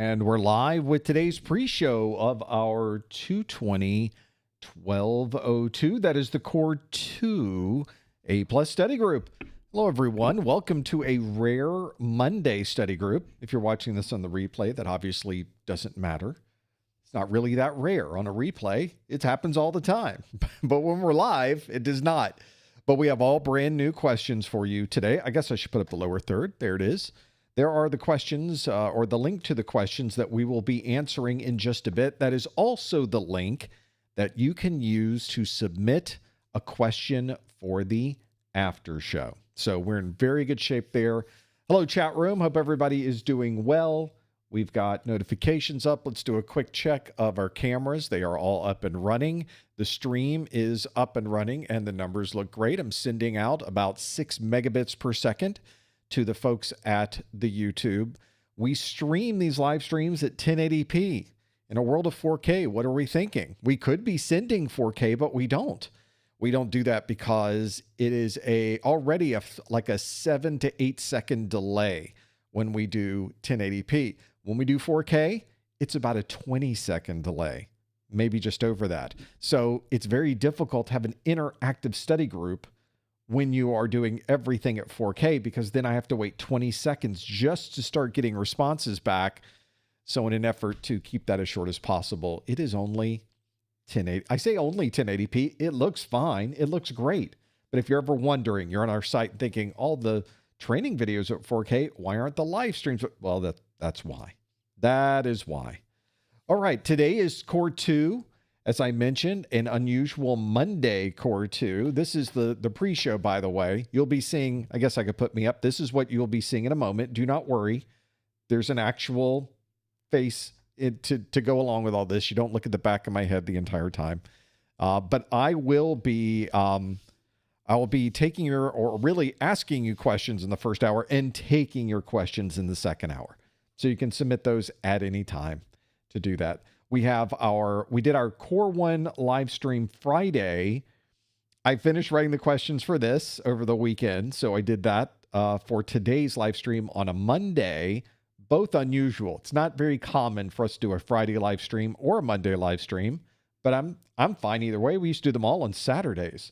And we're live with today's pre-show of our 220-1202. That is the Core 2 A+ study group. Hello, everyone. Welcome to a rare Monday study group. If you're watching this on the replay, that obviously doesn't matter. It's not really that rare on a replay. It happens all the time. But when we're live, it does not. But we have all brand new questions for you today. I guess I should put up the lower third. There it is. There are the questions or the link to the questions that we will be answering in just a bit. That is also the link that you can use to submit a question for the after show. So we're in very good shape there. Hello, chat room. Hope everybody is doing well. We've got notifications up. Let's do a quick check of our cameras. They are all up and running. The stream is up and running, and the numbers look great. I'm sending out about 6 megabits per second to the folks at the YouTube. We stream these live streams at 1080p. In a world of 4K, what are we thinking? We could be sending 4K, but we don't. We don't do that because it is already like a 7 to 8 second delay when we do 1080p. When we do 4K, it's about a 20-second delay, maybe just over that. So it's very difficult to have an interactive study group when you are doing everything at 4K, because then I have to wait 20 seconds just to start getting responses back. So in an effort to keep that as short as possible, it is only 1080. I say only 1080p. It looks fine. It looks great. But if you're ever wondering, you're on our site thinking all the training videos are at 4K, why aren't the live streams? Well, that's why. That is why. All right, today is Core 2. As I mentioned, an unusual Monday Core 2. This is the pre-show, by the way. You'll be seeing, I guess I could put me up. This is what you'll be seeing in a moment. Do not worry. There's an actual face to go along with all this. You don't look at the back of my head the entire time. But I will be taking or really asking you questions in the first hour and taking your questions in the second hour. So you can submit those at any time to do that. We did our Core 1 live stream Friday. I finished writing the questions for this over the weekend. So I did that for today's live stream on a Monday. Both unusual. It's not very common for us to do a Friday live stream or a Monday live stream, but I'm fine either way. We used to do them all on Saturdays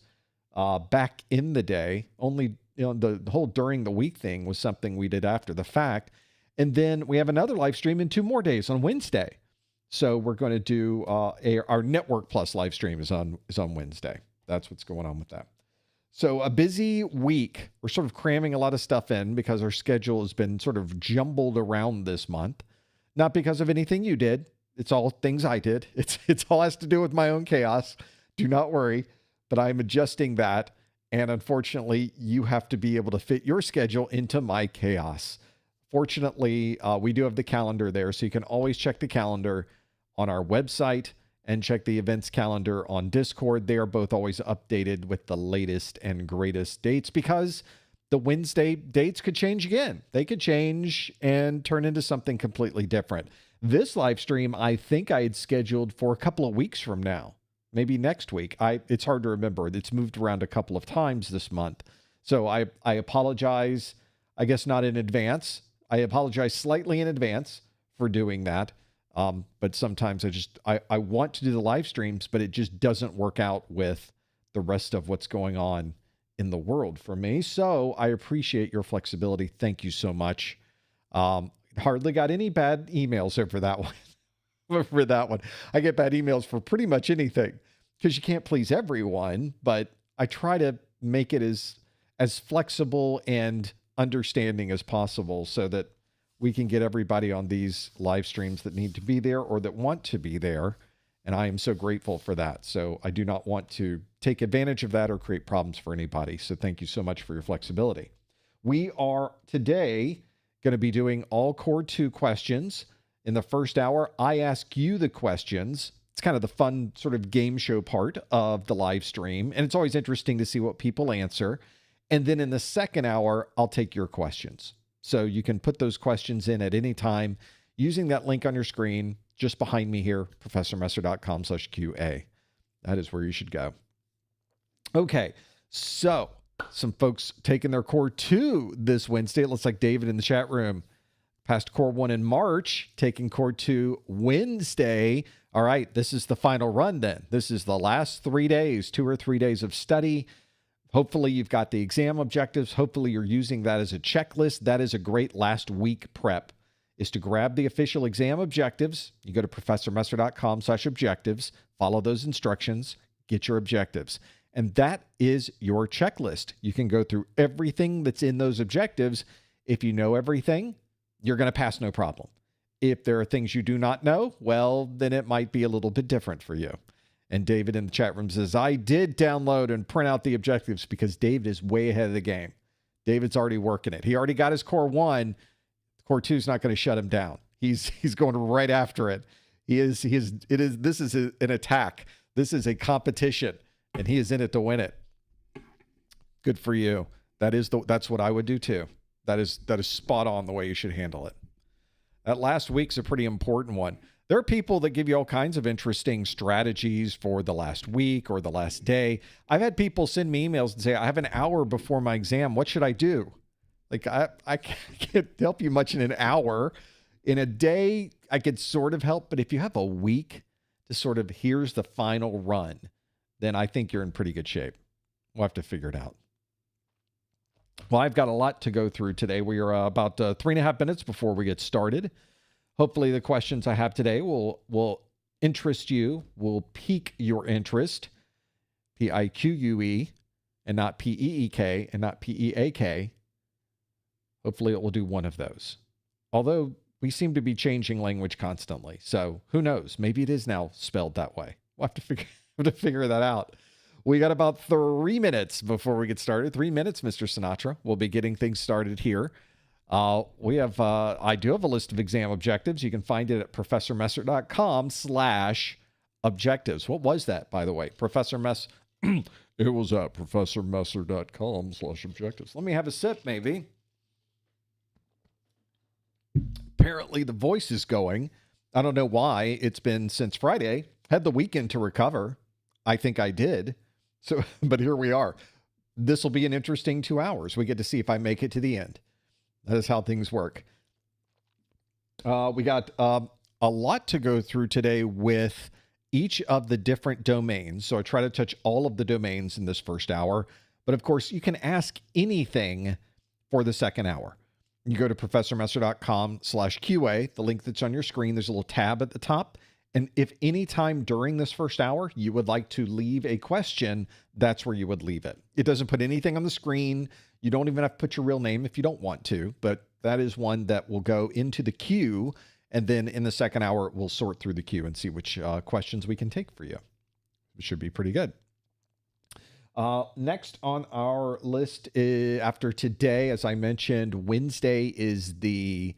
back in the day. Only the whole during the week thing was something we did after the fact. And then we have another live stream in 2 more days on Wednesday. So we're going to do our Network Plus live stream is on Wednesday. That's what's going on with that. So a busy week. We're sort of cramming a lot of stuff in because our schedule has been sort of jumbled around this month. Not because of anything you did. It's all things I did. It's all has to do with my own chaos. Do not worry. But I'm adjusting that. And unfortunately, you have to be able to fit your schedule into my chaos. Fortunately, we do have the calendar there, so you can always check the calendar on our website and check the events calendar on Discord. They are both always updated with the latest and greatest dates, because the Wednesday dates could change again. They could change and turn into something completely different. This live stream, I think I had scheduled for a couple of weeks from now, maybe next week. It's hard to remember. It's moved around a couple of times this month. So I apologize, I guess not in advance. I apologize slightly in advance for doing that. But sometimes I want to do the live streams, but it just doesn't work out with the rest of what's going on in the world for me. So I appreciate your flexibility. Thank you so much. Hardly got any bad emails over that one. For that one, I get bad emails for pretty much anything because you can't please everyone, but I try to make it as flexible and understanding as possible so that we can get everybody on these live streams that need to be there or that want to be there. And I am so grateful for that. So I do not want to take advantage of that or create problems for anybody. So thank you so much for your flexibility. We are today going to be doing all Core 2 questions. In the first hour, I ask you the questions. It's kind of the fun sort of game show part of the live stream. And it's always interesting to see what people answer. And then in the second hour, I'll take your questions. So you can put those questions in at any time using that link on your screen just behind me here, professormesser.com/QA. That is where you should go. Okay, so some folks taking their Core 2 this Wednesday. It looks like David in the chat room Passed Core 1 in March, taking Core 2 Wednesday. All right, this is the final run then. This is the last 3 days, 2 or 3 days of study. Hopefully you've got the exam objectives. Hopefully you're using that as a checklist. That is a great last week prep, is to grab the official exam objectives. You go to professormesser.com/objectives, follow those instructions, get your objectives. And that is your checklist. You can go through everything that's in those objectives. If you know everything, you're going to pass no problem. If there are things you do not know, well, then it might be a little bit different for you. And David in the chat room says, I did download and print out the objectives because David is way ahead of the game. David's already working it. He already got his Core 1. Core 2 is not going to shut him down. He's going right after it. This is an attack. This is a competition, and he is in it to win it. Good for you. That's what I would do too. That is spot on the way you should handle it. That last week's a pretty important one. There are people that give you all kinds of interesting strategies for the last week or the last day. I've had people send me emails and say, I have an hour before my exam. What should I do? Like, I can't help you much in an hour. In a day, I could sort of help. But if you have a week to sort of, here's the final run, then I think you're in pretty good shape. We'll have to figure it out. Well, I've got a lot to go through today. We are about 3.5 minutes before we get started. Hopefully the questions I have today will interest you, will pique your interest. P-I-Q-U-E and not P-E-E-K and not P-E-A-K. Hopefully it will do one of those. Although we seem to be changing language constantly. So who knows? Maybe it is now spelled that way. We'll have to figure that out. We got about 3 minutes before we get started. 3 minutes, Mr. Sinatra. We'll be getting things started here. I do have a list of exam objectives. You can find it at professormesser.com/objectives. What was that, by the way? Professor Mess. It was at professormesser.com/objectives. Let me have a sip, maybe. Apparently the voice is going. I don't know why. It's been since Friday. Had the weekend to recover. I think I did. So, but here we are. This will be an interesting 2 hours. We get to see if I make it to the end. That is how things work. We got a lot to go through today with each of the different domains. So I try to touch all of the domains in this first hour. But of course, you can ask anything for the second hour. You go to professormesser.com/QA, the link that's on your screen. There's a little tab at the top. And if any time during this first hour you would like to leave a question, that's where you would leave it. It doesn't put anything on the screen. You don't even have to put your real name if you don't want to, but that is one that will go into the queue. And then in the second hour, we'll sort through the queue and see which questions we can take for you. It should be pretty good. Next on our list after today, as I mentioned, Wednesday is the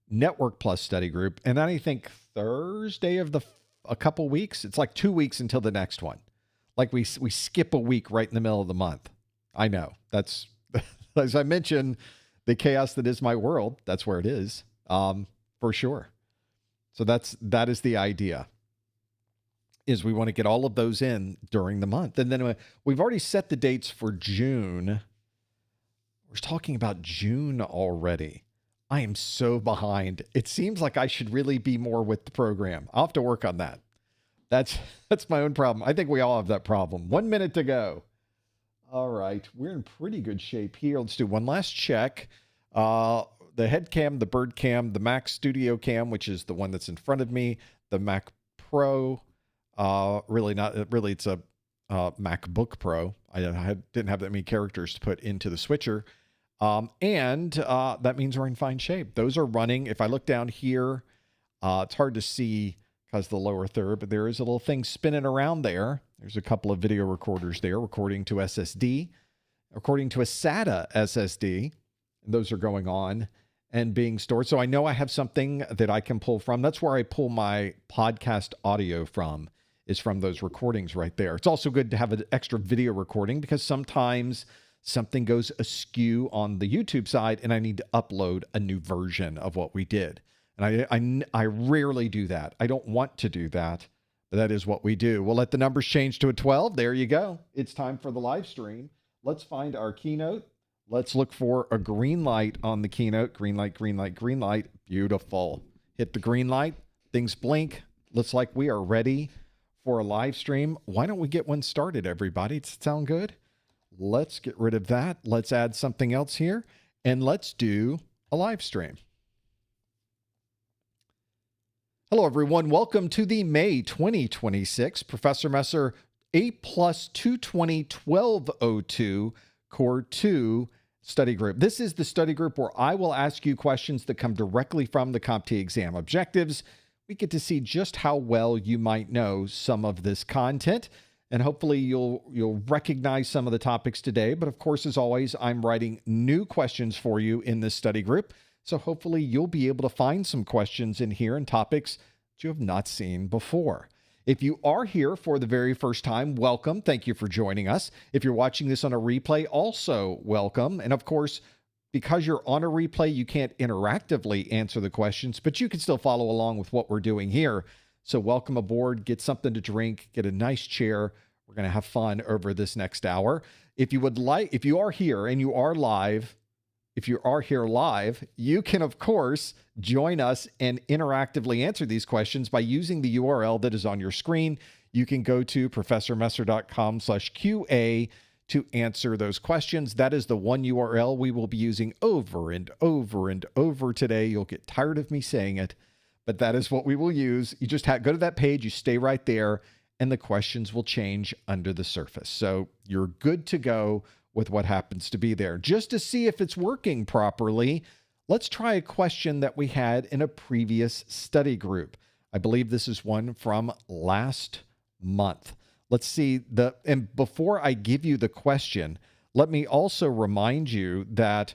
Network Plus study group. And then I think Thursday of a couple weeks, it's like 2 weeks until the next one. Like we skip a week right in the middle of the month. I know that's, as I mentioned, the chaos that is my world. That's where it is, for sure. So that is the idea, is we want to get all of those in during the month. And then we've already set the dates for June. We're talking about June already. I am so behind. It seems like I should really be more with the program. I'll have to work on that. That's my own problem. I think we all have that problem. 1 minute to go. All right. We're in pretty good shape here. Let's do one last check. The head cam, the bird cam, the Mac Studio cam, which is the one that's in front of me, the Mac Pro. Really, it's a MacBook Pro. I didn't have that many characters to put into the switcher. And that means we're in fine shape. Those are running. If I look down here, it's hard to see because the lower third, but there is a little thing spinning around there. There's a couple of video recorders there recording to SSD, according to a SATA SSD. And those are going on and being stored. So I know I have something that I can pull from. That's where I pull my podcast audio from, is from those recordings right there. It's also good to have an extra video recording because sometimes something goes askew on the YouTube side and I need to upload a new version of what we did. And I rarely do that. I don't want to do that, but that is what we do. We'll let the numbers change to a 12. There you go. It's time for the live stream. Let's find our keynote. Let's look for a green light on the keynote. Green light, green light, green light. Beautiful. Hit the green light. Things blink. Looks like we are ready for a live stream. Why don't we get one started, everybody? Does it sound good? Let's get rid of that. Let's add something else here. And let's do a live stream. Hello, everyone. Welcome to the May 2026 Professor Messer A+ 220-1202 Core 2 study group. This is the study group where I will ask you questions that come directly from the CompTIA exam objectives. We get to see just how well you might know some of this content, and hopefully you'll recognize some of the topics today. But of course, as always, I'm writing new questions for you in this study group. So hopefully you'll be able to find some questions in here and topics that you have not seen before. If you are here for the very first time, welcome. Thank you for joining us. If you're watching this on a replay, also welcome. And of course, because you're on a replay, you can't interactively answer the questions, but you can still follow along with what we're doing here. So welcome aboard, get something to drink, get a nice chair. We're going to have fun over this next hour. If you are here and you are live, you can, of course, join us and interactively answer these questions by using the URL that is on your screen. You can go to professormesser.com/QA to answer those questions. That is the one URL we will be using over and over and over today. You'll get tired of me saying it, but that is what we will use. You just go to that page, you stay right there, and the questions will change under the surface. So you're good to go with what happens to be there. Just to see if it's working properly, let's try a question that we had in a previous study group. I believe this is one from last month. Let's see and before I give you the question, let me also remind you that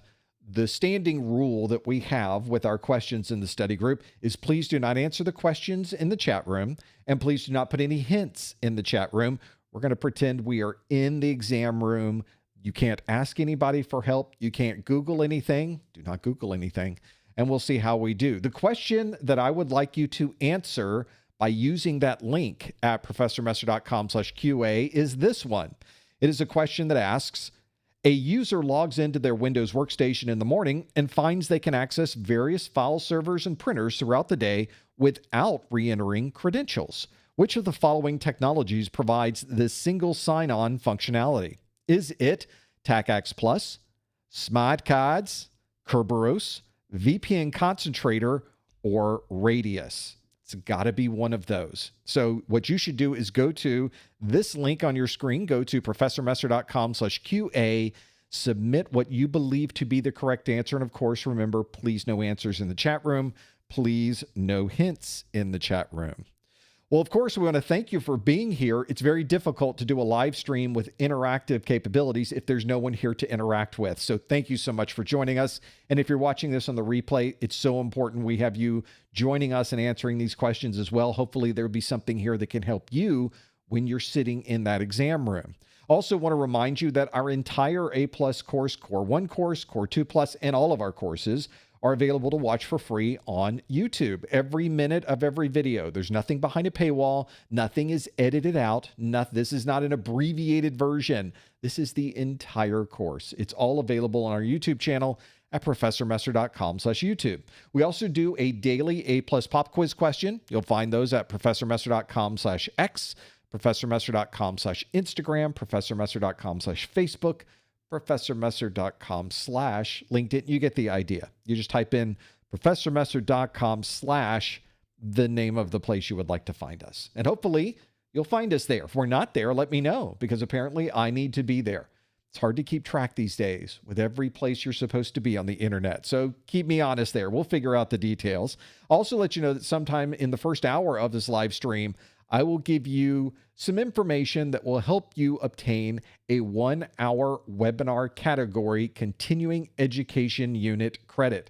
the standing rule that we have with our questions in the study group is please do not answer the questions in the chat room, and please do not put any hints in the chat room. We're going to pretend we are in the exam room. You can't ask anybody for help. You can't Google anything. Do not Google anything. And we'll see how we do. The question that I would like you to answer by using that link at professormesser.com/QA is this one. It is a question that asks, a user logs into their Windows workstation in the morning and finds they can access various file servers and printers throughout the day without re-entering credentials. Which of the following technologies provides this single sign-on functionality? Is it TACAX Plus, Smart Cards, Kerberos, VPN Concentrator, or Radius? It's got to be one of those. So what you should do is go to this link on your screen, go to professormesser.com/QA, submit what you believe to be the correct answer. And of course, remember, please no answers in the chat room. Please no hints in the chat room. Well, of course, we want to thank you for being here. It's very difficult to do a live stream with interactive capabilities if there's no one here to interact with. So thank you so much for joining us. And if you're watching this on the replay, it's so important we have you joining us and answering these questions as well. Hopefully there'll be something here that can help you when you're sitting in that exam room. Also want to remind you that our entire A+ course, Core 1 course, Core 2+, and all of our courses are available to watch for free on YouTube. Every minute of every video. There's nothing behind a paywall. Nothing is edited out. This is not an abbreviated version. This is the entire course. It's all available on our YouTube channel at professormesser.com/YouTube. We also do a daily A+ pop quiz question. You'll find those at professormesser.com/X, professormesser.com/Instagram, professormesser.com/Facebook, professormesser.com/LinkedIn. You get the idea. You just type in professormesser.com/ the name of the place you would like to find us. And hopefully you'll find us there. If we're not there, let me know, because apparently I need to be there. It's hard to keep track these days with every place you're supposed to be on the internet. So keep me honest there. We'll figure out the details. Also let you know that sometime in the first hour of this live stream, I will give you some information that will help you obtain a 1-hour webinar category continuing education unit credit.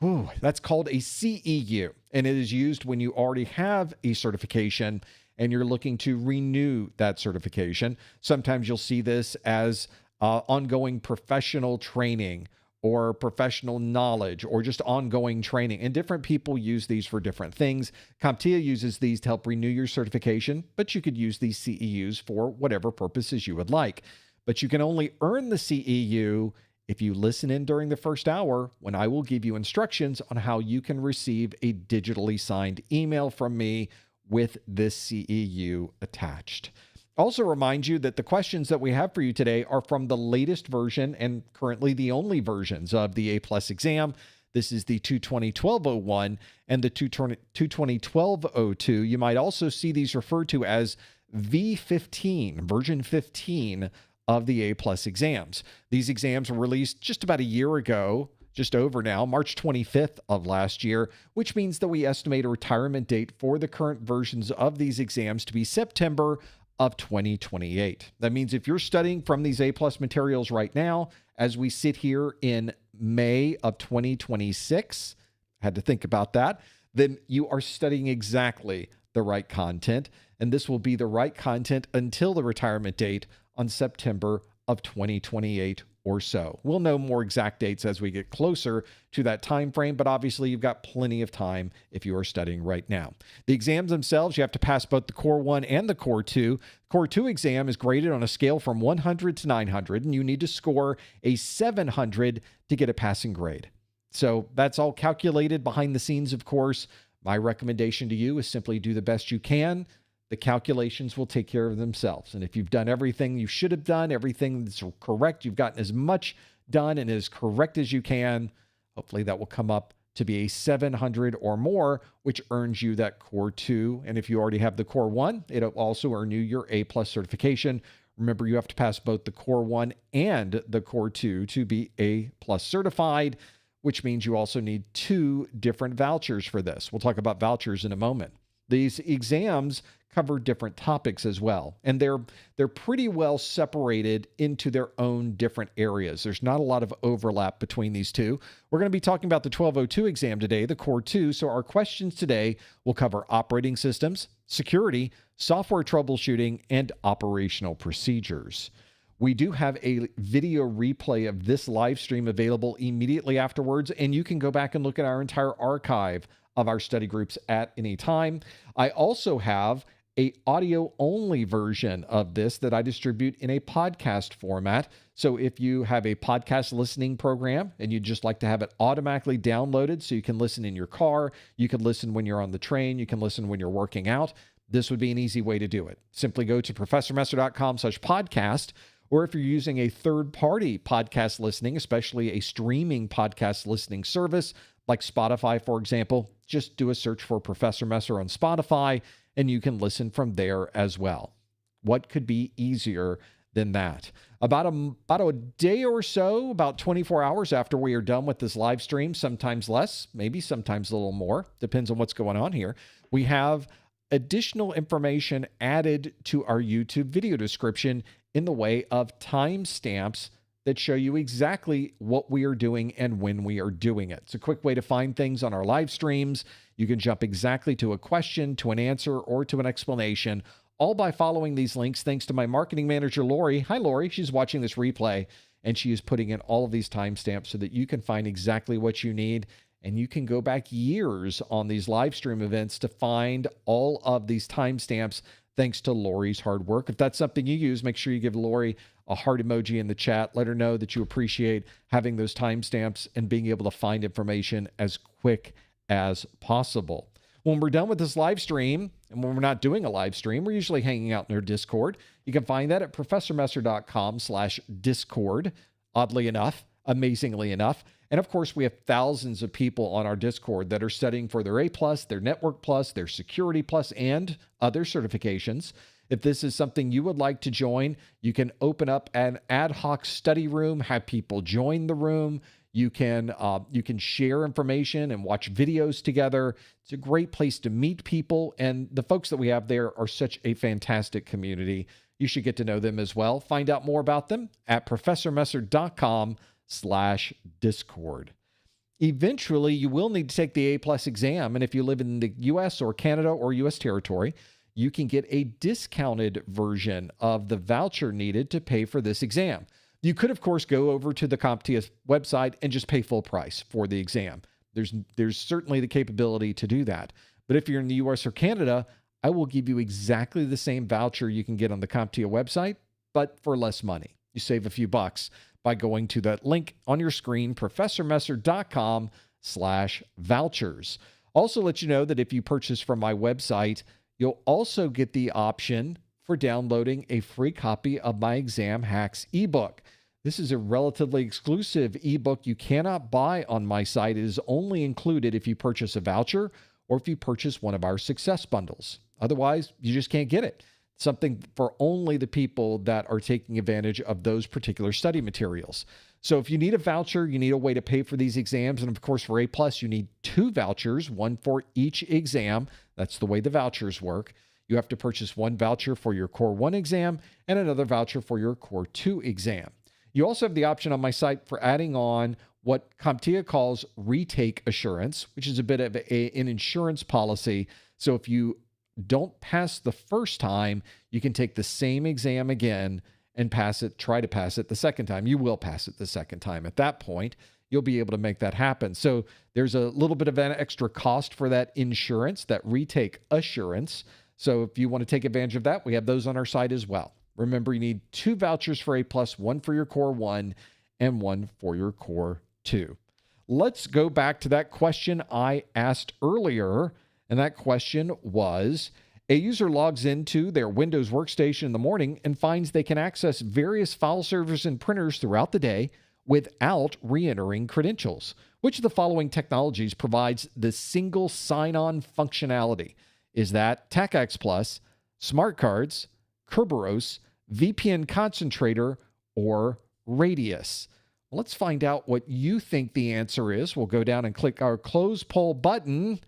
Whew, that's called a CEU, and it is used when you already have a certification and you're looking to renew that certification. Sometimes you'll see this as ongoing professional training or professional knowledge or just ongoing training. And different people use these for different things. CompTIA uses these to help renew your certification, but you could use these CEUs for whatever purposes you would like. But you can only earn the CEU if you listen in during the first hour, when I will give you instructions on how you can receive a digitally signed email from me with this CEU attached. Also remind you that the questions that we have for you today are from the latest version and currently the only versions of the A+ exam. This is the 220-1201 and the 220-1202. You might also see these referred to as V15, version 15 of the A+ exams. These exams were released just about a year ago, just over now, March 25th of last year, which means that we estimate a retirement date for the current versions of these exams to be September of 2028. That means if you're studying from these A+ materials right now, as we sit here in May of 2026, had to think about that, then you are studying exactly the right content, and this will be the right content until the retirement date on September of 2028 or so. We'll know more exact dates as we get closer to that time frame, but obviously you've got plenty of time if you are studying right now. The exams themselves, you have to pass both the Core 1 and the Core 2. Core 2 exam is graded on a scale from 100 to 900, and you need to score a 700 to get a passing grade. So that's all calculated behind the scenes, of course. My recommendation to you is simply do the best you can. The calculations will take care of themselves. And if you've done everything you should have done, everything that's correct, you've gotten as much done and as correct as you can, hopefully that will come up to be a 700 or more, which earns you that Core 2. And if you already have the Core 1, it'll also earn you your A+ certification. Remember, you have to pass both the Core 1 and the Core 2 to be A+ certified, which means you also need 2 different vouchers for this. We'll talk about vouchers in a moment. These exams cover different topics as well, and they're pretty well separated into their own different areas. There's not a lot of overlap between these two. We're going to be talking about the 1202 exam today, the Core 2, so our questions today will cover operating systems, security, software troubleshooting, and operational procedures. We do have a video replay of this live stream available immediately afterwards, and you can go back and look at our entire archive of our study groups at any time. I also have a audio-only version of this that I distribute in a podcast format. So if you have a podcast listening program and you'd just like to have it automatically downloaded so you can listen in your car, you can listen when you're on the train, you can listen when you're working out, this would be an easy way to do it. Simply go to professormesser.com/podcast, or if you're using a third-party podcast listening, especially a streaming podcast listening service like Spotify, for example, just do a search for Professor Messer on Spotify, and you can listen from there as well. What could be easier than that? About a day or so, about 24 hours after we are done with this live stream, sometimes less, maybe sometimes a little more, depends on what's going on here, we have additional information added to our YouTube video description in the way of timestamps that show you exactly what we are doing and when we are doing it. It's a quick way to find things on our live streams. You can jump exactly to a question, to an answer, or to an explanation, all by following these links, thanks to my marketing manager, Lori. Hi, Lori. She's watching this replay, and she is putting in all of these timestamps so that you can find exactly what you need, and you can go back years on these live stream events to find all of these timestamps thanks to Lori's hard work. If that's something you use, make sure you give Lori a heart emoji in the chat. Let her know that you appreciate having those timestamps and being able to find information as quick as possible. When we're done with this live stream, and when we're not doing a live stream, we're usually hanging out in our Discord. You can find that at professormesser.com/Discord, oddly enough, amazingly enough. And of course, we have thousands of people on our Discord that are studying for their A+, their Network Plus, their Security Plus, and other certifications. If this is something you would like to join, you can open up an ad hoc study room, have people join the room. You can share information and watch videos together. It's a great place to meet people, and the folks that we have there are such a fantastic community. You should get to know them as well. Find out more about them at professormesser.com/Discord. Eventually, you will need to take the A+ exam, and if you live in the U.S. or Canada or U.S. territory, you can get a discounted version of the voucher needed to pay for this exam. You could, of course, go over to the CompTIA website and just pay full price for the exam. There's certainly the capability to do that. But if you're in the U.S. or Canada, I will give you exactly the same voucher you can get on the CompTIA website, but for less money. You save a few bucks. by going to that link on your screen, professormesser.com/vouchers. Also let you know that if you purchase from my website, you'll also get the option for downloading a free copy of my Exam Hacks ebook. This is a relatively exclusive ebook you cannot buy on my site. It is only included if you purchase a voucher or if you purchase one of our success bundles. Otherwise, you just can't get it. Something for only the people that are taking advantage of those particular study materials. So if you need a voucher, you need a way to pay for these exams. And of course, for A+, you need 2 vouchers, one for each exam. That's the way the vouchers work. You have to purchase 1 voucher for your Core 1 exam and another voucher for your Core 2 exam. You also have the option on my site for adding on what CompTIA calls retake assurance, which is a bit of an insurance policy. So if you don't pass the first time, you can take the same exam again and pass it, try to pass it the second time. You will pass it the second time. At that point, you'll be able to make that happen. So there's a little bit of an extra cost for that insurance, that retake assurance. So if you want to take advantage of that, we have those on our site as well. Remember, you need 2 vouchers for A+, one for your Core 1 and one for your Core 2. Let's go back to that question I asked earlier. And that question was, a user logs into their Windows workstation in the morning and finds they can access various file servers and printers throughout the day without re-entering credentials. Which of the following technologies provides the single sign-on functionality? Is that TACAX+, Smart Cards, Kerberos, VPN Concentrator, or Radius? Let's find out what you think the answer is. We'll go down and click our close poll button,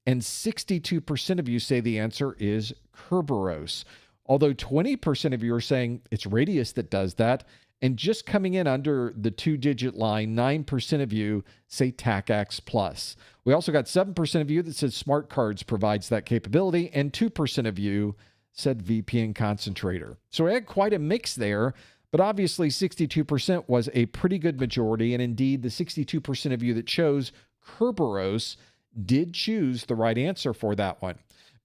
and 62% of you say the answer is Kerberos. Although 20% of you are saying it's Radius that does that, and just coming in under the 2-digit line, 9% of you say TACAX+. We also got 7% of you that said Smart Cards provides that capability, and 2% of you said VPN Concentrator. So we had quite a mix there, but obviously 62% was a pretty good majority, and indeed the 62% of you that chose Kerberos did choose the right answer for that one.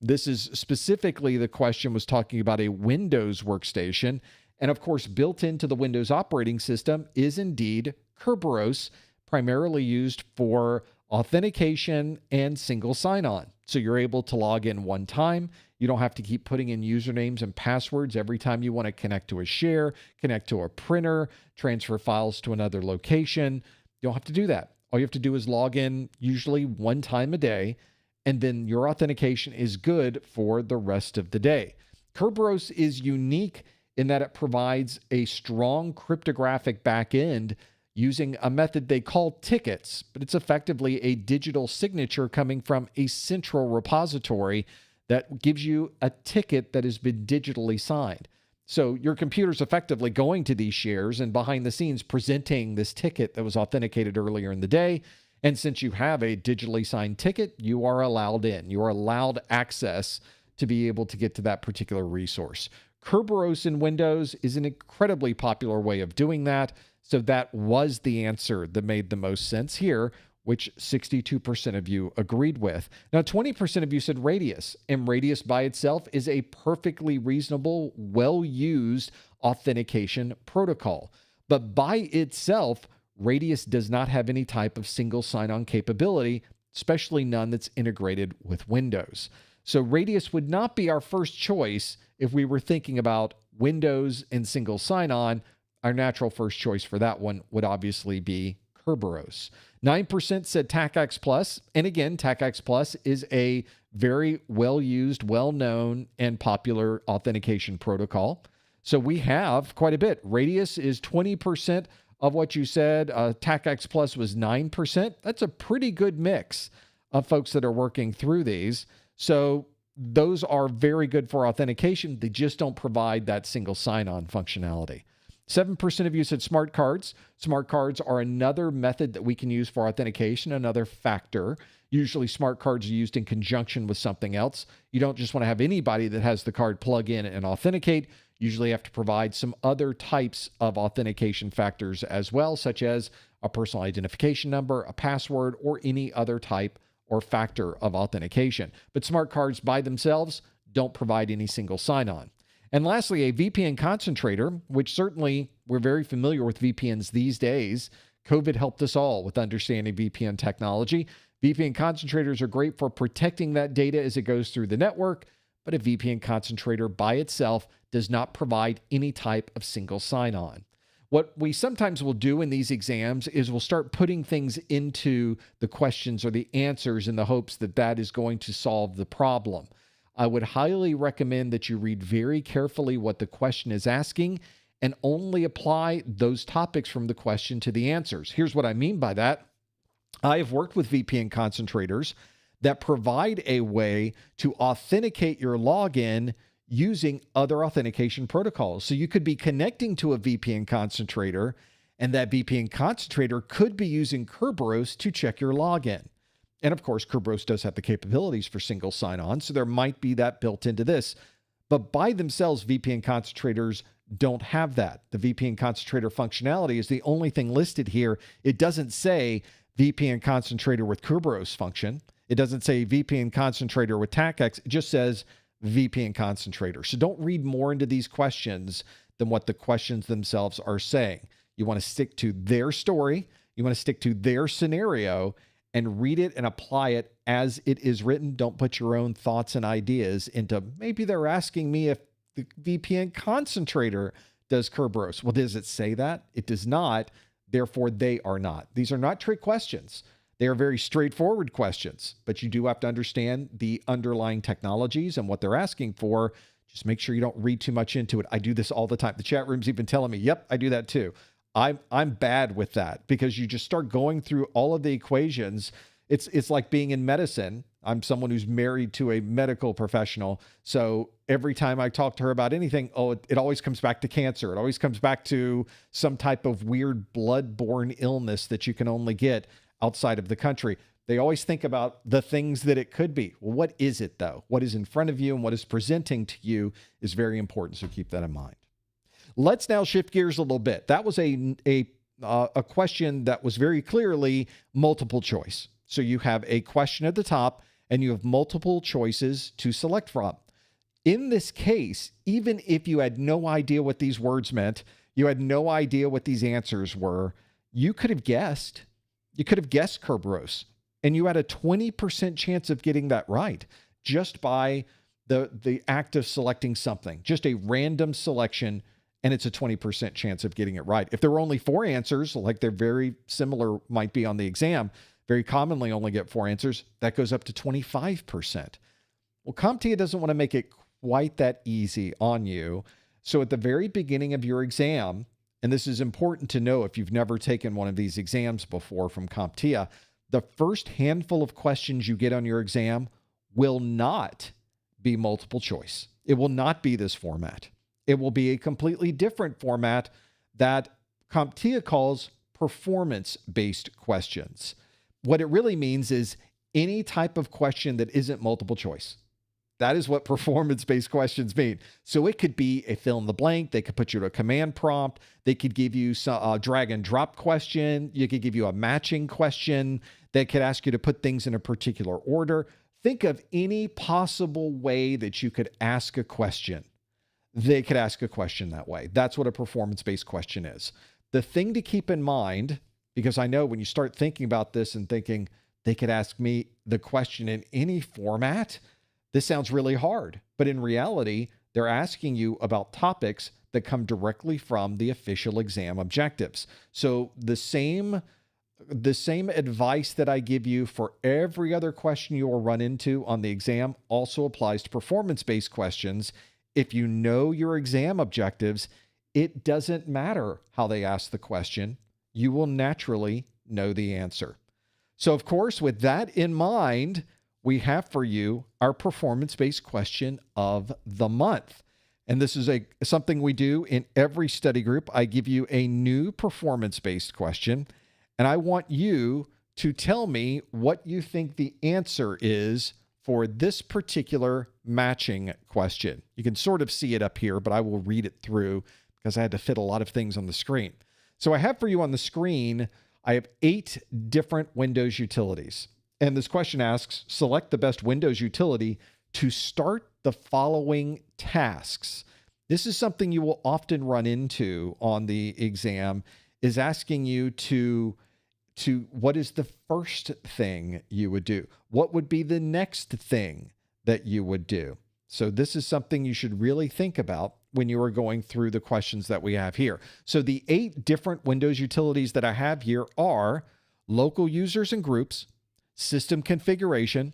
This is specifically, the question was talking about a Windows workstation, and of course built into the Windows operating system is indeed Kerberos, primarily used for authentication and single sign-on. So you're able to log in one time. You don't have to keep putting in usernames and passwords every time you want to connect to a share, connect to a printer, transfer files to another location. You don't have to do that. All you have to do is log in usually one time a day, and then your authentication is good for the rest of the day. Kerberos is unique in that it provides a strong cryptographic backend using a method they call tickets, but it's effectively a digital signature coming from a central repository that gives you a ticket that has been digitally signed. So your computer's effectively going to these shares and behind the scenes presenting this ticket that was authenticated earlier in the day. And since you have a digitally signed ticket, you are allowed in. You are allowed access to be able to get to that particular resource. Kerberos in Windows is an incredibly popular way of doing that. So that was the answer that made the most sense here, which 62% of you agreed with. Now, 20% of you said Radius, and Radius by itself is a perfectly reasonable, well-used authentication protocol. But by itself, Radius does not have any type of single sign-on capability, especially none that's integrated with Windows. So Radius would not be our first choice if we were thinking about Windows and single sign-on. Our natural first choice for that one would obviously be Kerberos. 9% said TACAX+, and again, TACAX+ is a very well-used, well-known, and popular authentication protocol. So we have quite a bit. Radius is 20% of what you said. TACAX+ was 9%. That's a pretty good mix of folks that are working through these. So those are very good for authentication. They just don't provide that single sign-on functionality. 7% of you said smart cards. Smart cards are another method that we can use for authentication, another factor. Usually smart cards are used in conjunction with something else. You don't just want to have anybody that has the card plug in and authenticate. Usually you have to provide some other types of authentication factors as well, such as a personal identification number, a password, or any other type or factor of authentication. But smart cards by themselves don't provide any single sign-on. And lastly, a VPN concentrator, which certainly we're very familiar with VPNs these days. COVID helped us all with understanding VPN technology. VPN concentrators are great for protecting that data as it goes through the network, but a VPN concentrator by itself does not provide any type of single sign-on. What we sometimes will do in these exams is we'll start putting things into the questions or the answers in the hopes that that is going to solve the problem. I would highly recommend that you read very carefully what the question is asking and only apply those topics from the question to the answers. Here's what I mean by that. I have worked with VPN concentrators that provide a way to authenticate your login using other authentication protocols. So you could be connecting to a VPN concentrator, and that VPN concentrator could be using Kerberos to check your login. And of course, Kerberos does have the capabilities for single sign-on, so there might be that built into this. But by themselves, VPN concentrators don't have that. The VPN concentrator functionality is the only thing listed here. It doesn't say VPN concentrator with Kerberos function. It doesn't say VPN concentrator with TACX. It just says VPN concentrator. So don't read more into these questions than what the questions themselves are saying. You want to stick to their story. You want to stick to their scenario and read it and apply it as it is written. Don't put your own thoughts and ideas into, maybe they're asking me if the VPN concentrator does Kerberos. Well, does it say that? It does not. Therefore, they are not. These are not trick questions. They are very straightforward questions, but you do have to understand the underlying technologies and what they're asking for. Just make sure you don't read too much into it. I do this all the time. The chat room's even telling me, yep, I do that too. I'm bad with that because you just start going through all of the equations. It's like being in medicine. I'm someone who's married to a medical professional. So every time I talk to her about anything, it always comes back to cancer. It always comes back to some type of weird blood-borne illness that you can only get outside of the country. They always think about the things that it could be. Well, what is it though? What is in front of you and what is presenting to you is very important. So keep that in mind. Let's now shift gears a little bit. That was a question that was very clearly multiple choice. So you have a question at the top and you have multiple choices to select from. In this case, even if you had no idea what these words meant, you had no idea what these answers were, you could have guessed. You could have guessed Kerberos, and you had a 20% chance of getting that right just by the act of selecting something, just a random selection, and it's a 20% chance of getting it right. If there were only 4 answers, like they're very similar might be on the exam, very commonly only get 4 answers, that goes up to 25%. Well, CompTIA doesn't want to make it quite that easy on you. So at the very beginning of your exam, and this is important to know if you've never taken one of these exams before from CompTIA, the first handful of questions you get on your exam will not be multiple choice. It will not be this format. It will be a completely different format that CompTIA calls performance-based questions. What it really means is any type of question that isn't multiple choice. That is what performance-based questions mean. So it could be a fill in the blank. They could put you to a command prompt. They could give you a drag and drop question. You could give you a matching question. They could ask you to put things in a particular order. Think of any possible way that you could ask a question. They could ask a question that way. That's what a performance-based question is. The thing to keep in mind, because I know when you start thinking about this and thinking they could ask me the question in any format, this sounds really hard, but in reality, they're asking you about topics that come directly from the official exam objectives. So the same advice that I give you for every other question you will run into on the exam also applies to performance-based questions. If you know your exam objectives, it doesn't matter how they ask the question. You will naturally know the answer. So of course, with that in mind, we have for you our performance-based question of the month. And this is something we do in every study group. I give you a new performance-based question, and I want you to tell me what you think the answer is for this particular matching question. You can sort of see it up here, but I will read it through because I had to fit a lot of things on the screen. So I have for you on the screen, I have 8 different Windows utilities. And this question asks, select the best Windows utility to start the following tasks. This is something you will often run into on the exam, is asking you to what is the first thing you would do? What would be the next thing that you would do? So this is something you should really think about when you are going through the questions that we have here. So the 8 different Windows utilities that I have here are local users and groups, system configuration,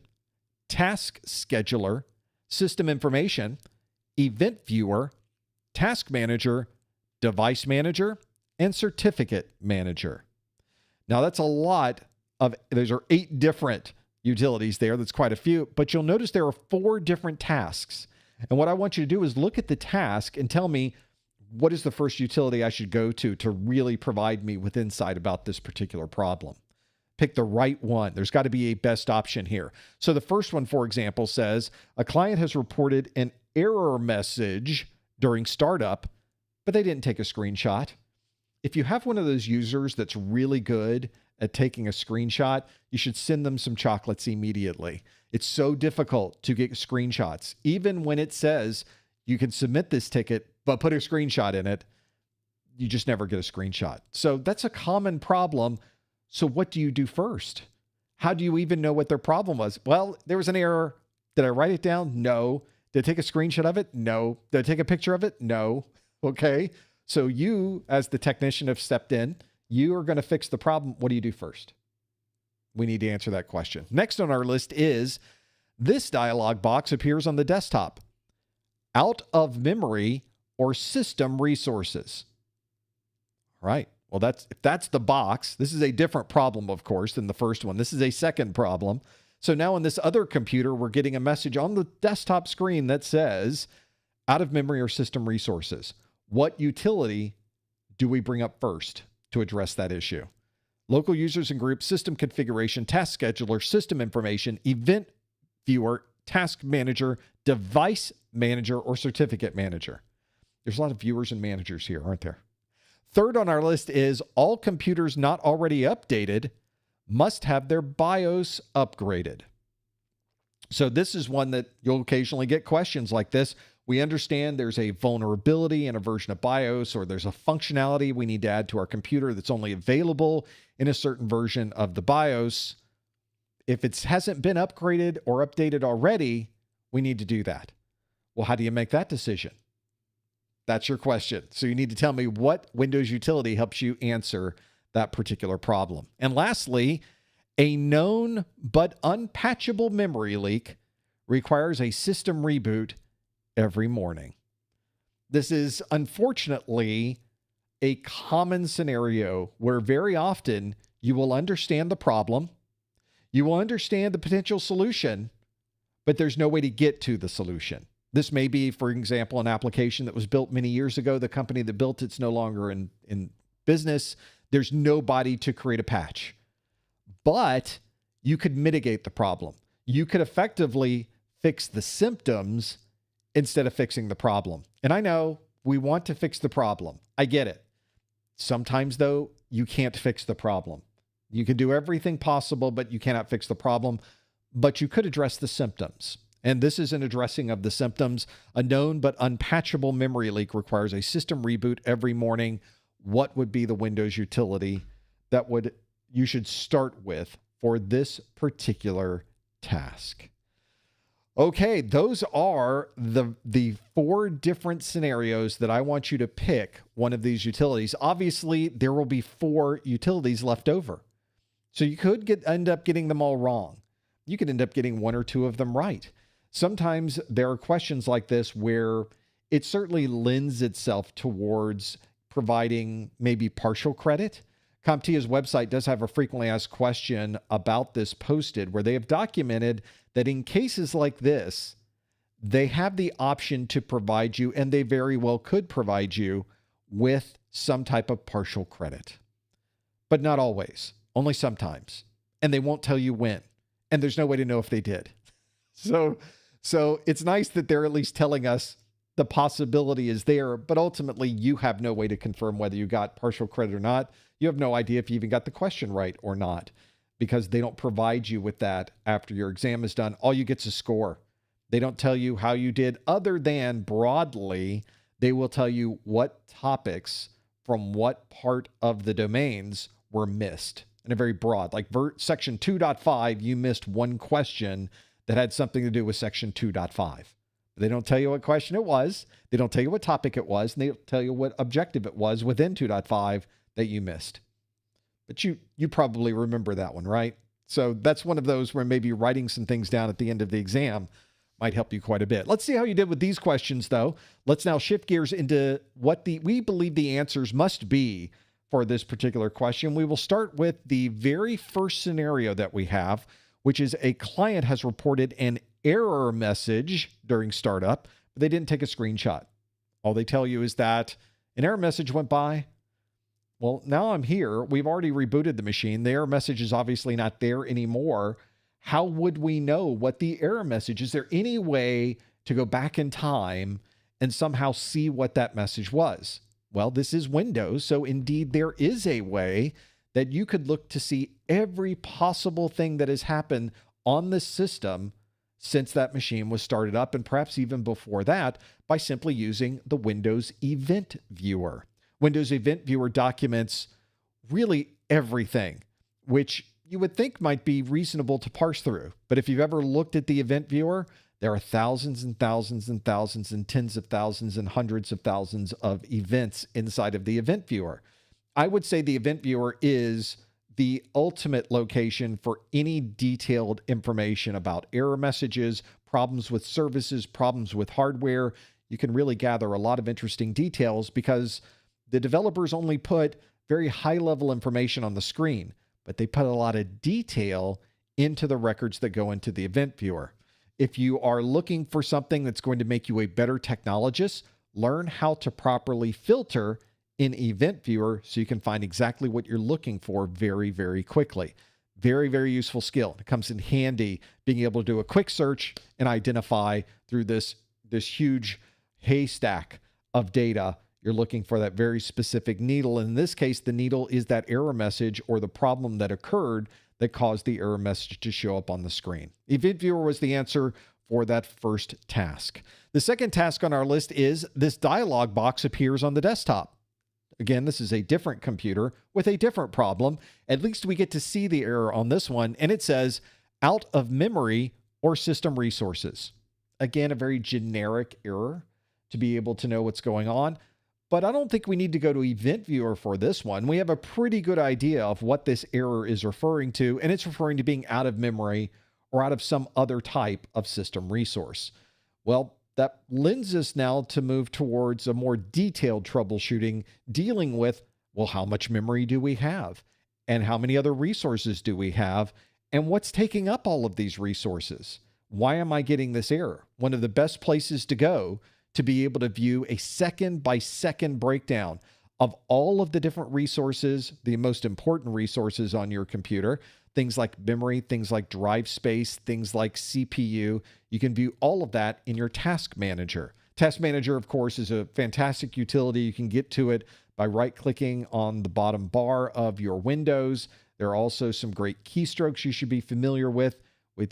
task scheduler, system information, event viewer, task manager, device manager, and certificate manager. Now that's a lot of, those are 8 different utilities there. That's quite a few, but you'll notice there are 4 different tasks. And what I want you to do is look at the task and tell me what is the first utility I should go to really provide me with insight about this particular problem. Pick the right one. There's got to be a best option here. So the first one, for example, says a client has reported an error message during startup, but they didn't take a screenshot. If you have one of those users that's really good at taking a screenshot, you should send them some chocolates immediately. It's so difficult to get screenshots. Even when it says you can submit this ticket, but put a screenshot in it, you just never get a screenshot. So that's a common problem. So what do you do first? How do you even know what their problem was? Well, there was an error. Did I write it down? No. Did I take a screenshot of it? No. Did I take a picture of it? No. Okay. So you, as the technician, have stepped in. You are going to fix the problem. What do you do first? We need to answer that question. Next on our list is this dialog box appears on the desktop. Out of memory or system resources. All right. Well, if that's the box, this is a different problem, of course, than the first one. This is a second problem. So now on this other computer, we're getting a message on the desktop screen that says out of memory or system resources. What utility do we bring up first to address that issue? Local users and groups, system configuration, task scheduler, system information, event viewer, task manager, device manager, or certificate manager. There's a lot of viewers and managers here, aren't there? Third on our list is all computers not already updated must have their BIOS upgraded. So this is one that you'll occasionally get questions like this. We understand there's a vulnerability in a version of BIOS, or there's a functionality we need to add to our computer that's only available in a certain version of the BIOS. If it hasn't been upgraded or updated already, we need to do that. Well, how do you make that decision? That's your question. So you need to tell me what Windows utility helps you answer that particular problem. And lastly, a known but unpatchable memory leak requires a system reboot every morning. This is unfortunately a common scenario where very often you will understand the problem, you will understand the potential solution, but there's no way to get to the solution. This may be, for example, an application that was built many years ago. The company that built it's no longer in business. There's nobody to create a patch. But you could mitigate the problem. You could effectively fix the symptoms instead of fixing the problem. And I know we want to fix the problem. I get it. Sometimes, though, you can't fix the problem. You can do everything possible, but you cannot fix the problem. But you could address the symptoms. And this is an addressing of the symptoms. A known but unpatchable memory leak requires a system reboot every morning. What would be the Windows utility that you should start with for this particular task? Okay, those are the 4 different scenarios that I want you to pick one of these utilities. Obviously, there will be 4 utilities left over. So you could end up getting them all wrong. You could end up getting 1 or 2 of them right. Sometimes there are questions like this where it certainly lends itself towards providing maybe partial credit. CompTIA's website does have a frequently asked question about this posted, where they have documented that in cases like this, they have the option to provide you, and they very well could provide you with some type of partial credit. But not always, only sometimes. And they won't tell you when. And there's no way to know if they did. So it's nice that they're at least telling us the possibility is there, but ultimately you have no way to confirm whether you got partial credit or not. You have no idea if you even got the question right or not, because they don't provide you with that after your exam is done. All you get is a score. They don't tell you how you did, other than broadly They will tell you what topics from what part of the domains were missed in a very broad, like section 2.5, you missed one question that had something to do with section 2.5. They don't tell you what question it was. They don't tell you what topic it was. And they don't tell you what objective it was within 2.5 that you missed. But you probably remember that one, right? So that's one of those where maybe writing some things down at the end of the exam might help you quite a bit. Let's see how you did with these questions, though. Let's now shift gears into what we believe the answers must be for this particular question. We will start with the very first scenario that we have, which is a client has reported an error message during startup, but they didn't take a screenshot. All they tell you is that an error message went by. Well, now I'm here. We've already rebooted the machine. The error message is obviously not there anymore. How would we know what the error message is? Is there any way to go back in time and somehow see what that message was? Well, this is Windows, so indeed there is a way that you could look to see every possible thing that has happened on the system since that machine was started up, and perhaps even before that, by simply using the Windows Event Viewer. Windows Event Viewer documents really everything, which you would think might be reasonable to parse through. But if you've ever looked at the Event Viewer, there are thousands and thousands and thousands and tens of thousands and hundreds of thousands of events inside of the Event Viewer. I would say the Event Viewer is the ultimate location for any detailed information about error messages, problems with services, problems with hardware. You can really gather a lot of interesting details because the developers only put very high-level information on the screen, but they put a lot of detail into the records that go into the Event Viewer. If you are looking for something that's going to make you a better technologist, learn how to properly filter in Event Viewer so you can find exactly what you're looking for very, very quickly. Very, very useful skill. It comes in handy being able to do a quick search and identify through this huge haystack of data. You're looking for that very specific needle. In this case, the needle is that error message or the problem that occurred that caused the error message to show up on the screen. Event Viewer was the answer for that first task. The second task on our list is this dialog box appears on the desktop. Again, this is a different computer with a different problem. At least we get to see the error on this one, and it says out of memory or system resources. Again, a very generic error to be able to know what's going on. But I don't think we need to go to Event Viewer for this one. We have a pretty good idea of what this error is referring to, and it's referring to being out of memory or out of some other type of system resource. Well, that lends us now to move towards a more detailed troubleshooting, dealing with, well, how much memory do we have? And how many other resources do we have? And what's taking up all of these resources? Why am I getting this error? One of the best places to go to be able to view a second-by-second breakdown of all of the different resources, the most important resources on your computer, things like memory, things like drive space, things like CPU. You can view all of that in your Task Manager. Task Manager, of course, is a fantastic utility. You can get to it by right-clicking on the bottom bar of your Windows. There are also some great keystrokes you should be familiar with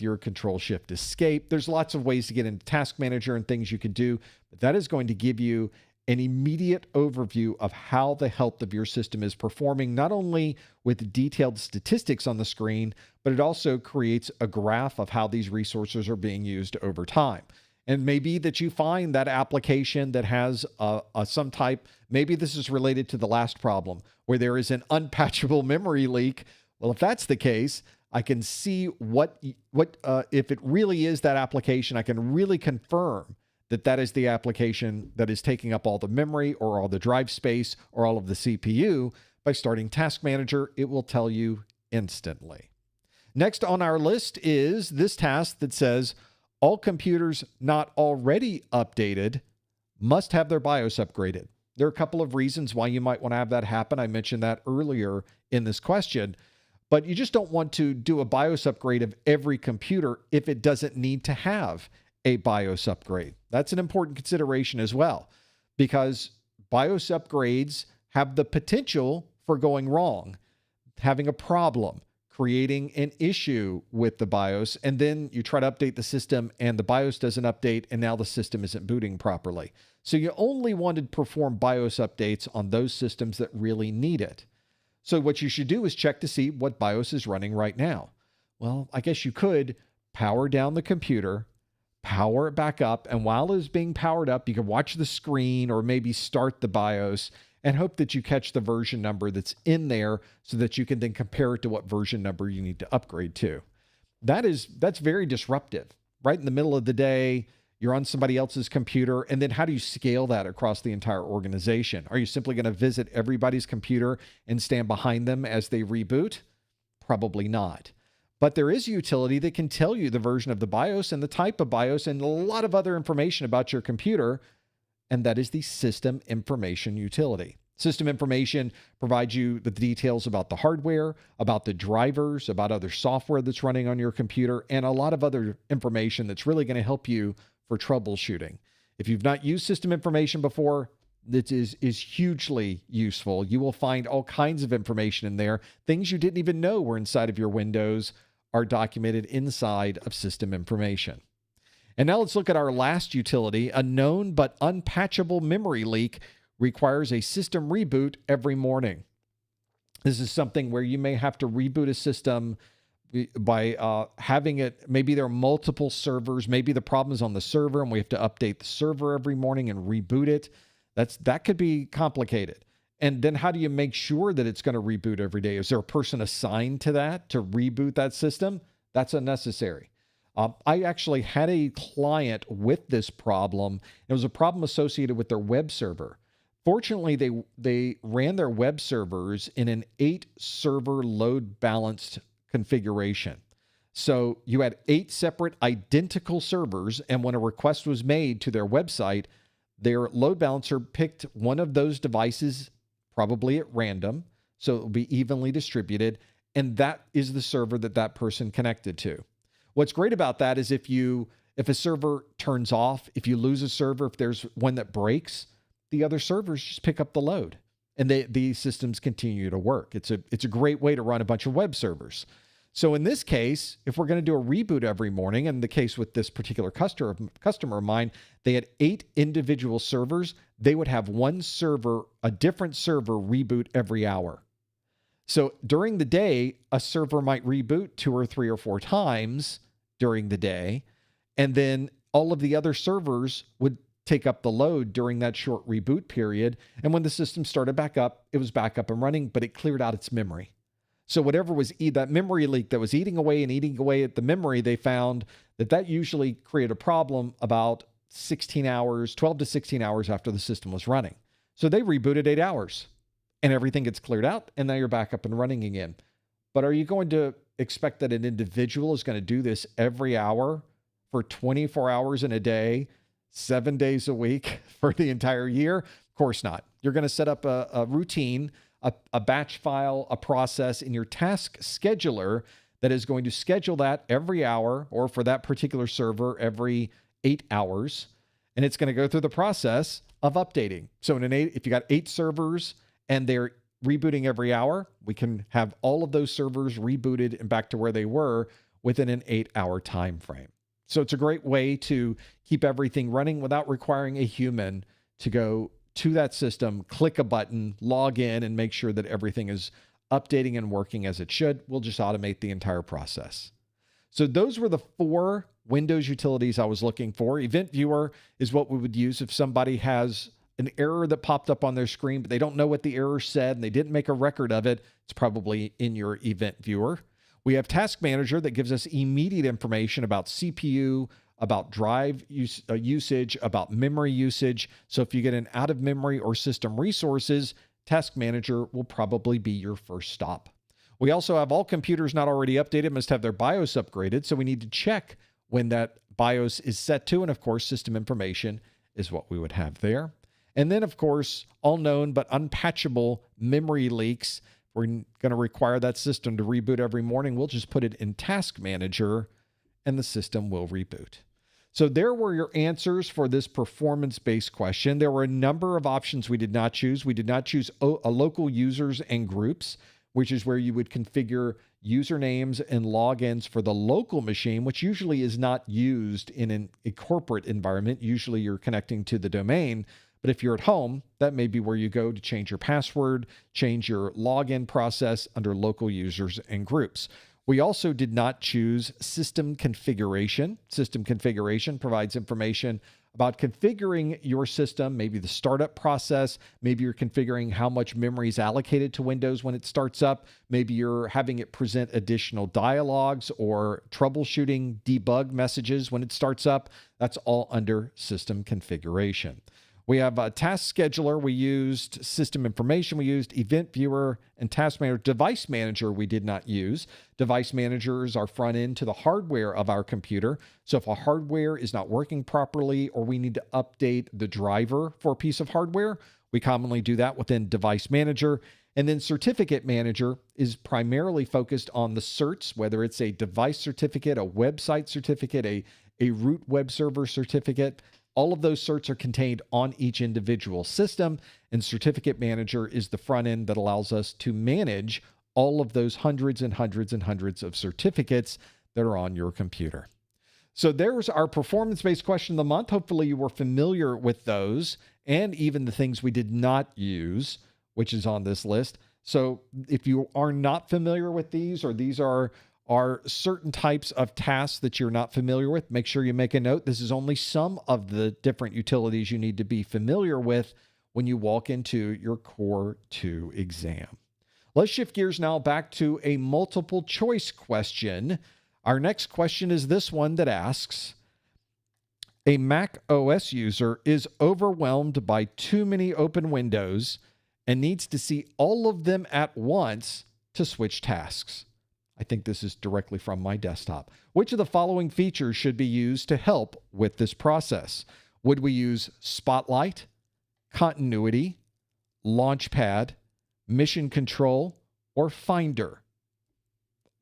your Control-Shift-Escape. There's lots of ways to get into Task Manager and things you can do, but that is going to give you an immediate overview of how the health of your system is performing, not only with detailed statistics on the screen, but it also creates a graph of how these resources are being used over time. And maybe that you find that application that has some type, maybe this is related to the last problem, where there is an unpatchable memory leak. Well, if that's the case, I can see if it really is that application, I can really confirm that that is the application that is taking up all the memory or all the drive space or all of the CPU. By starting Task Manager, it will tell you instantly. Next on our list is this task that says all computers not already updated must have their BIOS upgraded. There are a couple of reasons why you might want to have that happen. I mentioned that earlier in this question. But you just don't want to do a BIOS upgrade of every computer if it doesn't need to have a BIOS upgrade. That's an important consideration as well, because BIOS upgrades have the potential for going wrong, having a problem, creating an issue with the BIOS, and then you try to update the system and the BIOS doesn't update, and now the system isn't booting properly. So you only want to perform BIOS updates on those systems that really need it. So what you should do is check to see what BIOS is running right now. Well, I guess you could power down the computer, power it back up, and while it's being powered up, you can watch the screen or maybe start the BIOS and hope that you catch the version number that's in there so that you can then compare it to what version number you need to upgrade to. That's very disruptive. Right in the middle of the day, you're on somebody else's computer, and then how do you scale that across the entire organization? Are you simply going to visit everybody's computer and stand behind them as they reboot? Probably not. But there is a utility that can tell you the version of the BIOS and the type of BIOS and a lot of other information about your computer, and that is the System Information utility. System Information provides you the details about the hardware, about the drivers, about other software that's running on your computer, and a lot of other information that's really going to help you for troubleshooting. If you've not used System Information before, this is hugely useful. You will find all kinds of information in there. Things you didn't even know were inside of your Windows are documented inside of System Information. And now let's look at our last utility. A known but unpatchable memory leak requires a system reboot every morning. This is something where you may have to reboot a system by having it, maybe there are multiple servers, maybe the problem is on the server and we have to update the server every morning and reboot it. That could be complicated. And then how do you make sure that it's going to reboot every day? Is there a person assigned to that to reboot that system? That's unnecessary. I actually had a client with this problem. It was a problem associated with their web server. Fortunately, they ran their web servers in an 8-server load balanced configuration. So you had 8 separate identical servers, and when a request was made to their website, their load balancer picked one of those devices, probably at random, so it will be evenly distributed, and that is the server that person connected to. What's great about that is if a server turns off, if you lose a server, if there's one that breaks, the other servers just pick up the load and these systems continue to work. It's a great way to run a bunch of web servers. So in this case, if we're going to do a reboot every morning, and the case with this particular customer of mine, they had 8 individual servers. They would have one server, a different server reboot every hour. So during the day, a server might reboot 2 or 3 or 4 times during the day, and then all of the other servers would take up the load during that short reboot period. And when the system started back up, it was back up and running, but it cleared out its memory. So whatever was that memory leak that was eating away at the memory, they found that usually created a problem about 12 to 16 hours after the system was running. So they rebooted 8 hours and everything gets cleared out and now you're back up and running again. But are you going to expect that an individual is going to do this every hour for 24 hours in a day, 7 days a week for the entire year? Of course not. You're going to set up a routine, a batch file, a process in your task scheduler that is going to schedule that every hour, or for that particular server every 8 hours. And it's going to go through the process of updating. So if you got 8 servers and they're rebooting every hour, we can have all of those servers rebooted and back to where they were within an 8-hour time frame. So it's a great way to keep everything running without requiring a human to go to that system, click a button, log in, and make sure that everything is updating and working as it should. We'll just automate the entire process. So those were the 4 Windows utilities I was looking for. Event Viewer is what we would use if somebody has an error that popped up on their screen, but they don't know what the error said and they didn't make a record of it. It's probably in your Event Viewer. We have Task Manager that gives us immediate information about CPU, about drive usage, about memory usage. So if you get an out of memory or system resources, Task Manager will probably be your first stop. We also have all computers not already updated must have their BIOS upgraded. So we need to check when that BIOS is set to. And of course, System Information is what we would have there. And then of course, all known but unpatchable memory leaks. We're going to require that system to reboot every morning. We'll just put it in Task Manager and the system will reboot. So there were your answers for this performance-based question. There were a number of options we did not choose. We did not choose local users and groups, which is where you would configure usernames and logins for the local machine, which usually is not used in a corporate environment. Usually you're connecting to the domain. But if you're at home, that may be where you go to change your password, change your login process under local users and groups. We also did not choose system configuration. System configuration provides information about configuring your system, maybe the startup process. Maybe you're configuring how much memory is allocated to Windows when it starts up. Maybe you're having it present additional dialogues or troubleshooting debug messages when it starts up. That's all under system configuration. We have a task scheduler. We used system information. We used event viewer and task manager. Device manager we did not use. Device manager is our front end to the hardware of our computer. So if a hardware is not working properly or we need to update the driver for a piece of hardware, we commonly do that within device manager. And then certificate manager is primarily focused on the certs, whether it's a device certificate, a website certificate, a root web server certificate. All of those certs are contained on each individual system, and Certificate Manager is the front end that allows us to manage all of those hundreds and hundreds and hundreds of certificates that are on your computer. So there's our performance-based question of the month. Hopefully you were familiar with those and even the things we did not use, which is on this list. So if you are not familiar with these, or these are certain types of tasks that you're not familiar with, make sure you make a note. This is only some of the different utilities you need to be familiar with when you walk into your Core 2 exam. Let's shift gears now back to a multiple choice question. Our next question is this one that asks, a Mac OS user is overwhelmed by too many open windows and needs to see all of them at once to switch tasks. I think this is directly from my desktop. Which of the following features should be used to help with this process? Would we use Spotlight, Continuity, Launchpad, Mission Control, or Finder?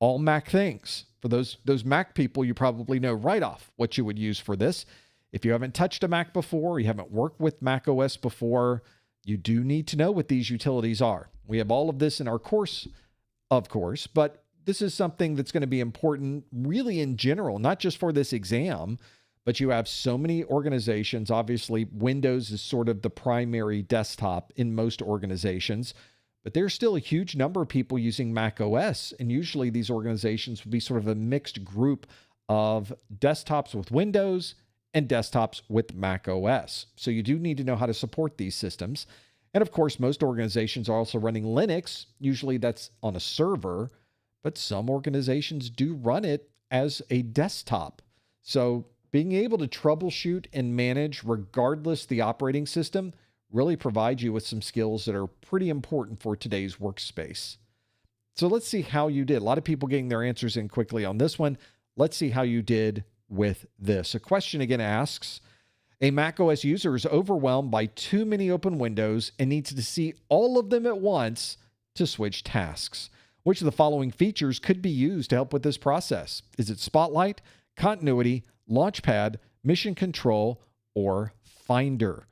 All Mac things. For those Mac people, you probably know right off what you would use for this. If you haven't touched a Mac before, you haven't worked with Mac OS before, you do need to know what these utilities are. We have all of this in our course, of course, but this is something that's going to be important really in general, not just for this exam, but you have so many organizations. Obviously, Windows is sort of the primary desktop in most organizations, but there's still a huge number of people using Mac OS, and usually these organizations will be sort of a mixed group of desktops with Windows and desktops with Mac OS. So you do need to know how to support these systems. And of course, most organizations are also running Linux. Usually that's on a server, but some organizations do run it as a desktop. So being able to troubleshoot and manage regardless the operating system really provides you with some skills that are pretty important for today's workspace. So let's see how you did. A lot of people getting their answers in quickly on this one. Let's see how you did with this. A question again asks, a Mac OS user is overwhelmed by too many open windows and needs to see all of them at once to switch tasks. Which of the following features could be used to help with this process? Is it Spotlight, Continuity, Launchpad, Mission Control, or Finder?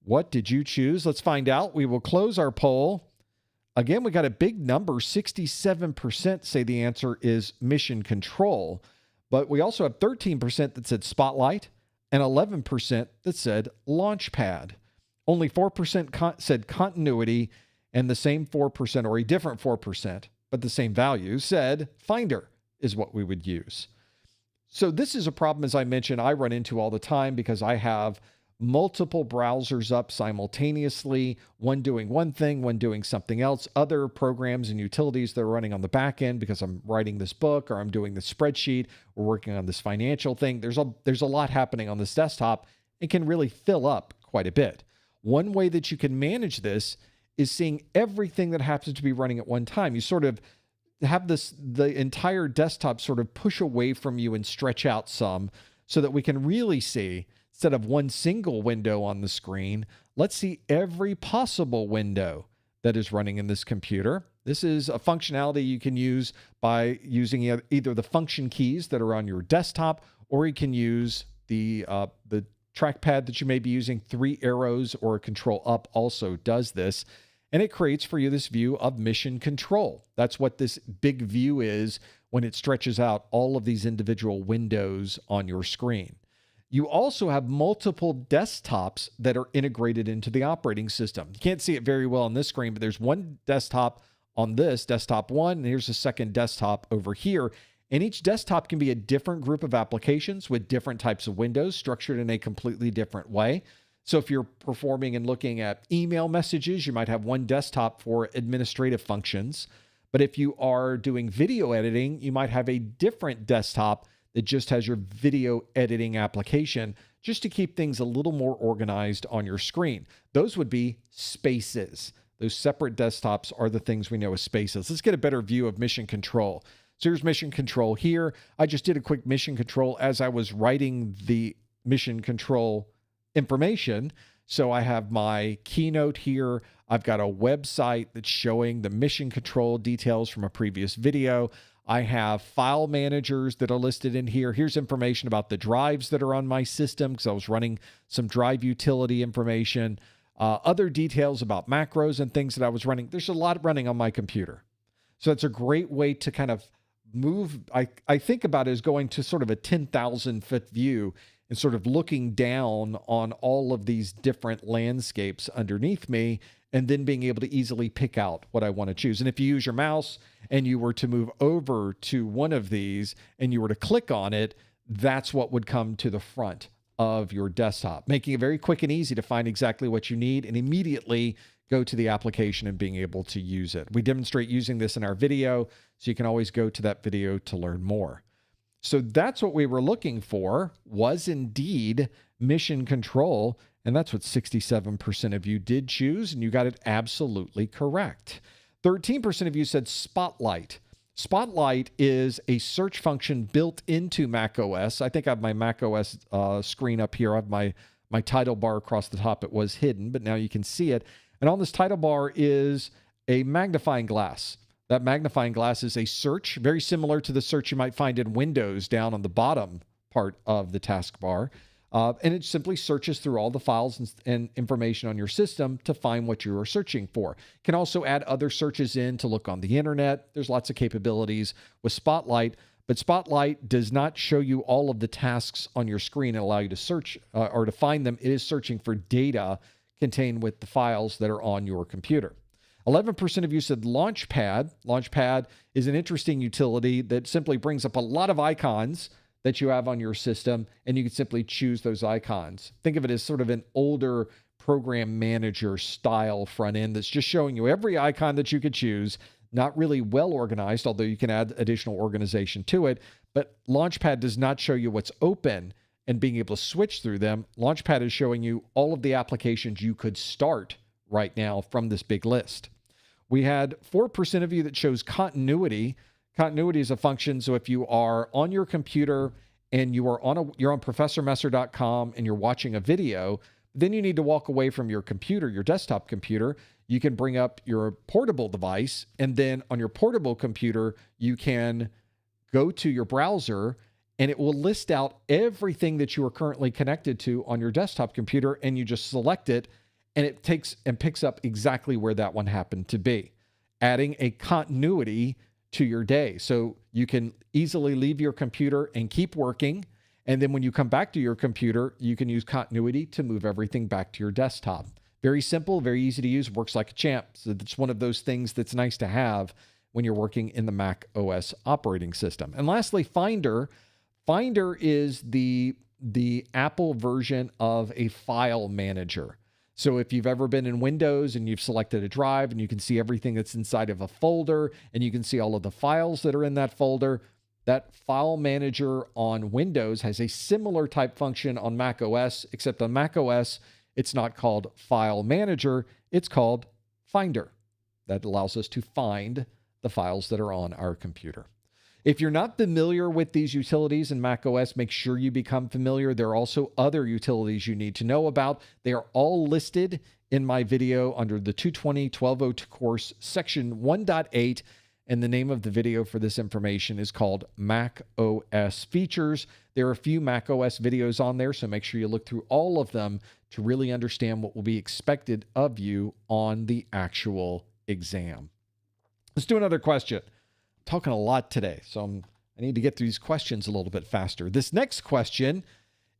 What did you choose? Let's find out. We will close our poll. Again, we got a big number. 67% say the answer is Mission Control, but we also have 13% that said Spotlight and 11% that said Launchpad. Only 4% said Continuity, and the same 4%, or a different 4%, but the same value, said Finder is what we would use. So this is a problem, as I mentioned, I run into all the time because I have multiple browsers up simultaneously, one doing one thing, one doing something else, other programs and utilities that are running on the back end because I'm writing this book or I'm doing this spreadsheet or working on this financial thing. There's a lot happening on this desktop. It can really fill up quite a bit. One way that you can manage this is seeing everything that happens to be running at one time. You sort of have the entire desktop sort of push away from you and stretch out some so that we can really see, instead of one single window on the screen, let's see every possible window that is running in this computer. This is a functionality you can use by using either the function keys that are on your desktop, or you can use the trackpad that you may be using. 3 arrows or a control up also does this. and it creates for you this view of mission control. That's what this big view is when it stretches out all of these individual windows on your screen. You also have multiple desktops that are integrated into the operating system. You can't see it very well on this screen, but there's one desktop on this, desktop 1, and here's a second desktop over here. And each desktop can be a different group of applications with different types of windows structured in a completely different way. So if you're performing and looking at email messages, you might have one desktop for administrative functions. But if you are doing video editing, you might have a different desktop that just has your video editing application, just to keep things a little more organized on your screen. Those would be spaces. Those separate desktops are the things we know as spaces. Let's get a better view of mission control. So here's mission control here. I just did a quick mission control as I was writing the mission control information. So I have my keynote here. I've got a website that's showing the mission control details from a previous video. I have file managers that are listed in here. Here's information about the drives that are on my system because I was running some drive utility information. Other details about macros and things that I was running. There's a lot running on my computer. So it's a great way to kind of move. I think about it as going to sort of a 10,000 foot view and sort of looking down on all of these different landscapes underneath me, and then being able to easily pick out what I want to choose. And if you use your mouse and you were to move over to one of these and you were to click on it, that's what would come to the front of your desktop, making it very quick and easy to find exactly what you need and immediately go to the application and being able to use it. We demonstrate using this in our video, so you can always go to that video to learn more. So that's what we were looking for, was indeed mission control. And that's what 67% of you did choose, and you got it absolutely correct. 13% of you said Spotlight. Spotlight is a search function built into macOS. I think I have my macOS screen up here. I have my title bar across the top. It was hidden, but now you can see it. And on this title bar is a magnifying glass. That magnifying glass is a search, very similar to the search you might find in Windows down on the bottom part of the taskbar. And it simply searches through all the files and information on your system to find what you are searching for. You can also add other searches in to look on the internet. There's lots of capabilities with Spotlight, but Spotlight does not show you all of the tasks on your screen and allow you to search or to find them. It is searching for data contained with the files that are on your computer. 11% of you said Launchpad. Launchpad is an interesting utility that simply brings up a lot of icons that you have on your system, and you can simply choose those icons. Think of it as sort of an older program manager style front end that's just showing you every icon that you could choose. Not really well organized, although you can add additional organization to it. But Launchpad does not show you what's open and being able to switch through them. Launchpad is showing you all of the applications you could start right now from this big list. We had 4% of you that chose Continuity. Continuity is a function, so if you are on your computer and you're on professormesser.com and you're watching a video, then you need to walk away from your computer, your desktop computer. You can bring up your portable device, and then on your portable computer, you can go to your browser and it will list out everything that you are currently connected to on your desktop computer, and you just select it, and it takes and picks up exactly where that one happened to be, adding a continuity to your day. So you can easily leave your computer and keep working. And then when you come back to your computer, you can use continuity to move everything back to your desktop. Very simple, very easy to use, works like a champ. So it's one of those things that's nice to have when you're working in the Mac OS operating system. And lastly, Finder. Finder is the Apple version of a file manager. So if you've ever been in Windows and you've selected a drive and you can see everything that's inside of a folder and you can see all of the files that are in that folder, that file manager on Windows has a similar type function on Mac OS, except on Mac OS, it's not called File Manager, it's called Finder. That allows us to find the files that are on our computer. If you're not familiar with these utilities in macOS, make sure you become familiar. There are also other utilities you need to know about. They are all listed in my video under the 220.1202 course, section 1.8. And the name of the video for this information is called Mac OS Features. There are a few Mac OS videos on there, so make sure you look through all of them to really understand what will be expected of you on the actual exam. Let's do another question. I'm talking a lot today, so I need to get through these questions a little bit faster. This next question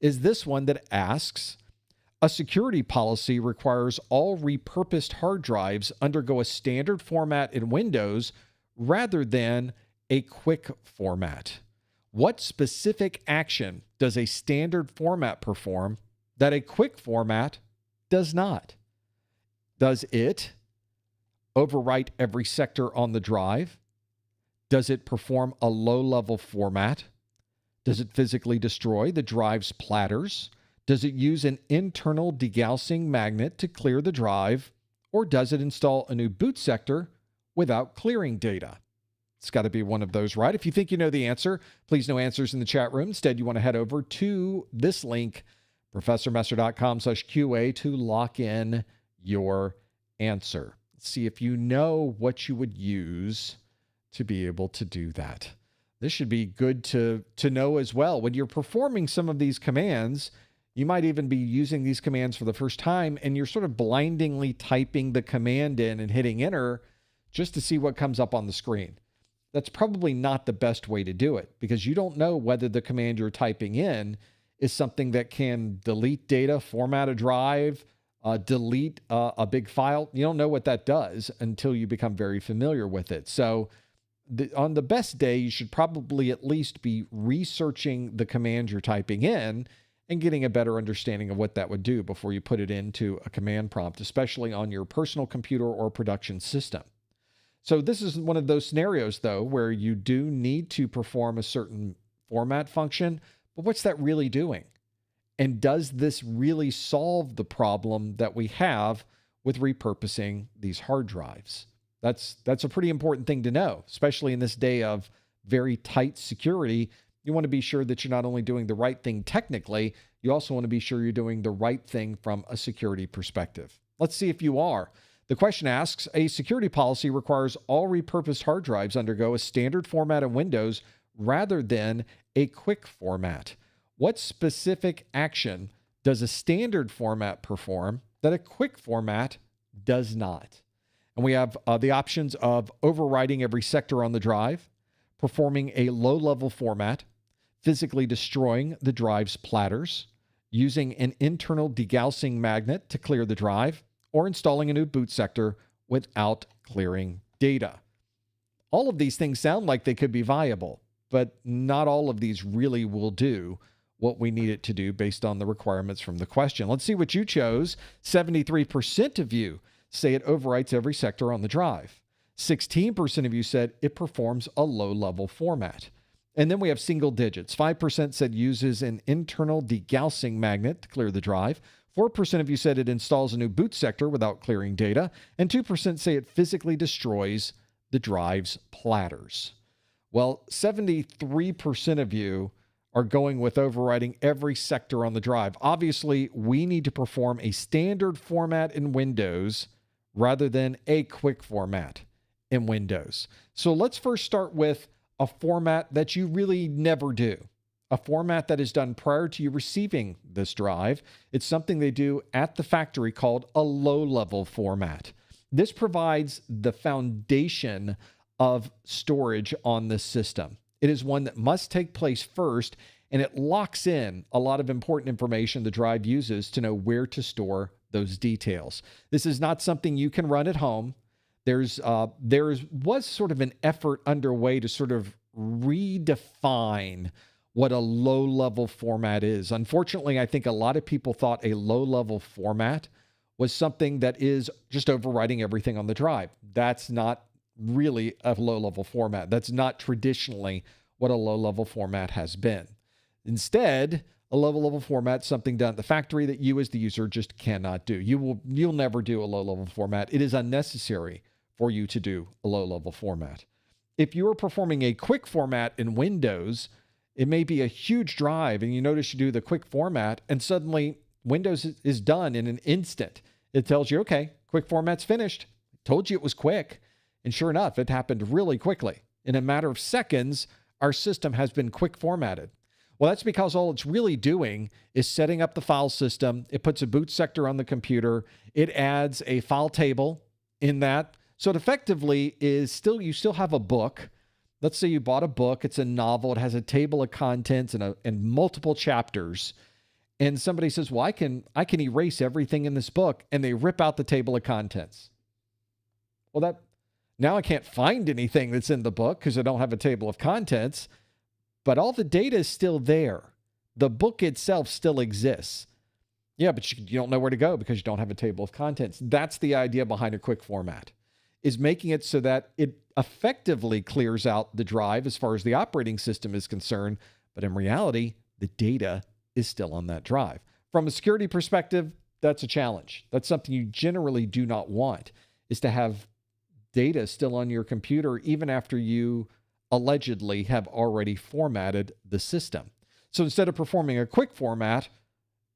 is this one that asks, a security policy requires all repurposed hard drives undergo a standard format in Windows rather than a quick format. What specific action does a standard format perform that a quick format does not? Does it overwrite every sector on the drive? Does it perform a low-level format? Does it physically destroy the drive's platters? Does it use an internal degaussing magnet to clear the drive? Or does it install a new boot sector without clearing data? It's got to be one of those, right? If you think you know the answer, please no answers in the chat room. Instead, you want to head over to this link, professormesser.com/QA, to lock in your answer. See if you know what you would use to be able to do that. This should be good to know as well. When you're performing some of these commands, you might even be using these commands for the first time, and you're sort of blindingly typing the command in and hitting enter just to see what comes up on the screen. That's probably not the best way to do it, because you don't know whether the command you're typing in is something that can delete data, format a drive, delete a big file. You don't know what that does until you become very familiar with it. So on the best day, you should probably at least be researching the command you're typing in and getting a better understanding of what that would do before you put it into a command prompt, especially on your personal computer or production system. So this is one of those scenarios, though, where you do need to perform a certain format function, but what's that really doing? And does this really solve the problem that we have with repurposing these hard drives? That's a pretty important thing to know, especially in this day of very tight security. You want to be sure that you're not only doing the right thing technically, you also want to be sure you're doing the right thing from a security perspective. Let's see if you are. The question asks, a security policy requires all repurposed hard drives undergo a standard format in Windows rather than a quick format. What specific action does a standard format perform that a quick format does not? And we have the options of overwriting every sector on the drive, performing a low-level format, physically destroying the drive's platters, using an internal degaussing magnet to clear the drive, or installing a new boot sector without clearing data. All of these things sound like they could be viable, but not all of these really will do what we need it to do based on the requirements from the question. Let's see what you chose. 73% of you say it overwrites every sector on the drive. 16% of you said it performs a low-level format. And then we have single digits. 5% said uses an internal degaussing magnet to clear the drive. 4% of you said it installs a new boot sector without clearing data. And 2% say it physically destroys the drive's platters. Well, 73% of you are going with overwriting every sector on the drive. Obviously, we need to perform a standard format in Windows rather than a quick format in Windows. So let's first start with a format that you really never do. A format that is done prior to you receiving this drive. It's something they do at the factory called a low-level format. This provides the foundation of storage on this system. It is one that must take place first, and it locks in a lot of important information the drive uses to know where to store those details. This is not something you can run at home. There was sort of an effort underway to sort of redefine what a low-level format is. Unfortunately, I think a lot of people thought a low-level format was something that is just overwriting everything on the drive. That's not really a low-level format. That's not traditionally what a low-level format has been. Instead, a low-level format is something done at the factory that you as the user just cannot do. You'll never do a low-level format. It is unnecessary for you to do a low-level format. If you are performing a quick format in Windows, it may be a huge drive and you notice you do the quick format and suddenly Windows is done in an instant. It tells you, okay, quick format's finished. Told you it was quick. And sure enough, it happened really quickly. In a matter of seconds, our system has been quick formatted. Well, that's because all it's really doing is setting up the file system. It puts a boot sector on the computer. It adds a file table in that. So it effectively is still, you still have a book. Let's say you bought a book. It's a novel. It has a table of contents and multiple chapters. And somebody says, well, I can erase everything in this book. And they rip out the table of contents. Well, now I can't find anything that's in the book because I don't have a table of contents. But all the data is still there. The book itself still exists. Yeah, but you don't know where to go because you don't have a table of contents. That's the idea behind a quick format, is making it so that it effectively clears out the drive as far as the operating system is concerned. But in reality, the data is still on that drive. From a security perspective, that's a challenge. That's something you generally do not want, is to have data still on your computer even after you allegedly have already formatted the system. So instead of performing a quick format,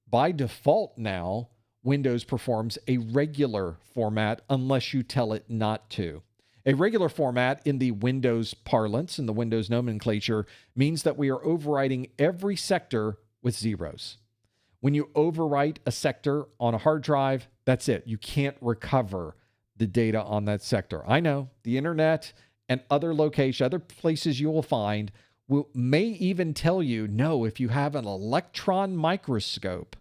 by default now, Windows performs a regular format unless you tell it not to. A regular format in the Windows parlance, in the Windows nomenclature, means that we are overwriting every sector with zeros. When you overwrite a sector on a hard drive, that's it. You can't recover the data on that sector. I know the internet and other locations, other places you will find, may even tell you, no, if you have an electron microscope,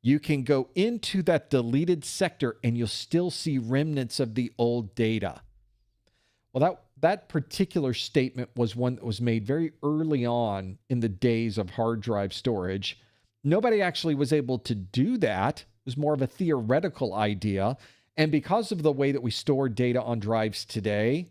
you can go into that deleted sector and you'll still see remnants of the old data. Well, that particular statement was one that was made very early on in the days of hard drive storage. Nobody actually was able to do that. It was more of a theoretical idea. And because of the way that we store data on drives today,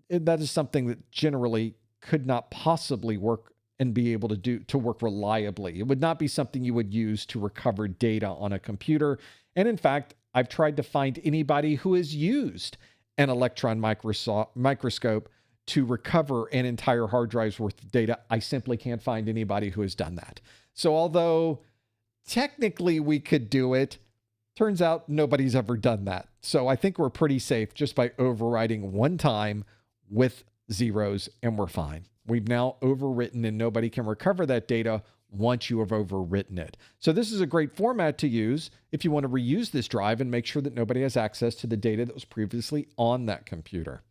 that is something that generally could not possibly work and be able to work reliably. It would not be something you would use to recover data on a computer. And in fact, I've tried to find anybody who has used an electron microscope to recover an entire hard drive's worth of data. I simply can't find anybody who has done that. So although technically we could do it, turns out nobody's ever done that. So I think we're pretty safe just by overwriting one time with zeros, and we're fine. We've now overwritten and nobody can recover that data once you have overwritten it. So this is a great format to use if you want to reuse this drive and make sure that nobody has access to the data that was previously on that computer.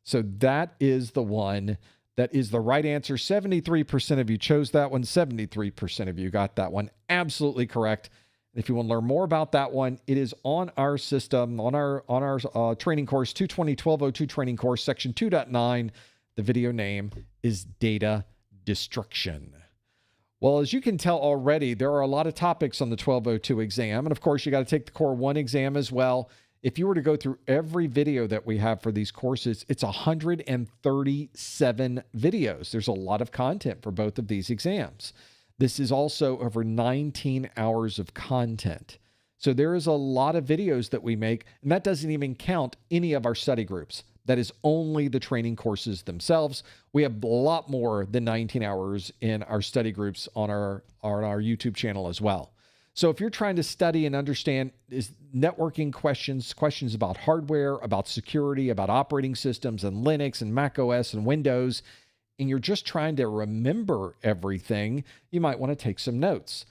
So that is the one that is the right answer. 73% of you chose that one. 73% of you got that one absolutely correct. If you want to learn more about that one, it is on our system, on our training course, 220-1202 training course, section 2.9. The video name is Data Destruction. Well, as you can tell already, there are a lot of topics on the 1202 exam. And of course, you got to take the Core 1 exam as well. If you were to go through every video that we have for these courses, it's 137 videos. There's a lot of content for both of these exams. This is also over 19 hours of content. So there is a lot of videos that we make, and that doesn't even count any of our study groups. That is only the training courses themselves. We have a lot more than 19 hours in our study groups on our YouTube channel as well. So if you're trying to study and understand is networking questions about hardware, about security, about operating systems and Linux and Mac OS and Windows, and you're just trying to remember everything, you might want to take some notes.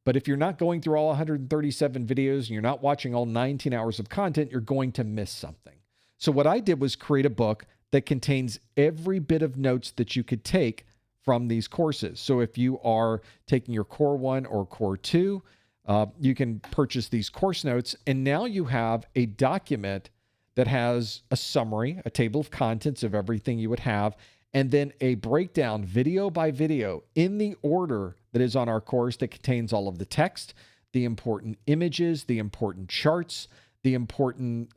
But if you're not going through all 137 videos and you're not watching all 19 hours of content, you're going to miss something. So what I did was create a book that contains every bit of notes that you could take from these courses. So if you are taking your Core 1 or Core 2, you can purchase these course notes, and now you have a document that has a summary, a table of contents of everything you would have, and then a breakdown video by video in the order that is on our course that contains all of the text, the important images, the important charts, the important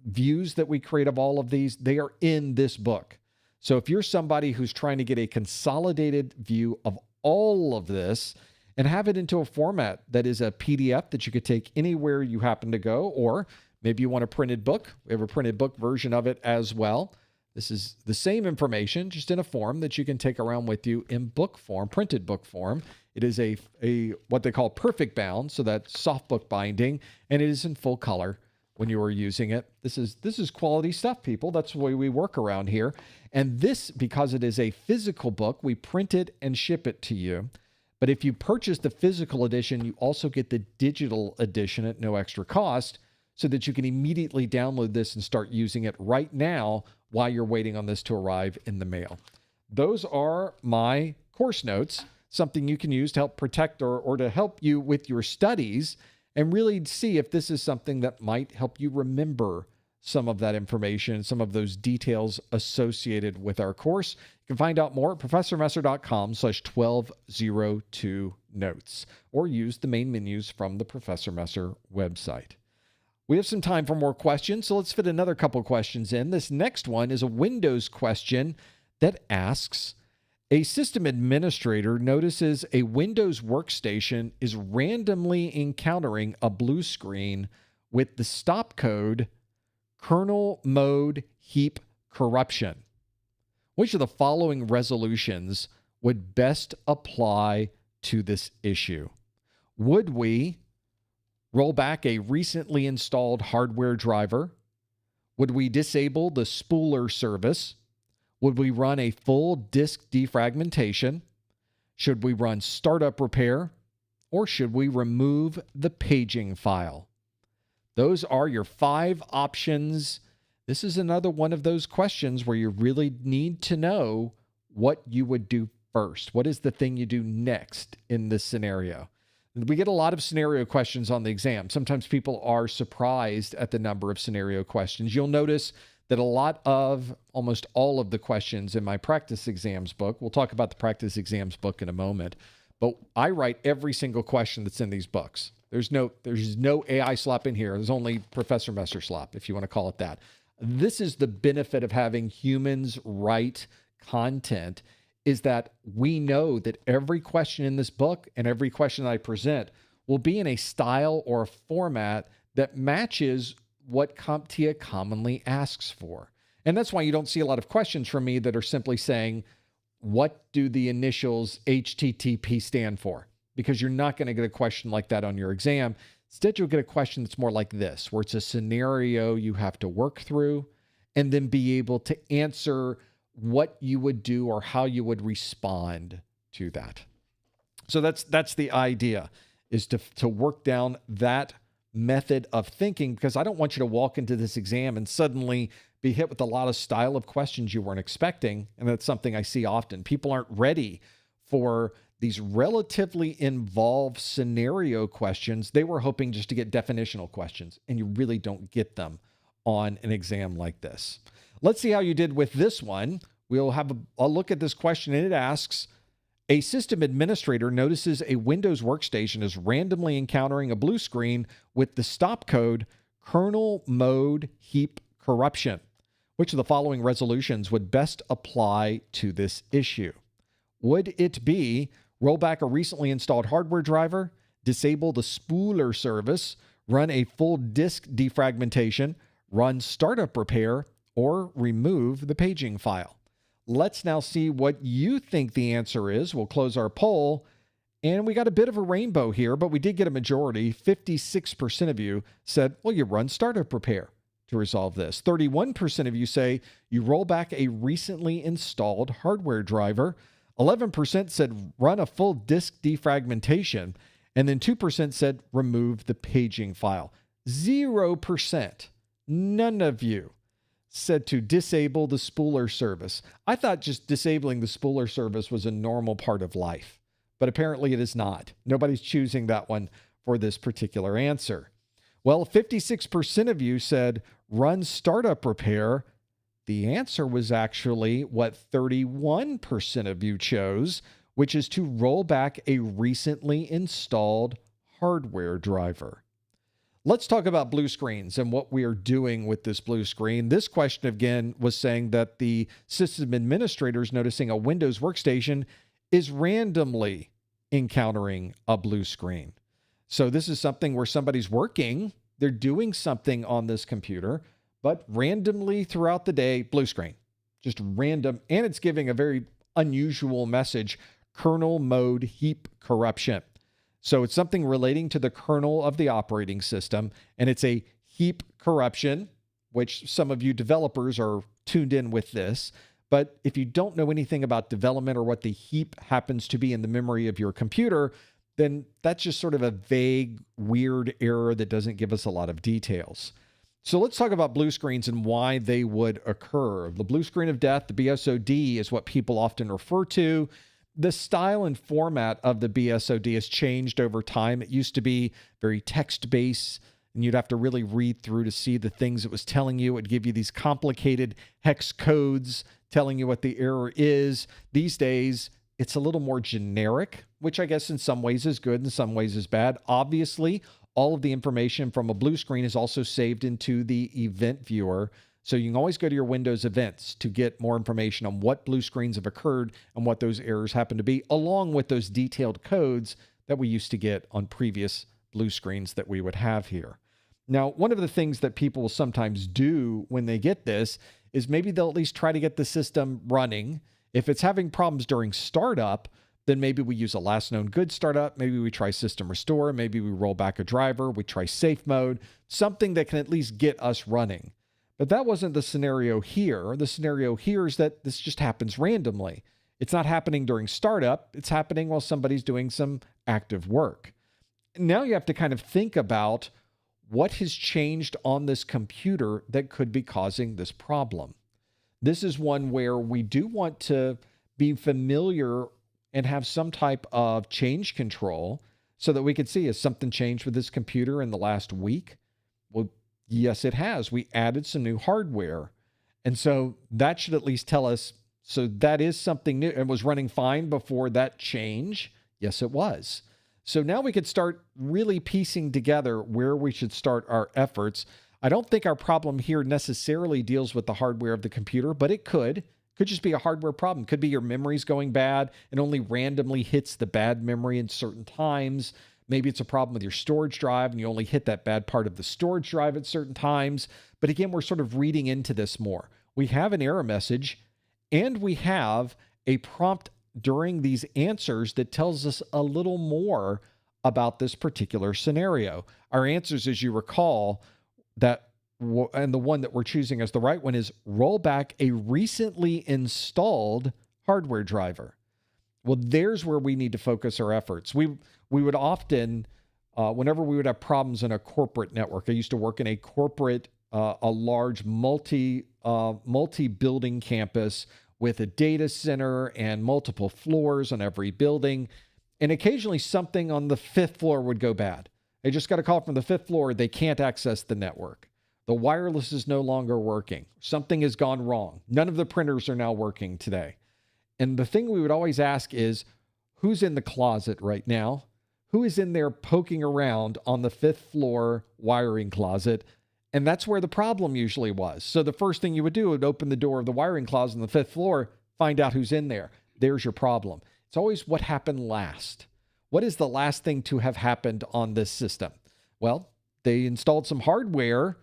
views that we create of all of these. They are in this book. So if you're somebody who's trying to get a consolidated view of all of this and have it into a format that is a PDF that you could take anywhere you happen to go, or maybe you want a printed book. We have a printed book version of it as well. This is the same information, just in a form that you can take around with you in book form, printed book form. It is a what they call perfect bound, so that's soft book binding, and it is in full color. when you are using it. This is quality stuff, people. That's the way we work around here. And this, because it is a physical book, we print it and ship it to you. But if you purchase the physical edition, you also get the digital edition at no extra cost so that you can immediately download this and start using it right now while you're waiting on this to arrive in the mail. Those are my course notes, something you can use to help protect or to help you with your studies and really see if this is something that might help you remember some of that information, some of those details associated with our course. You can find out more at professormesser.com/1202 notes or use the main menus from the Professor Messer website. We have some time for more questions, so let's fit another couple questions in. This next one is a Windows question that asks, a system administrator notices a Windows workstation is randomly encountering a blue screen with the stop code kernel mode heap corruption. Which of the following resolutions would best apply to this issue? Would we roll back a recently installed hardware driver? Would we disable the spooler service? Would we run a full disk defragmentation? Should we run startup repair? Or should we remove the paging file? Those are your 5 options. This is another one of those questions where you really need to know what you would do first. What is the thing you do next in this scenario? We get a lot of scenario questions on the exam. Sometimes people are surprised at the number of scenario questions. You'll notice that almost all of the questions in my practice exams book, we'll talk about the practice exams book in a moment, but I write every single question that's in these books. There's no AI slop in here. There's only Professor Messer slop, if you want to call it that. This is the benefit of having humans write content, is that we know that every question in this book and every question that I present will be in a style or a format that matches what CompTIA commonly asks for. And that's why you don't see a lot of questions from me that are simply saying, what do the initials HTTP stand for? Because you're not going to get a question like that on your exam. Instead, you'll get a question that's more like this, where it's a scenario you have to work through and then be able to answer what you would do or how you would respond to that. So that's the idea, is to work down that method of thinking, because I don't want you to walk into this exam and suddenly be hit with a lot of style of questions you weren't expecting. And that's something I see often. People aren't ready for these relatively involved scenario questions. They were hoping just to get definitional questions, and you really don't get them on an exam like this. Let's see how you did with this one. We'll have a look at this question, and it asks, a system administrator notices a Windows workstation is randomly encountering a blue screen with the stop code kernel mode heap corruption. Which of the following resolutions would best apply to this issue? Would it be roll back a recently installed hardware driver, disable the spooler service, run a full disk defragmentation, run startup repair, or remove the paging file? Let's now see what you think the answer is. We'll close our poll, and we got a bit of a rainbow here, but we did get a majority. 56% of you said, well, you run startup repair to resolve this. 31% of you say you roll back a recently installed hardware driver. 11% said run a full disk defragmentation, and then 2% said remove the paging file. 0%, none of you said to disable the spooler service. I thought just disabling the spooler service was a normal part of life, but apparently it is not. Nobody's choosing that one for this particular answer. Well, 56% of you said run startup repair. The answer was actually what 31% of you chose, which is to roll back a recently installed hardware driver. Let's talk about blue screens and what we are doing with this blue screen. This question, again, was saying that the system administrator is noticing a Windows workstation is randomly encountering a blue screen. So this is something where somebody's working, they're doing something on this computer, but randomly throughout the day, blue screen, just random. And it's giving a very unusual message, kernel mode heap corruption. So it's something relating to the kernel of the operating system, and it's a heap corruption, which some of you developers are tuned in with this. But if you don't know anything about development or what the heap happens to be in the memory of your computer, then that's just sort of a vague, weird error that doesn't give us a lot of details. So let's talk about blue screens and why they would occur. The blue screen of death, the BSOD, is what people often refer to. The style and format of the BSOD has changed over time. It used to be very text-based, and you'd have to really read through to see the things it was telling you. It would give you these complicated hex codes telling you what the error is. These days, it's a little more generic, which I guess in some ways is good, in some ways is bad. Obviously, all of the information from a blue screen is also saved into the event viewer. So you can always go to your Windows events to get more information on what blue screens have occurred and what those errors happen to be, along with those detailed codes that we used to get on previous blue screens that we would have here. Now, one of the things that people will sometimes do when they get this is maybe they'll at least try to get the system running. If it's having problems during startup, then maybe we use a last known good startup. Maybe we try system restore. Maybe we roll back a driver. We try safe mode, something that can at least get us running. But that wasn't the scenario here. The scenario here is that this just happens randomly. It's not happening during startup. It's happening while somebody's doing some active work. Now you have to kind of think about what has changed on this computer that could be causing this problem. This is one where we do want to be familiar and have some type of change control so that we can see, has something changed with this computer in the last week? Well, yes, it has. We added some new hardware. And so that should at least tell us, so that is something new. It was running fine before that change. Yes, it was. So now we could start really piecing together where we should start our efforts. I don't think our problem here necessarily deals with the hardware of the computer, but it could. Could just be a hardware problem. Could be your memory's going bad and only randomly hits the bad memory in certain times. Maybe it's a problem with your storage drive and you only hit that bad part of the storage drive at certain times. But again, we're sort of reading into this more. We have an error message and we have a prompt during these answers that tells us a little more about this particular scenario. Our answers, as you recall, and the one that we're choosing as the right one is roll back a recently installed hardware driver. Well, there's where we need to focus our efforts. We would often, whenever we would have problems in a corporate network, I used to work in a corporate, a large multi-building campus with a data center and multiple floors on every building. And occasionally something on the 5th floor would go bad. They just got a call from the 5th floor. They can't access the network. The wireless is no longer working. Something has gone wrong. None of the printers are now working today. And the thing we would always ask is, who's in the closet right now? Who is in there poking around on the 5th floor wiring closet? And that's where the problem usually was. So the first thing you would do would open the door of the wiring closet on the 5th floor, find out who's in there. There's your problem. It's always what happened last. What is the last thing to have happened on this system? Well, they installed some hardware,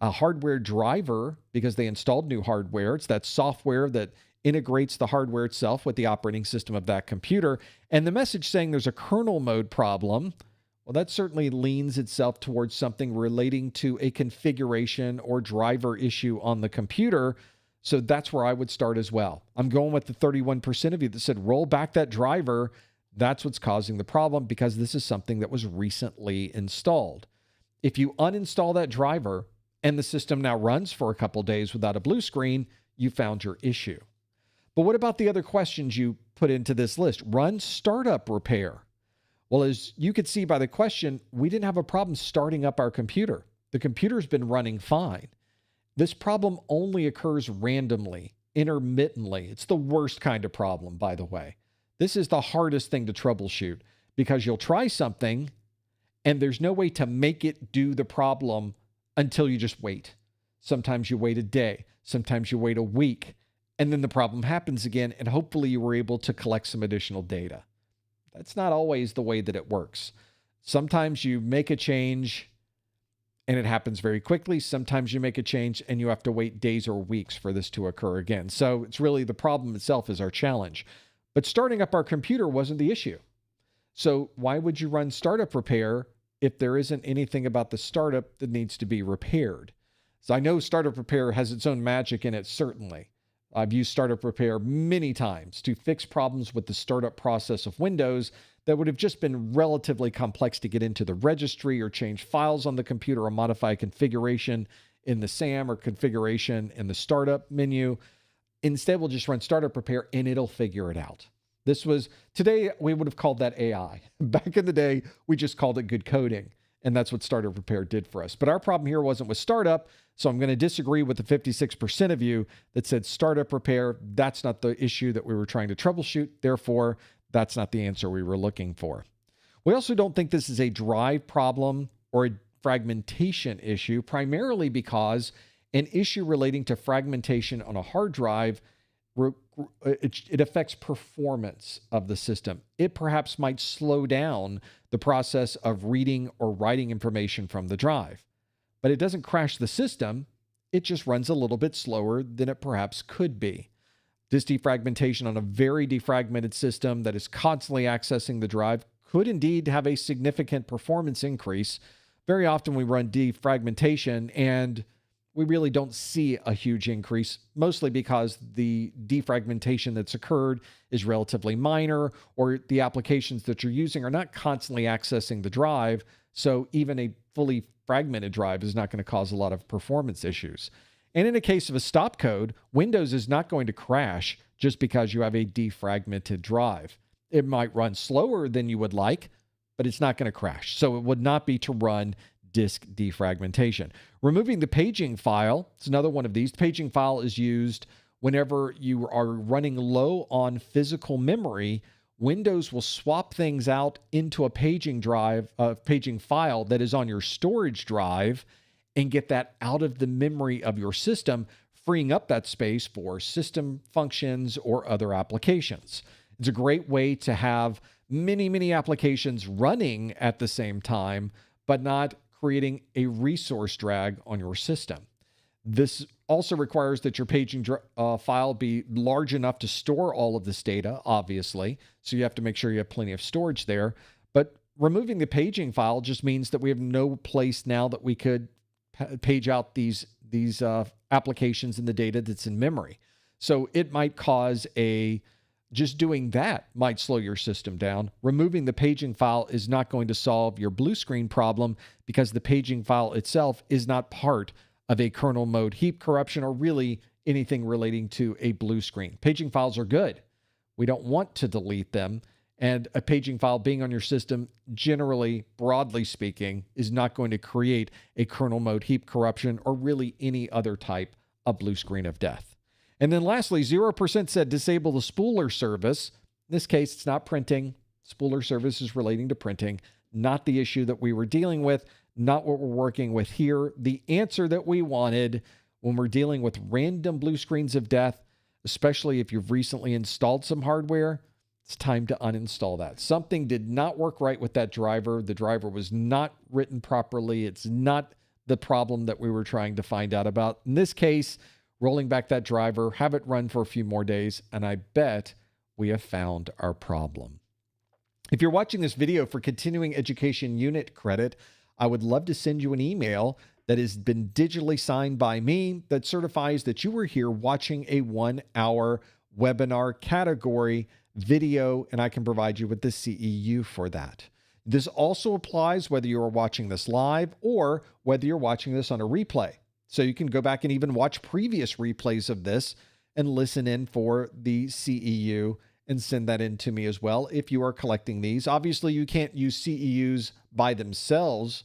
a hardware driver, because they installed new hardware. It's that software that integrates the hardware itself with the operating system of that computer. And the message saying there's a kernel mode problem, well, that certainly leans itself towards something relating to a configuration or driver issue on the computer. So that's where I would start as well. I'm going with the 31% of you that said roll back that driver. That's what's causing the problem, because this is something that was recently installed. If you uninstall that driver and the system now runs for a couple days without a blue screen, you found your issue. But what about the other questions you put into this list? Run startup repair. Well, as you could see by the question, we didn't have a problem starting up our computer. The computer's been running fine. This problem only occurs randomly, intermittently. It's the worst kind of problem, by the way. This is the hardest thing to troubleshoot, because you'll try something and there's no way to make it do the problem until you just wait. Sometimes you wait a day, sometimes you wait a week, and then the problem happens again, and hopefully you were able to collect some additional data. That's not always the way that it works. Sometimes you make a change and it happens very quickly. Sometimes you make a change and you have to wait days or weeks for this to occur again. So it's really the problem itself is our challenge. But starting up our computer wasn't the issue. So why would you run startup repair if there isn't anything about the startup that needs to be repaired. So I know Startup Repair has its own magic in it, certainly. I've used Startup Repair many times to fix problems with the startup process of Windows that would have just been relatively complex to get into the registry or change files on the computer or modify configuration in the SAM or configuration in the startup menu. Instead, we'll just run Startup Repair and it'll figure it out. Today, we would have called that AI. Back in the day, we just called it good coding. And that's what Startup Repair did for us. But our problem here wasn't with startup. So I'm going to disagree with the 56% of you that said Startup Repair. That's not the issue that we were trying to troubleshoot. Therefore, that's not the answer we were looking for. We also don't think this is a drive problem or a fragmentation issue, primarily because an issue relating to fragmentation on a hard drive, it affects performance of the system. It perhaps might slow down the process of reading or writing information from the drive, but it doesn't crash the system. It just runs a little bit slower than it perhaps could be. This defragmentation on a very defragmented system that is constantly accessing the drive could indeed have a significant performance increase. Very often we run defragmentation and we really don't see a huge increase, mostly because the defragmentation that's occurred is relatively minor, or the applications that you're using are not constantly accessing the drive. So even a fully fragmented drive is not going to cause a lot of performance issues. And in a case of a stop code, Windows is not going to crash just because you have a defragmented drive. It might run slower than you would like, but it's not going to crash. So it would not be to run disk defragmentation. Removing the paging file, it's another one of these. The paging file is used whenever you are running low on physical memory. Windows will swap things out into a paging file that is on your storage drive and get that out of the memory of your system, freeing up that space for system functions or other applications. It's a great way to have many applications running at the same time, but not creating a resource drag on your system. This also requires that your paging file be large enough to store all of this data, obviously. So you have to make sure you have plenty of storage there. But removing the paging file just means that we have no place now that we could page out these applications and the data that's in memory. So it might cause just doing that might slow your system down. Removing the paging file is not going to solve your blue screen problem because the paging file itself is not part of a kernel mode heap corruption or really anything relating to a blue screen. Paging files are good. We don't want to delete them. And a paging file being on your system, generally, broadly speaking, is not going to create a kernel mode heap corruption or really any other type of blue screen of death. And then lastly, 0% said disable the spooler service. In this case, it's not printing. Spooler service is relating to printing, not the issue that we were dealing with, not what we're working with here. The answer that we wanted when we're dealing with random blue screens of death, especially if you've recently installed some hardware, it's time to uninstall that. Something did not work right with that driver. The driver was not written properly. It's not the problem that we were trying to find out about. In this case, rolling back that driver, have it run for a few more days, and I bet we have found our problem. If you're watching this video for continuing education unit credit, I would love to send you an email that has been digitally signed by me that certifies that you were here watching a 1-hour webinar category video, and I can provide you with the CEU for that. This also applies whether you are watching this live or whether you're watching this on a replay. So you can go back and even watch previous replays of this and listen in for the CEU and send that in to me as well if you are collecting these. Obviously, you can't use CEUs by themselves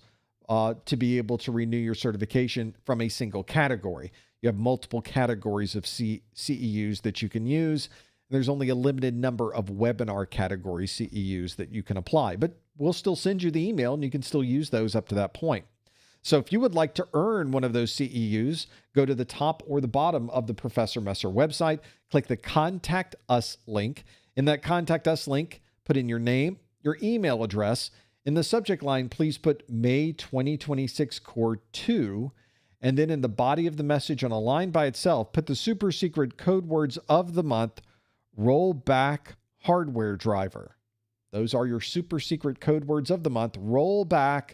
to be able to renew your certification from a single category. You have multiple categories of CEUs that you can use. There's only a limited number of webinar category CEUs that you can apply, but we'll still send you the email and you can still use those up to that point. So if you would like to earn one of those CEUs, go to the top or the bottom of the Professor Messer website, click the Contact Us link. In that Contact Us link, put in your name, your email address. In the subject line, please put May 2026 Core 2. And then in the body of the message on a line by itself, put the super secret code words of the month, rollback hardware driver. Those are your super secret code words of the month, rollback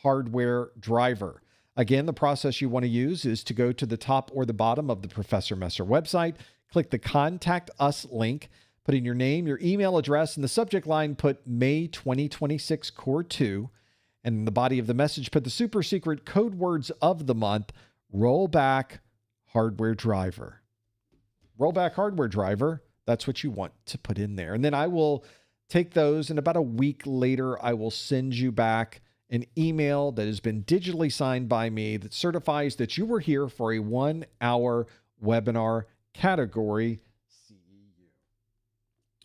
hardware driver. Again, the process you want to use is to go to the top or the bottom of the Professor Messer website, click the Contact Us link, put in your name, your email address, in the subject line, put May 2026 Core 2, and in the body of the message, put the super secret code words of the month, rollback hardware driver. Rollback hardware driver, that's what you want to put in there. And then I will take those, and about a week later, I will send you back an email that has been digitally signed by me that certifies that you were here for a 1-hour webinar category CEU.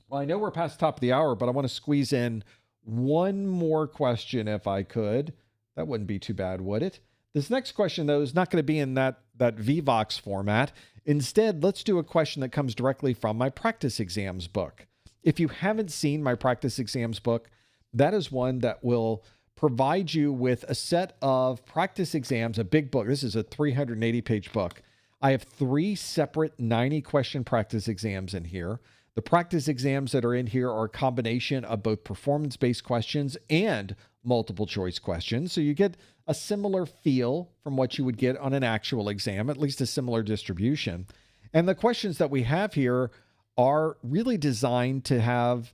Well, I know we're past the top of the hour, but I want to squeeze in one more question if I could. That wouldn't be too bad, would it? This next question, though, is not going to be in that Vevox format. Instead, let's do a question that comes directly from my practice exams book. If you haven't seen my practice exams book, that is one that will provide you with a set of practice exams, a big book. This is a 380-page book. I have 3 separate 90-question practice exams in here. The practice exams that are in here are a combination of both performance-based questions and multiple choice questions. So you get a similar feel from what you would get on an actual exam, at least a similar distribution. And the questions that we have here are really designed to have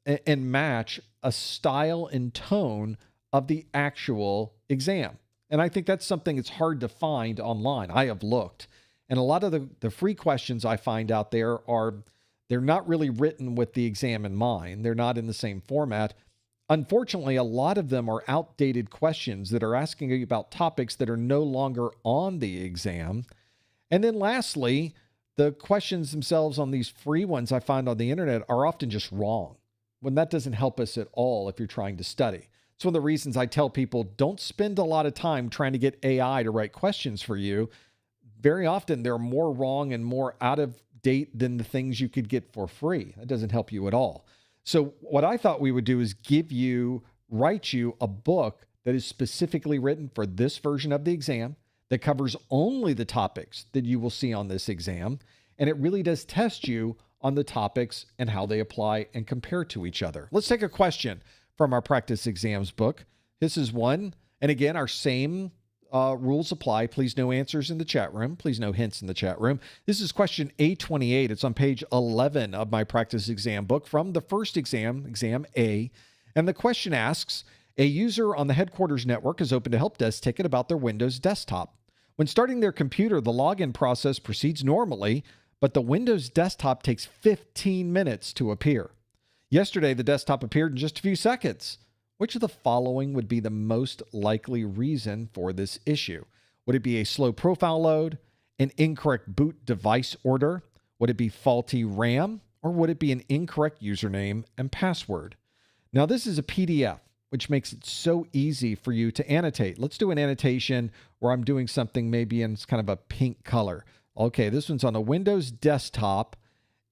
and match a style and tone of the actual exam. And I think that's something that's hard to find online. I have looked. And a lot of the free questions I find out there they're not really written with the exam in mind. They're not in the same format. Unfortunately, a lot of them are outdated questions that are asking you about topics that are no longer on the exam. And then lastly, the questions themselves on these free ones I find on the internet are often just wrong, when that doesn't help us at all if you're trying to study. It's one of the reasons I tell people, don't spend a lot of time trying to get AI to write questions for you. Very often they're more wrong and more out of date than the things you could get for free. That doesn't help you at all. So what I thought we would do is write you a book that is specifically written for this version of the exam, that covers only the topics that you will see on this exam. And it really does test you on the topics and how they apply and compare to each other. Let's take a question from our practice exams book. This is one. And again, our same rules apply. Please no answers in the chat room. Please no hints in the chat room. This is question A28. It's on page 11 of my practice exam book from the first exam, exam A. And the question asks, a user on the headquarters network has opened a help desk ticket about their Windows desktop. When starting their computer, the login process proceeds normally, but the Windows desktop takes 15 minutes to appear. Yesterday, the desktop appeared in just a few seconds. Which of the following would be the most likely reason for this issue? Would it be a slow profile load, an incorrect boot device order? Would it be faulty RAM? Or would it be an incorrect username and password? Now, this is a PDF, which makes it so easy for you to annotate. Let's do an annotation where I'm doing something maybe in kind of a pink color. Okay, this one's on a Windows desktop.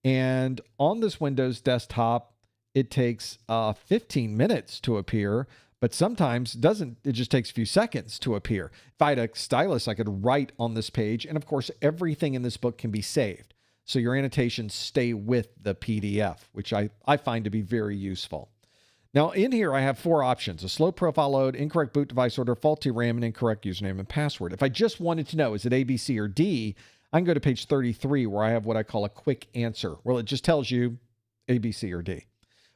And on this Windows desktop, it takes 15 minutes to appear, but sometimes doesn't. It just takes a few seconds to appear. If I had a stylus, I could write on this page. And of course, everything in this book can be saved. So your annotations stay with the PDF, which I find to be very useful. Now in here, I have 4 options: a slow profile load, incorrect boot device order, faulty RAM, and incorrect username and password. If I just wanted to know, is it A, B, C, or D, I can go to page 33 where I have what I call a quick answer. Well, it just tells you A, B, C, or D.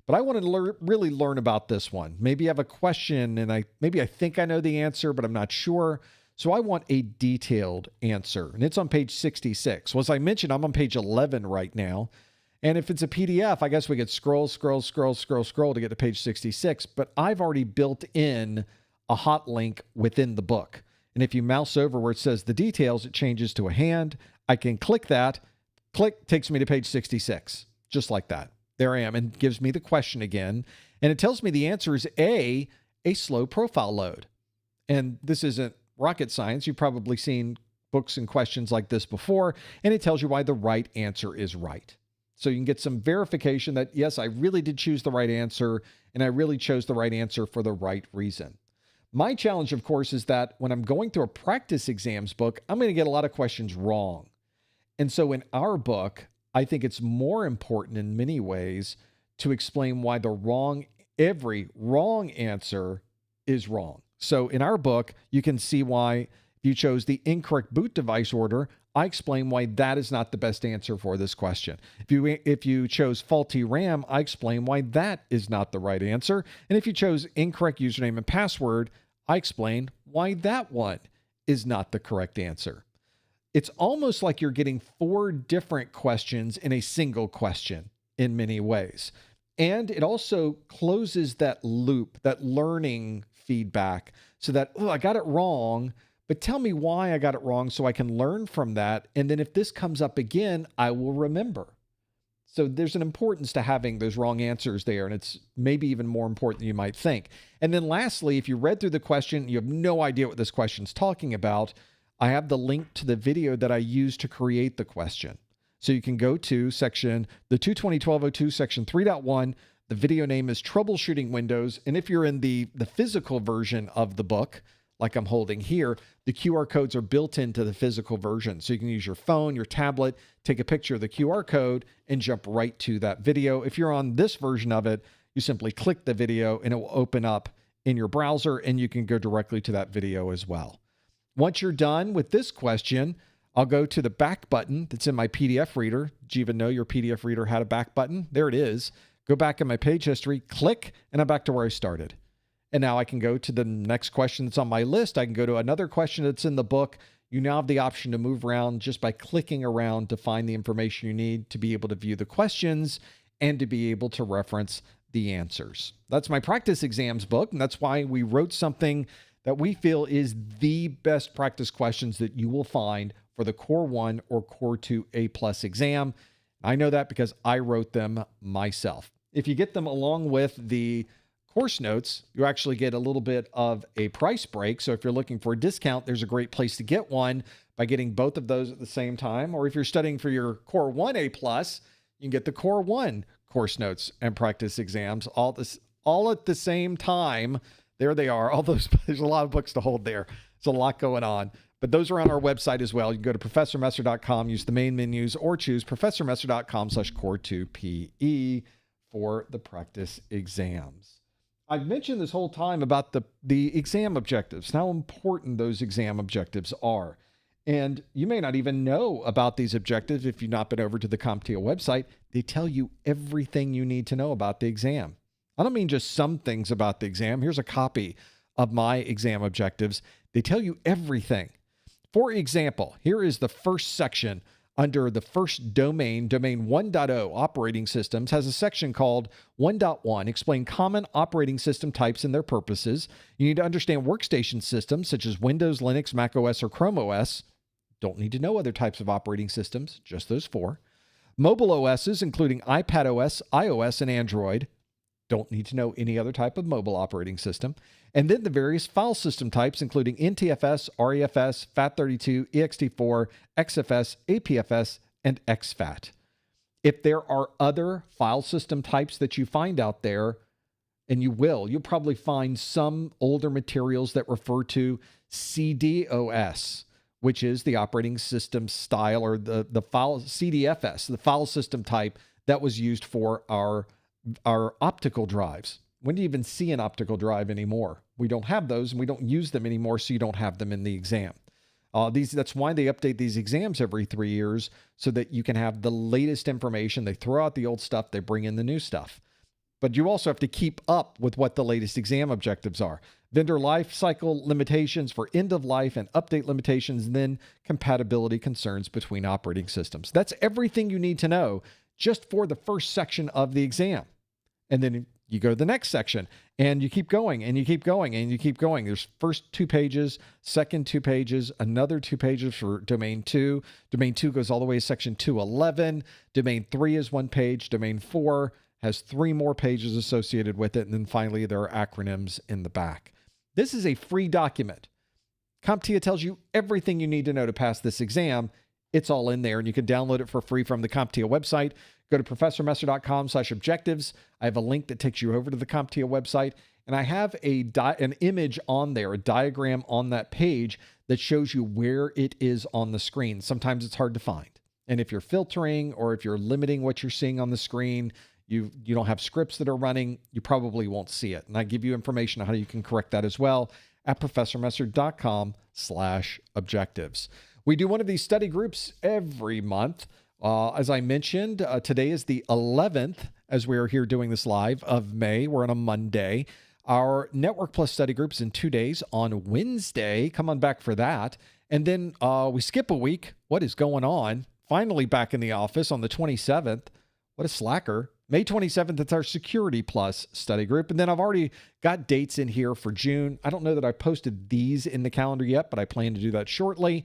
But I want to really learn about this one. Maybe I have a question and I think I know the answer, but I'm not sure. So I want a detailed answer. And it's on page 66. Well, as I mentioned, I'm on page 11 right now. And if it's a PDF, I guess we could scroll to get to page 66. But I've already built in a hot link within the book. And if you mouse over where it says the details, it changes to a hand. I can click that. Click takes me to page 66, just like that. There I am, and gives me the question again. And it tells me the answer is A, slow profile load. And this isn't rocket science. You've probably seen books and questions like this before, and it tells you why the right answer is right. So you can get some verification that, yes, I really did choose the right answer, and I really chose the right answer for the right reason. My challenge, of course, is that when I'm going through a practice exams book, I'm going to get a lot of questions wrong. And so in our book, I think it's more important in many ways to explain why every wrong answer is wrong. So in our book, you can see why if you chose the incorrect boot device order, I explain why that is not the best answer for this question. If you chose faulty RAM, I explain why that is not the right answer. And if you chose incorrect username and password, I explain why that one is not the correct answer. It's almost like you're getting 4 different questions in a single question in many ways. And it also closes that loop, that learning feedback, so that, oh, I got it wrong, but tell me why I got it wrong so I can learn from that. And then if this comes up again, I will remember. So there's an importance to having those wrong answers there, and it's maybe even more important than you might think. And then lastly, if you read through the question, you have no idea what this question's talking about, I have the link to the video that I used to create the question. So you can go to the 220.1202 section 3.1. The video name is Troubleshooting Windows. And if you're in the physical version of the book, like I'm holding here, the QR codes are built into the physical version. So you can use your phone, your tablet, take a picture of the QR code and jump right to that video. If you're on this version of it, you simply click the video and it will open up in your browser and you can go directly to that video as well. Once you're done with this question, I'll go to the back button that's in my PDF reader. Did you even know your PDF reader had a back button? There it is. Go back in my page history, click, and I'm back to where I started. And now I can go to the next question that's on my list. I can go to another question that's in the book. You now have the option to move around just by clicking around to find the information you need to be able to view the questions and to be able to reference the answers. That's my practice exams book, and that's why we wrote something that we feel is the best practice questions that you will find for the Core 1 or Core 2 A+ exam. I know that because I wrote them myself. If you get them along with the course notes, you actually get a little bit of a price break. So if you're looking for a discount, there's a great place to get one by getting both of those at the same time. Or if you're studying for your Core 1 A+, you can get the Core 1 course notes and practice exams all at the same time. There they are. There's a lot of books to hold there. There's a lot going on. But those are on our website as well. You can go to ProfessorMesser.com, use the main menus, or choose ProfessorMesser.com/Core2PE for the practice exams. I've mentioned this whole time about the exam objectives, and how important those exam objectives are. And you may not even know about these objectives if you've not been over to the CompTIA website. They tell you everything you need to know about the exam. I don't mean just some things about the exam. Here's a copy of my exam objectives. They tell you everything. For example, here is the first section under the first domain 1.0, operating systems, has a section called 1.1, explain common operating system types and their purposes. You need to understand workstation systems such as Windows, Linux, Mac OS, or Chrome OS. Don't need to know other types of operating systems, just those 4. Mobile OSs, including iPad OS, iOS, and Android. Don't need to know any other type of mobile operating system. And then the various file system types, including NTFS, REFS, FAT32, ext4, XFS, APFS, and exFAT. If there are other file system types that you find out there, and you'll probably find some older materials that refer to CDOS, which is the operating system style, or the file CDFS, the file system type that was used for our optical drives. When do you even see an optical drive anymore? We don't have those, and we don't use them anymore, so you don't have them in the exam. That's why they update these exams every 3 years, so that you can have the latest information. They throw out the old stuff, they bring in the new stuff. But you also have to keep up with what the latest exam objectives are. Vendor life cycle limitations for end of life and update limitations, and then compatibility concerns between operating systems. That's everything you need to know just for the first section of the exam. And then you go to the next section and you keep going and you keep going and you keep going. There's first 2 pages, second 2 pages, another 2 pages for domain 2. Domain 2 goes all the way to section 211. Domain 3 is 1 page. Domain 4 has 3 more pages associated with it. And then finally, there are acronyms in the back. This is a free document. CompTIA tells you everything you need to know to pass this exam. It's all in there, and you can download it for free from the CompTIA website. Go to ProfessorMesser.com/objectives. I have a link that takes you over to the CompTIA website, and I have an image on there, a diagram on that page that shows you where it is on the screen. Sometimes it's hard to find. And if you're filtering or if you're limiting what you're seeing on the screen, you don't have scripts that are running, you probably won't see it. And I give you information on how you can correct that as well. at professormesser.com/objectives. We do one of these study groups every month. As I mentioned, today is the 11th, as we are here doing this live, of May. We're on a Monday. Our Network Plus study group's in 2 days on Wednesday. Come on back for that. And then we skip a week. What is going on? Finally back in the office on the 27th. What a slacker. May 27th, it's our Security Plus study group. And then I've already got dates in here for June. I don't know that I posted these in the calendar yet, but I plan to do that shortly.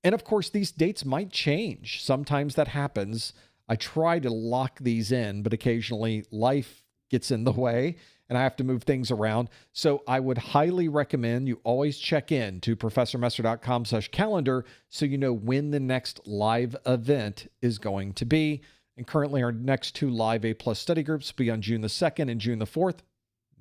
And of course, these dates might change. Sometimes that happens. I try to lock these in, but occasionally life gets in the way and I have to move things around. So I would highly recommend you always check in to professormesser.com/calendar so you know when the next live event is going to be. And currently our next 2 live A+ study groups will be on June the 2nd and June the 4th.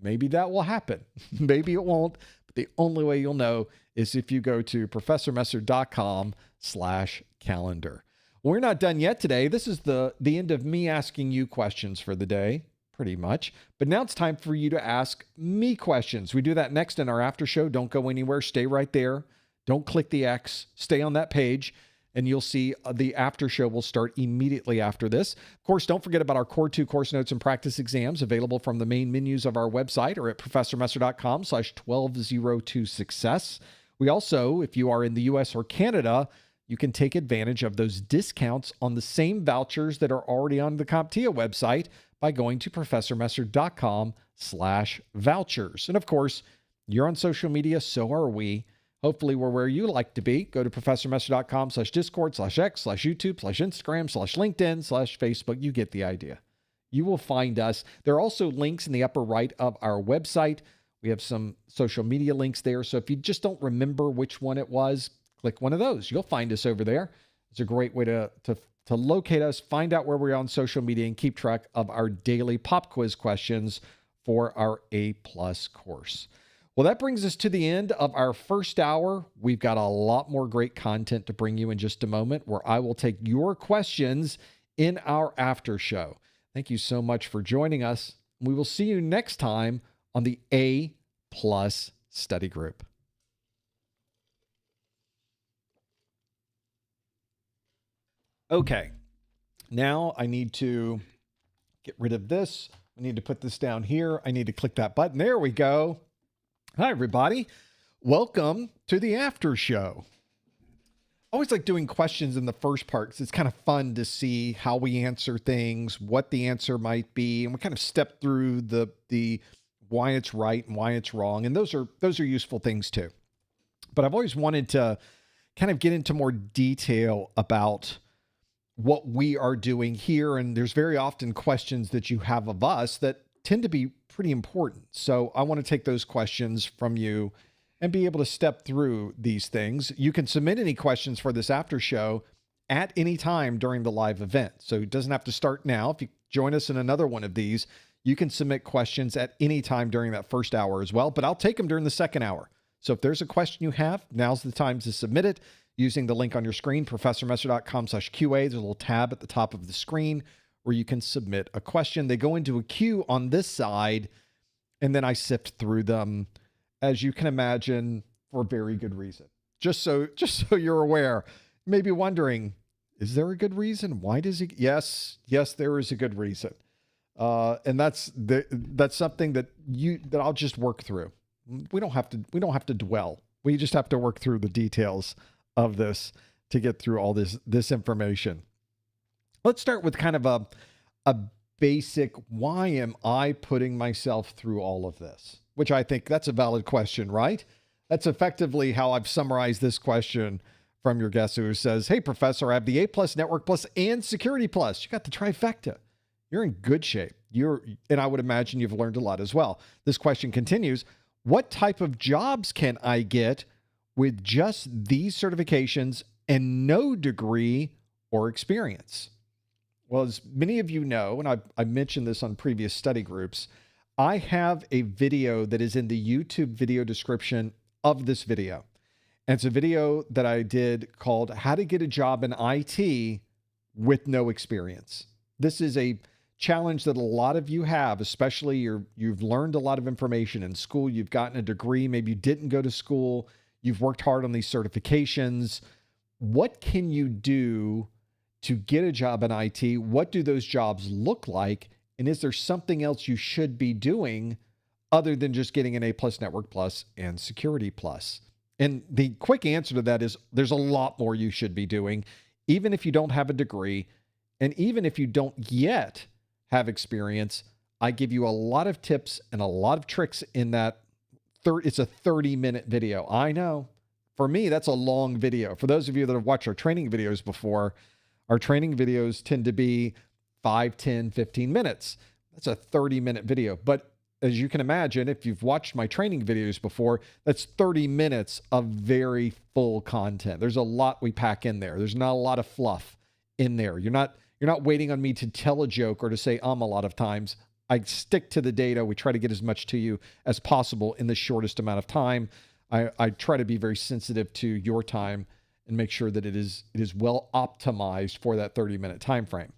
Maybe that will happen. Maybe it won't. But the only way you'll know is if you go to professormesser.com/calendar. We're not done yet today. This is the end of me asking you questions for the day, pretty much. But now it's time for you to ask me questions. We do that next in our after show. Don't go anywhere. Stay right there. Don't click the X. Stay on that page. And you'll see the after show will start immediately after this. Of course, don't forget about our Core 2 course notes and practice exams available from the main menus of our website or at professormesser.com/1202success. We also, if you are in the US or Canada, you can take advantage of those discounts on the same vouchers that are already on the CompTIA website by going to professormesser.com/vouchers. And of course, you're on social media, so are we. Hopefully we're where you like to be. Go to professormesser.com/Discord/X/YouTube/Instagram/LinkedIn/Facebook. You get the idea. You will find us. There are also links in the upper right of our website. We have some social media links there. So if you just don't remember which one it was, click one of those. You'll find us over there. It's a great way to locate us, find out where we're on social media, and keep track of our daily pop quiz questions for our A+ course. Well, that brings us to the end of our first hour. We've got a lot more great content to bring you in just a moment, where I will take your questions in our after show. Thank you so much for joining us. We will see you next time on the A+ study group. Okay, now I need to get rid of this. I need to put this down here. I need to click that button. There we go. Hi, everybody. Welcome to the after show. I always like doing questions in the first part because it's kind of fun to see how we answer things, what the answer might be, and we kind of step through the why it's right and why it's wrong. And those are useful things too. But I've always wanted to kind of get into more detail about what we are doing here. And there's very often questions that you have of us that tend to be pretty important. So I want to take those questions from you and be able to step through these things. You can submit any questions for this after show at any time during the live event. So it doesn't have to start now. If you join us in another one of these, you can submit questions at any time during that first hour as well, but I'll take them during the second hour. So if there's a question you have, now's the time to submit it using the link on your screen, professormesser.com/QA. There's a little tab at the top of the screen where you can submit a question. They go into a queue on this side, and then I sift through them, as you can imagine, for very good reason. Just so you're aware, maybe wondering, is there a good reason? Why does he? Yes, there is a good reason. And that's something that I'll just work through. We don't have to dwell. We just have to work through the details of this to get through all this information. Let's start with kind of a basic, why am I putting myself through all of this? Which I think that's a valid question, right? That's effectively how I've summarized this question from your guest, who says, hey, Professor, I have the A+, Network Plus, and Security Plus. You got the trifecta. You're in good shape. And I would imagine you've learned a lot as well. This question continues, what type of jobs can I get with just these certifications and no degree or experience? Well, as many of you know, and I've mentioned this on previous study groups, I have a video that is in the YouTube video description of this video. And it's a video that I did called How to Get a Job in IT with No Experience. This is a challenge that a lot of you have, especially you've learned a lot of information in school, you've gotten a degree, maybe you didn't go to school, you've worked hard on these certifications. What can you do to get a job in IT? What do those jobs look like? And is there something else you should be doing other than just getting an A+, Network Plus, and Security Plus? And the quick answer to that is there's a lot more you should be doing, even if you don't have a degree, and even if you don't yet have experience. I give you a lot of tips and a lot of tricks in that. It's a 30-minute video. I know. For me, that's a long video. For those of you that have watched our training videos before, our training videos tend to be 5, 10, 15 minutes. That's a 30-minute video. But as you can imagine, if you've watched my training videos before, that's 30 minutes of very full content. There's a lot we pack in there. There's not a lot of fluff in there. You're not waiting on me to tell a joke or to say a lot of times. I stick to the data. We try to get as much to you as possible in the shortest amount of time. I try to be very sensitive to your time and make sure that it is well optimized for that 30-minute time frame.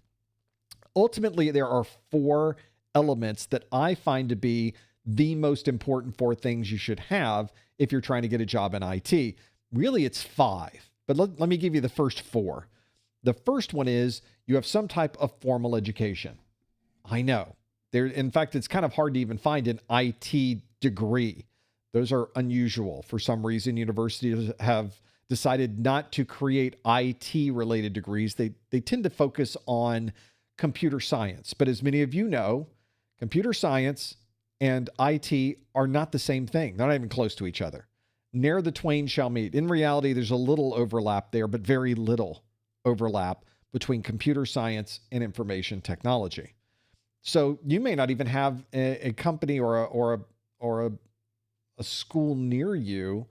Ultimately, there are 4 elements that I find to be the most important 4 things you should have if you're trying to get a job in IT. Really, it's 5, but let me give you the first 4. The first one is you have some type of formal education. I know. In fact, it's kind of hard to even find an IT degree. Those are unusual. For some reason, universities have decided not to create IT-related degrees. They tend to focus on computer science. But as many of you know, computer science and IT are not the same thing. They're not even close to each other. Ne'er the twain shall meet. In reality, there's a little overlap there, but very little overlap between computer science and information technology. So you may not even have a company or a school near you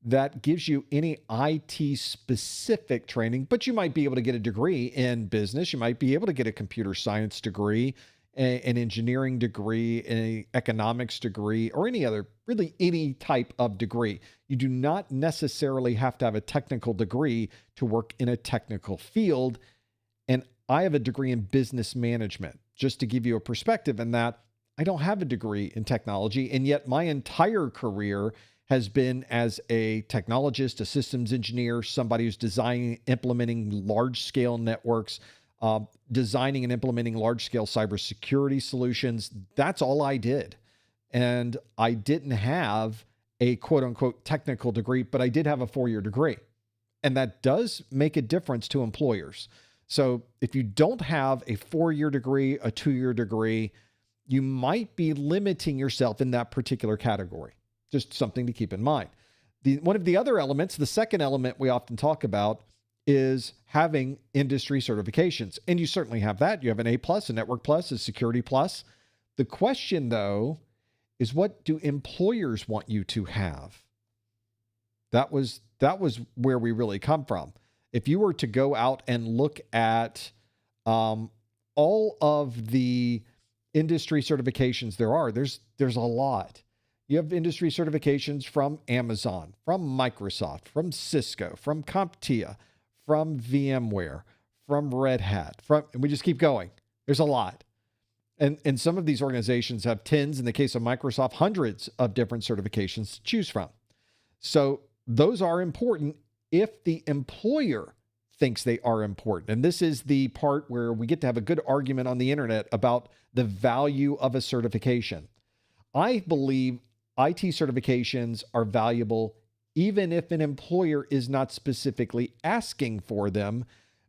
that gives you any IT specific training, but you might be able to get a degree in business. You might be able to get a computer science degree, an engineering degree, an economics degree, or really any type of degree. You do not necessarily have to have a technical degree to work in a technical field. And I have a degree in business management, just to give you a perspective in that. I don't have a degree in technology, and yet my entire career has been as a technologist, a systems engineer, somebody who's designing, implementing large-scale networks, designing and implementing large-scale cybersecurity solutions. That's all I did. And I didn't have a quote-unquote technical degree, but I did have a 4-year degree. And that does make a difference to employers. So if you don't have a 4-year degree, a 2-year degree, you might be limiting yourself in that particular category. Just something to keep in mind. One of the other elements, the second element we often talk about, is having industry certifications. And you certainly have that. You have an A+, a Network Plus, a Security Plus. The question, though, is what do employers want you to have? That was where we really come from. If you were to go out and look at all of the industry certifications there's a lot. You have industry certifications from Amazon, from Microsoft, from Cisco, from CompTIA, from VMware, from Red Hat, and we just keep going. There's a lot. And some of these organizations have tens, in the case of Microsoft, hundreds of different certifications to choose from. So those are important if the employer thinks they are important. And this is the part where we get to have a good argument on the internet about the value of a certification. I believe IT certifications are valuable even if an employer is not specifically asking for them,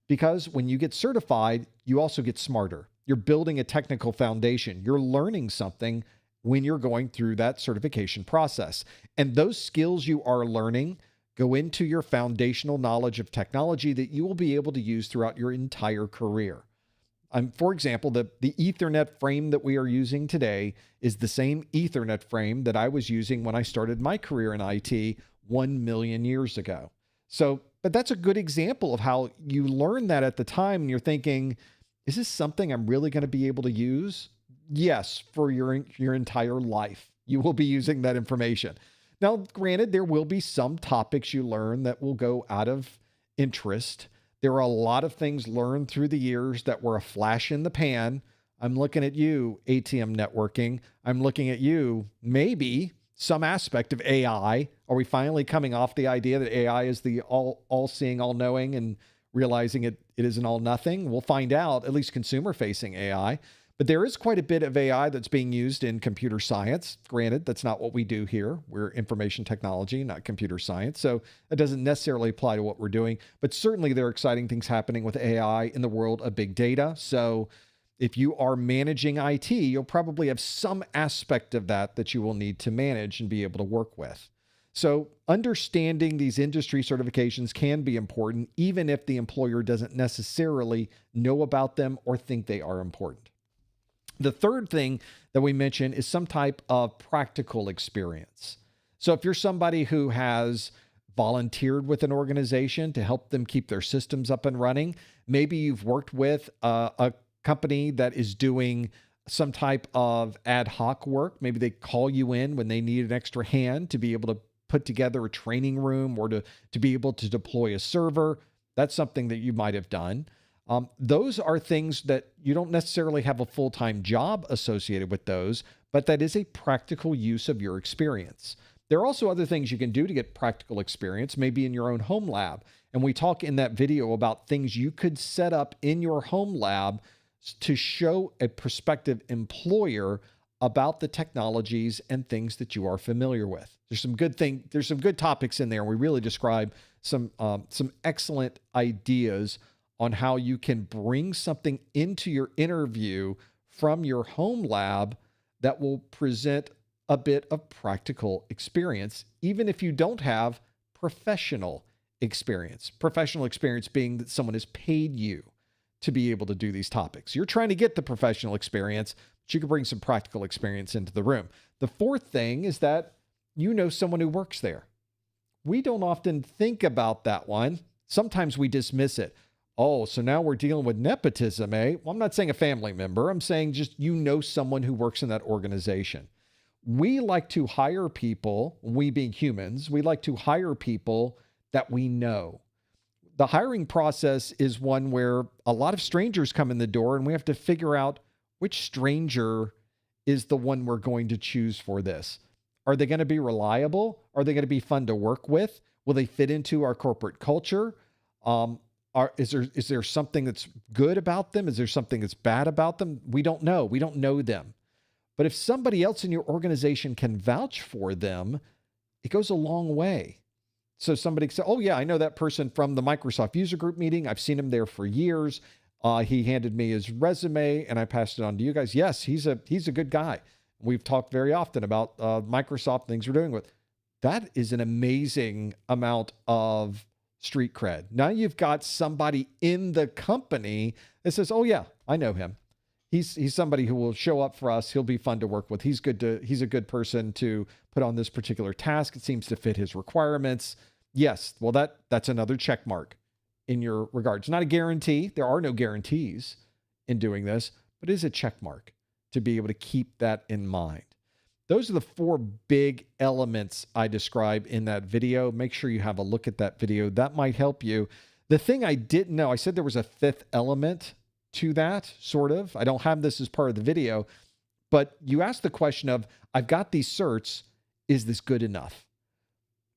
because when you get certified, you also get smarter. You're building a technical foundation. You're learning something when you're going through that certification process. And those skills you are learning go into your foundational knowledge of technology that you will be able to use throughout your entire career. For example, the Ethernet frame that we are using today is the same Ethernet frame that I was using when I started my career in IT 1 million years ago. So, but that's a good example of how you learn that at the time and you're thinking, is this something I'm really going to be able to use? Yes, for your entire life, you will be using that information. Now, granted, there will be some topics you learn that will go out of interest. There are a lot of things learned through the years that were a flash in the pan. I'm looking at you, ATM networking. I'm looking at you, maybe some aspect of AI. Are we finally coming off the idea that AI is the all-seeing, all-knowing, and realizing it isn't all nothing? We'll find out, at least consumer-facing AI. But there is quite a bit of AI that's being used in computer science. Granted, that's not what we do here. We're information technology, not computer science. So that doesn't necessarily apply to what we're doing. But certainly there are exciting things happening with AI in the world of big data. So if you are managing IT, you'll probably have some aspect of that you will need to manage and be able to work with. So understanding these industry certifications can be important, even if the employer doesn't necessarily know about them or think they are important. The third thing that we mention is some type of practical experience. So if you're somebody who has volunteered with an organization to help them keep their systems up and running, maybe you've worked with a company that is doing some type of ad hoc work. Maybe they call you in when they need an extra hand to be able to put together a training room or to be able to deploy a server. That's something that you might have done. Those are things that you don't necessarily have a full-time job associated with those, but that is a practical use of your experience. There are also other things you can do to get practical experience, maybe in your own home lab. And we talk in that video about things you could set up in your home lab to show a prospective employer about the technologies and things that you are familiar with. There's some good topics in there. And we really describe some excellent ideas on how you can bring something into your interview from your home lab that will present a bit of practical experience, even if you don't have professional experience. Professional experience being that someone has paid you to be able to do these topics. You're trying to get the professional experience, but you can bring some practical experience into the room. The fourth thing is that you know someone who works there. We don't often think about that one. Sometimes we dismiss it. Oh, so now we're dealing with nepotism, eh? Well, I'm not saying a family member. I'm saying just you know someone who works in that organization. We like to hire people, we being humans, we like to hire people that we know. The hiring process is one where a lot of strangers come in the door and we have to figure out which stranger is the one we're going to choose for this. Are they going to be reliable? Are they going to be fun to work with? Will they fit into our corporate culture? Is there something that's good about them? Is there something that's bad about them? We don't know. We don't know them. But if somebody else in your organization can vouch for them, it goes a long way. So somebody can say, oh yeah, I know that person from the Microsoft user group meeting. I've seen him there for years. He handed me his resume and I passed it on to you guys. Yes, he's a good guy. We've talked very often about Microsoft things we're doing with. That is an amazing amount of street cred. Now you've got somebody in the company that says, oh yeah, I know him. He's somebody who will show up for us. He'll be fun to work with. He's a good person to put on this particular task. It seems to fit his requirements. Yes. Well, that's another check mark in your regards. Not a guarantee. There are no guarantees in doing this, but it is a check mark to be able to keep that in mind. Those are the 4 big elements I describe in that video. Make sure you have a look at that video. That might help you. The thing I didn't know, I said there was a 5th element to that, sort of. I don't have this as part of the video, but you asked the question of, I've got these certs, is this good enough?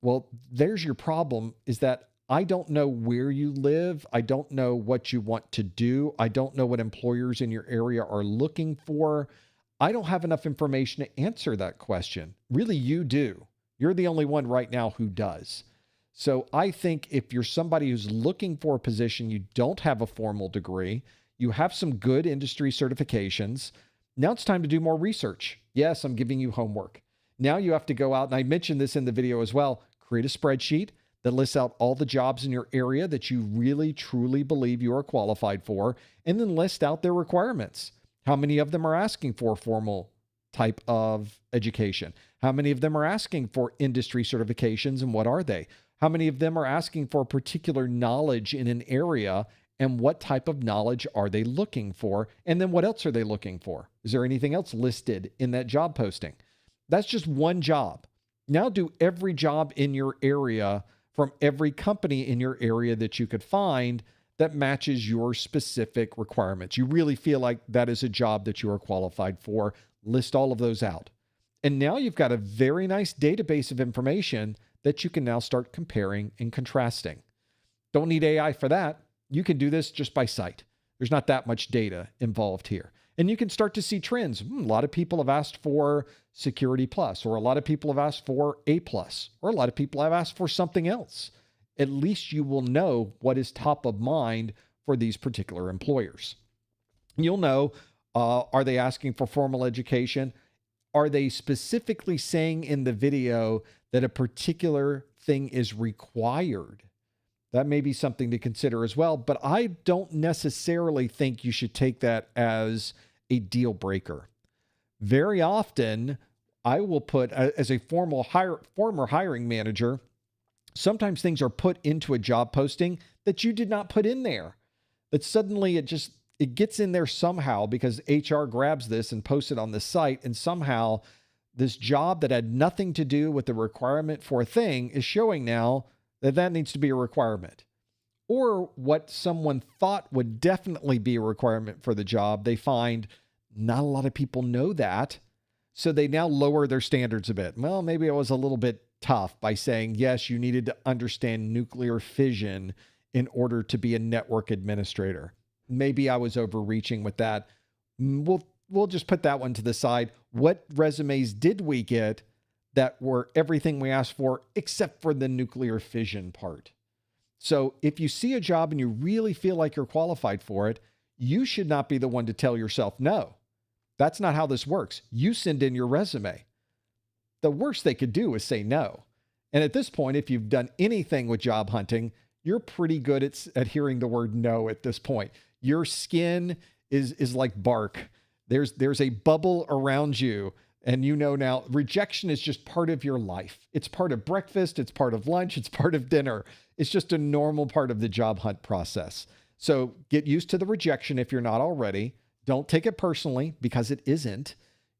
Well, there's your problem, is that I don't know where you live. I don't know what you want to do. I don't know what employers in your area are looking for. I don't have enough information to answer that question. Really, you do. You're the only one right now who does. So I think if you're somebody who's looking for a position, you don't have a formal degree, you have some good industry certifications, now it's time to do more research. Yes, I'm giving you homework. Now you have to go out, and I mentioned this in the video as well, create a spreadsheet that lists out all the jobs in your area that you really, truly believe you are qualified for, and then list out their requirements. How many of them are asking for formal type of education? How many of them are asking for industry certifications, and what are they? How many of them are asking for particular knowledge in an area, and what type of knowledge are they looking for? And then what else are they looking for? Is there anything else listed in that job posting? That's just one job. Now do every job in your area from every company in your area that you could find that matches your specific requirements. You really feel like that is a job that you are qualified for. List all of those out. And now you've got a very nice database of information that you can now start comparing and contrasting. Don't need AI for that. You can do this just by sight. There's not that much data involved here. And you can start to see trends. A lot of people have asked for Security Plus, or a lot of people have asked for A+, or a lot of people have asked for something else. At least you will know what is top of mind for these particular employers. You'll know, are they asking for formal education? Are they specifically saying in the video that a particular thing is required? That may be something to consider as well, but I don't necessarily think you should take that as a deal breaker. Very often, I will put, as a former hiring manager, sometimes things are put into a job posting that you did not put in there. That suddenly it gets in there somehow because HR grabs this and posts it on the site, and somehow this job that had nothing to do with the requirement for a thing is showing now that needs to be a requirement. Or what someone thought would definitely be a requirement for the job, they find not a lot of people know that. So they now lower their standards a bit. Well, maybe I was a little bit tough by saying, yes, you needed to understand nuclear fission in order to be a network administrator. Maybe I was overreaching with that. We'll just put that one to the side. What resumes did we get that were everything we asked for except for the nuclear fission part? So if you see a job and you really feel like you're qualified for it, you should not be the one to tell yourself no. That's not how this works. You send in your resume. The worst they could do is say no. And at this point, if you've done anything with job hunting, you're pretty good at hearing the word no at this point. Your skin is like bark. There's a bubble around you. And you know now, rejection is just part of your life. It's part of breakfast. It's part of lunch. It's part of dinner. It's just a normal part of the job hunt process. So get used to the rejection if you're not already. Don't take it personally because it isn't.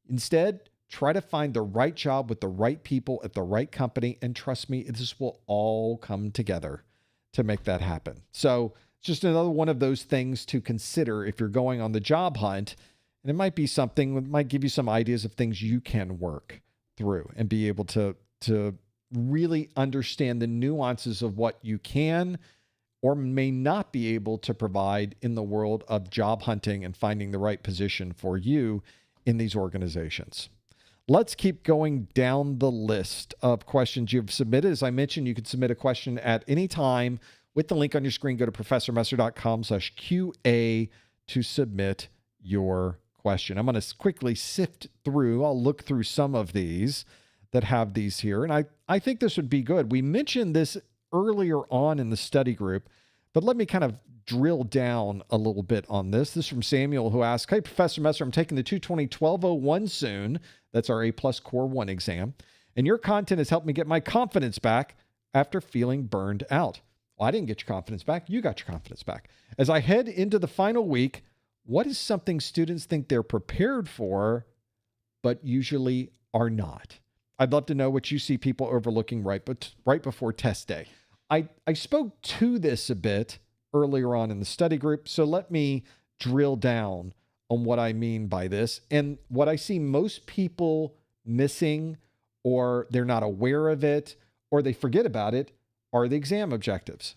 Instead, try to find the right job with the right people at the right company. And trust me, this will all come together to make that happen. So it's just another one of those things to consider if you're going on the job hunt. And it might be something that might give you some ideas of things you can work through and be able to really understand the nuances of what you can or may not be able to provide in the world of job hunting and finding the right position for you in these organizations. Let's keep going down the list of questions you've submitted. As I mentioned, you can submit a question at any time with the link on your screen. Go to professormesser.com/QA to submit your question. I'm going to quickly sift through. I'll look through some of these that have these here. And I think this would be good. We mentioned this earlier on in the study group, but let me kind of drill down a little bit on this. This is from Samuel, who asked, "Hey, Professor Messer, I'm taking the 220-1201 soon. That's our A+ Core 1 exam. And your content has helped me get my confidence back after feeling burned out." Well, I didn't get your confidence back. You got your confidence back. "As I head into the final week, what is something students think they're prepared for, but usually are not? I'd love to know what you see people overlooking right before test day." I spoke to this a bit earlier on in the study group, so let me drill down on what I mean by this. And what I see most people missing, or they're not aware of it, or they forget about it, are the exam objectives.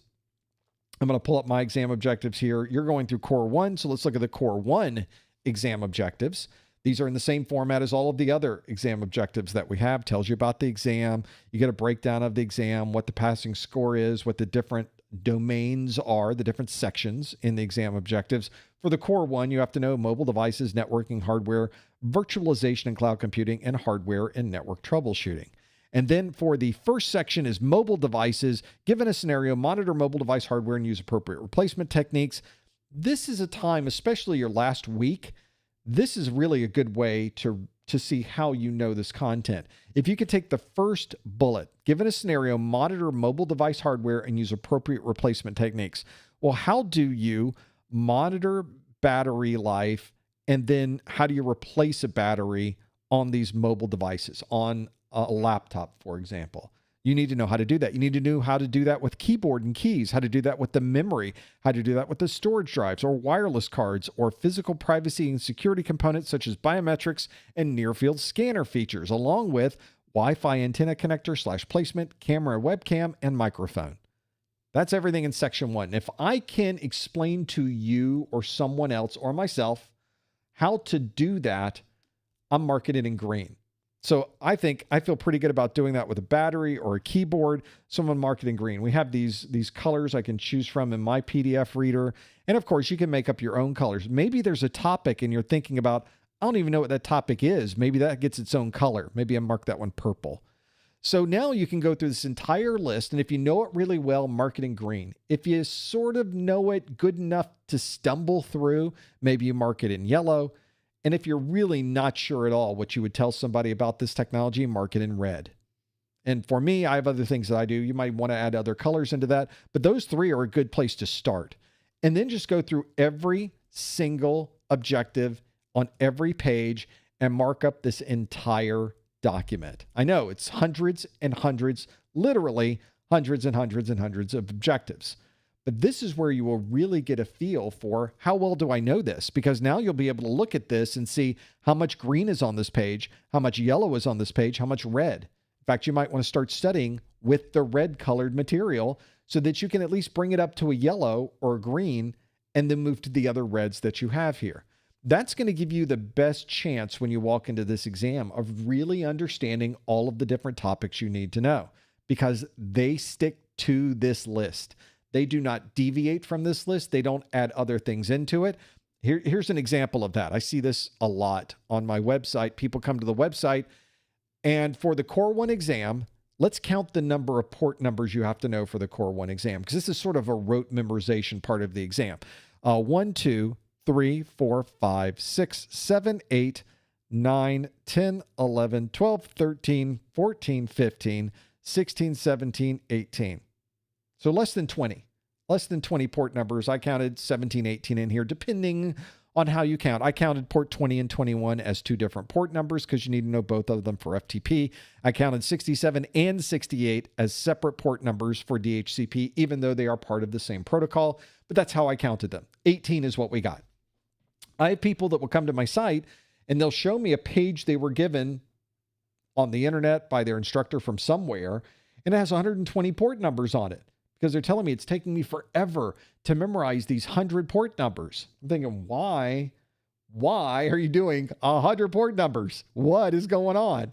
I'm going to pull up my exam objectives here. You're going through Core 1, so let's look at the Core 1 exam objectives. These are in the same format as all of the other exam objectives that we have. Tells you about the exam. You get a breakdown of the exam, what the passing score is, what the different domains are, the different sections in the exam objectives. For the Core 1, you have to know mobile devices, networking, hardware, virtualization and cloud computing, and hardware and network troubleshooting. And then for the first section is mobile devices. Given a scenario, monitor mobile device hardware and use appropriate replacement techniques. This is a time, especially your last week, this is really a good way to see how you know this content. If you could take the first bullet, given a scenario, monitor mobile device hardware and use appropriate replacement techniques. Well, how do you monitor battery life, and then how do you replace a battery on these mobile devices, on a laptop, for example? You need to know how to do that. You need to know how to do that with keyboard and keys, how to do that with the memory, how to do that with the storage drives or wireless cards or physical privacy and security components such as biometrics and near-field scanner features, along with Wi-Fi antenna connector / placement, camera, webcam, and microphone. That's everything in section 1. If I can explain to you or someone else or myself how to do that, I'm marking it in green. So I feel pretty good about doing that with a battery or a keyboard. Someone mark it in green. We have these colors I can choose from in my PDF reader. And of course, you can make up your own colors. Maybe there's a topic and you're thinking about, I don't even know what that topic is. Maybe that gets its own color. Maybe I mark that one purple. So now you can go through this entire list. And if you know it really well, mark it in green. If you sort of know it good enough to stumble through, maybe you mark it in yellow. And if you're really not sure at all what you would tell somebody about this technology, mark it in red. And for me, I have other things that I do. You might want to add other colors into that, but those 3 are a good place to start. And then just go through every single objective on every page and mark up this entire document. I know it's hundreds and hundreds, literally hundreds and hundreds and hundreds of objectives. But this is where you will really get a feel for how well do I know this? Because now you'll be able to look at this and see how much green is on this page, how much yellow is on this page, how much red. In fact, you might want to start studying with the red colored material so that you can at least bring it up to a yellow or a green and then move to the other reds that you have here. That's going to give you the best chance when you walk into this exam of really understanding all of the different topics you need to know because they stick to this list. They do not deviate from this list. They don't add other things into it. Here's an example of that. I see this a lot on my website. People come to the website, and for the Core 1 exam, let's count the number of port numbers you have to know for the Core 1 exam, because this is sort of a rote memorization part of the exam. 1, 2, 3, 4, 5, 6, 7, 8, 9, 10, 11, 12, 13, 14, 15, 16, 17, 18. So less than 20 port numbers. I counted 17, 18 in here, depending on how you count. I counted port 20 and 21 as 2 different port numbers because you need to know both of them for FTP. I counted 67 and 68 as separate port numbers for DHCP, even though they are part of the same protocol, but that's how I counted them. 18 is what we got. I have people that will come to my site and they'll show me a page they were given on the internet by their instructor from somewhere, and it has 120 port numbers on it. Because they're telling me it's taking me forever to memorize these 100 port numbers. I'm thinking, why are you doing 100 port numbers? What is going on?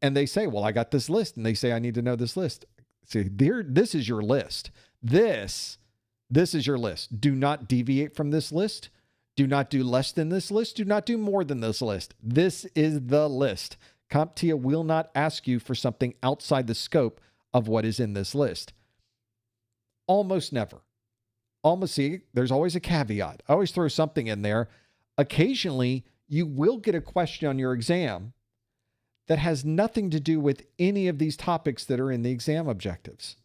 And they say, well, I got this list. And they say, I need to know this list. See, this is your list. This is your list. Do not deviate from this list. Do not do less than this list. Do not do more than this list. This is the list. CompTIA will not ask you for something outside the scope of what is in this list. Almost never. See, there's always a caveat. I always throw something in there. Occasionally, you will get a question on your exam that has nothing to do with any of these topics that are in the exam objectives.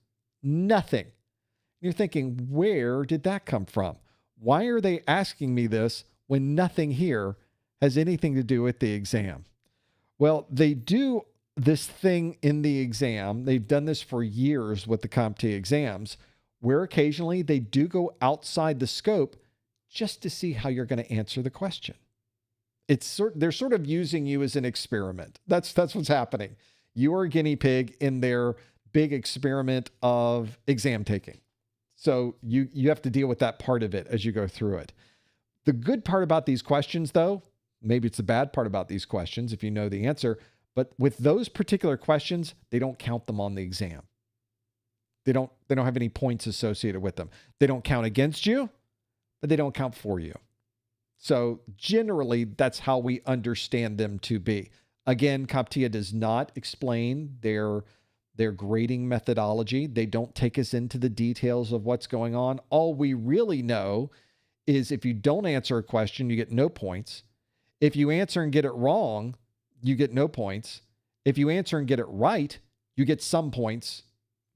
Nothing. You're thinking, where did that come from? Why are they asking me this when nothing here has anything to do with the exam? Well, they do this thing in the exam. They've done this for years with the CompTIA exams, where occasionally they do go outside the scope just to see how you're going to answer the question. They're sort of using you as an experiment. That's what's happening. You are a guinea pig in their big experiment of exam taking. So you have to deal with that part of it as you go through it. The good part about these questions, though, maybe it's the bad part about these questions if you know the answer, but with those particular questions, they don't count them on the exam. They don't have any points associated with them. They don't count against you, but they don't count for you. So generally, that's how we understand them to be. Again, CompTIA does not explain their grading methodology. They don't take us into the details of what's going on. All we really know is if you don't answer a question, you get no points. If you answer and get it wrong, you get no points. If you answer and get it right, you get some points.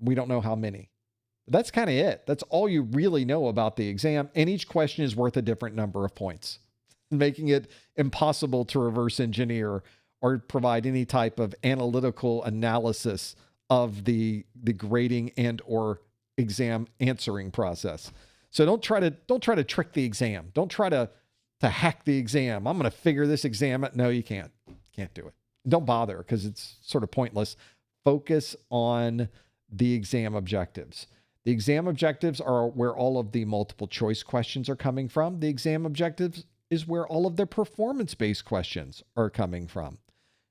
We don't know how many. But that's kind of it. That's all you really know about the exam. And each question is worth a different number of points, making it impossible to reverse engineer or provide any type of analytical analysis of the grading and or exam answering process. So don't try to trick the exam. Don't try to hack the exam. I'm going to figure this exam out. No, you can't. Can't do it. Don't bother because it's sort of pointless. Focus on the exam objectives. The exam objectives are where all of the multiple choice questions are coming from. The exam objectives is where all of the performance-based questions are coming from.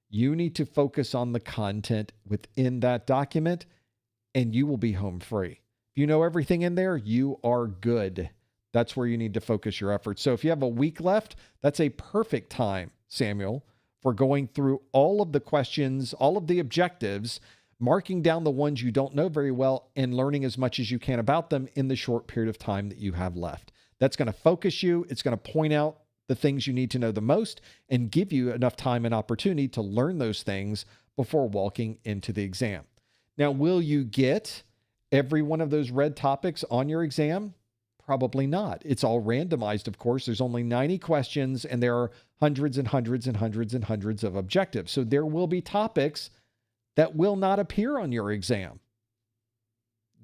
You need to focus on the content within that document, and you will be home free. If you know everything in there, you are good. That's where you need to focus your efforts. So if you have a week left, that's a perfect time, Samuel, for going through all of the questions, all of the objectives, marking down the ones you don't know very well, and learning as much as you can about them in the short period of time that you have left. That's going to focus you. It's going to point out the things you need to know the most and give you enough time and opportunity to learn those things before walking into the exam. Now, will you get every one of those red topics on your exam? Probably not. It's all randomized, of course. There's only 90 questions, and there are hundreds and hundreds and hundreds and hundreds of objectives. So there will be topics that will not appear on your exam.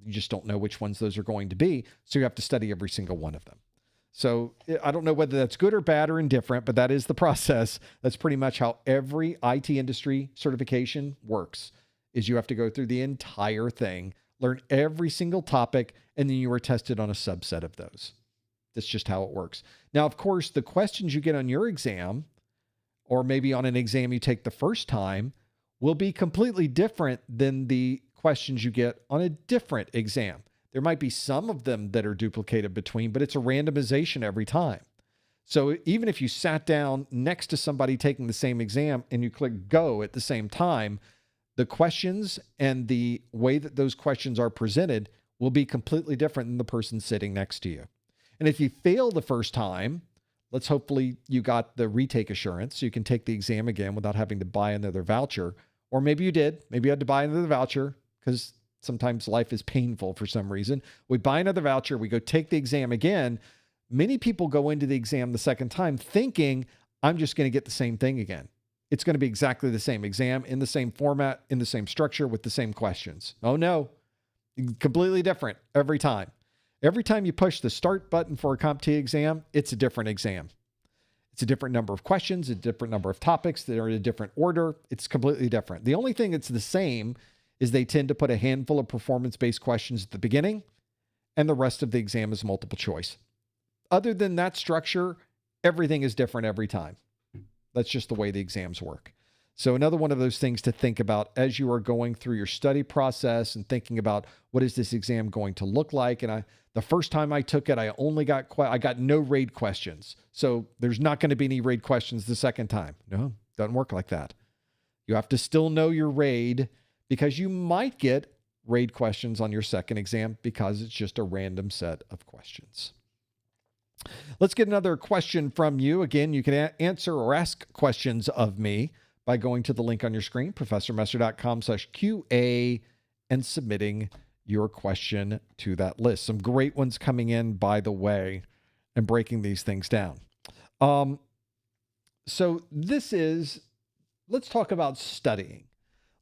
You just don't know which ones those are going to be, so you have to study every single one of them. So I don't know whether that's good or bad or indifferent, but that is the process. That's pretty much how every IT industry certification works, is you have to go through the entire thing, learn every single topic, and then you are tested on a subset of those. That's just how it works. Now, of course, the questions you get on your exam, or maybe on an exam you take the first time, will be completely different than the questions you get on a different exam. There might be some of them that are duplicated between, but it's a randomization every time. So even if you sat down next to somebody taking the same exam and you click go at the same time, the questions and the way that those questions are presented will be completely different than the person sitting next to you. And if you fail the first time, hopefully you got the retake assurance so you can take the exam again without having to buy another voucher. Or maybe you did. Maybe you had to buy another voucher because sometimes life is painful for some reason. We buy another voucher. We go take the exam again. Many people go into the exam the second time thinking, I'm just going to get the same thing again. It's going to be exactly the same exam in the same format, in the same structure with the same questions. Oh no, completely different every time. Every time you push the start button for a CompTIA exam, it's a different exam. It's a different number of questions, a different number of topics that are in a different order. It's completely different. The only thing that's the same is they tend to put a handful of performance-based questions at the beginning, and the rest of the exam is multiple choice. Other than that structure, everything is different every time. That's just the way the exams work. So another one of those things to think about as you are going through your study process and thinking about what is this exam going to look like. And the first time I took it, I got no RAID questions. So there's not going to be any RAID questions the second time. No, doesn't work like that. You have to still know your RAID because you might get RAID questions on your second exam because it's just a random set of questions. Let's get another question from you. Again, you can answer or ask questions of me by going to the link on your screen, professormesser.com/QA, and submitting your question to that list. Some great ones coming in, by the way, and breaking these things down. So let's talk about studying.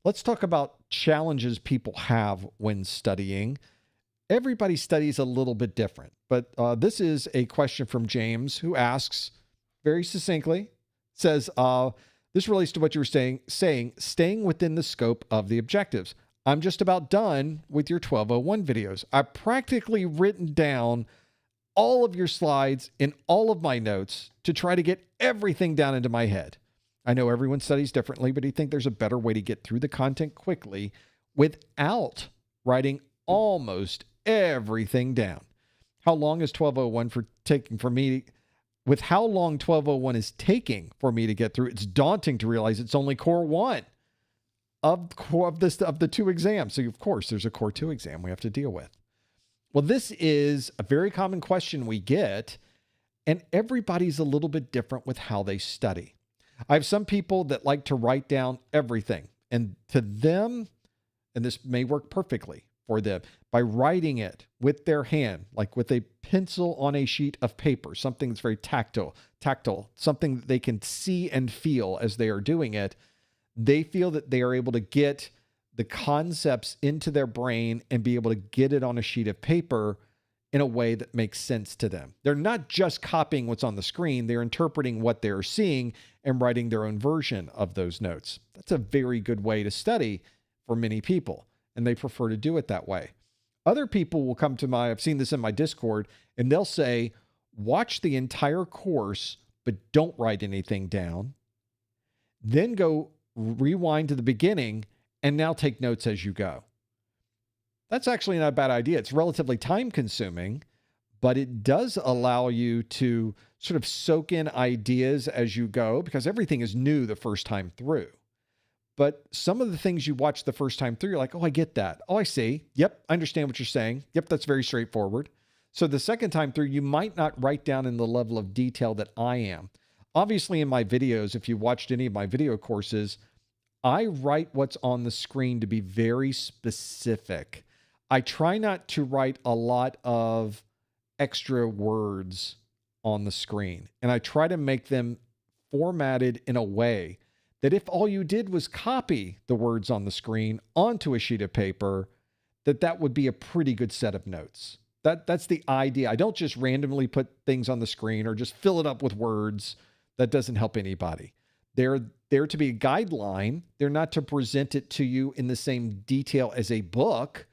Let's talk about challenges people have when studying. Everybody studies a little bit different, but this is a question from James who asks very succinctly, says, this relates to what you were saying, staying within the scope of the objectives. I'm just about done with your 1201 videos. I've practically written down all of your slides in all of my notes to try to get everything down into my head. I know everyone studies differently, but I think there's a better way to get through the content quickly without writing almost everything down. How long is 1201 taking for me? With how long 1201 is taking for me to get through, it's daunting to realize it's only core 1 of the 2 exams. So of course there's a core 2 exam we have to deal with. Well, this is a very common question we get, and everybody's a little bit different with how they study. I have some people that like to write down everything, and to them, and this may work perfectly for them, by writing it with their hand, like with a pencil on a sheet of paper, something that's very tactile, something that they can see and feel as they are doing it. They feel that they are able to get the concepts into their brain and be able to get it on a sheet of paper in a way that makes sense to them. They're not just copying what's on the screen, they're interpreting what they're seeing and writing their own version of those notes. That's a very good way to study for many people, and they prefer to do it that way. Other people will come to I've seen this in my Discord, and they'll say, watch the entire course, but don't write anything down. Then go rewind to the beginning and now take notes as you go. That's actually not a bad idea. It's relatively time consuming, but it does allow you to sort of soak in ideas as you go because everything is new the first time through. But some of the things you watch the first time through, you're like, oh, I get that. Oh, I see. Yep, I understand what you're saying. Yep, that's very straightforward. So the second time through, you might not write down in the level of detail that I am. Obviously, in my videos, if you watched any of my video courses, I write what's on the screen to be very specific. I try not to write a lot of extra words on the screen, and I try to make them formatted in a way that if all you did was copy the words on the screen onto a sheet of paper, that would be a pretty good set of notes. That's the idea. I don't just randomly put things on the screen or just fill it up with words. That doesn't help anybody. They're there to be a guideline. They're not to present it to you in the same detail as a book,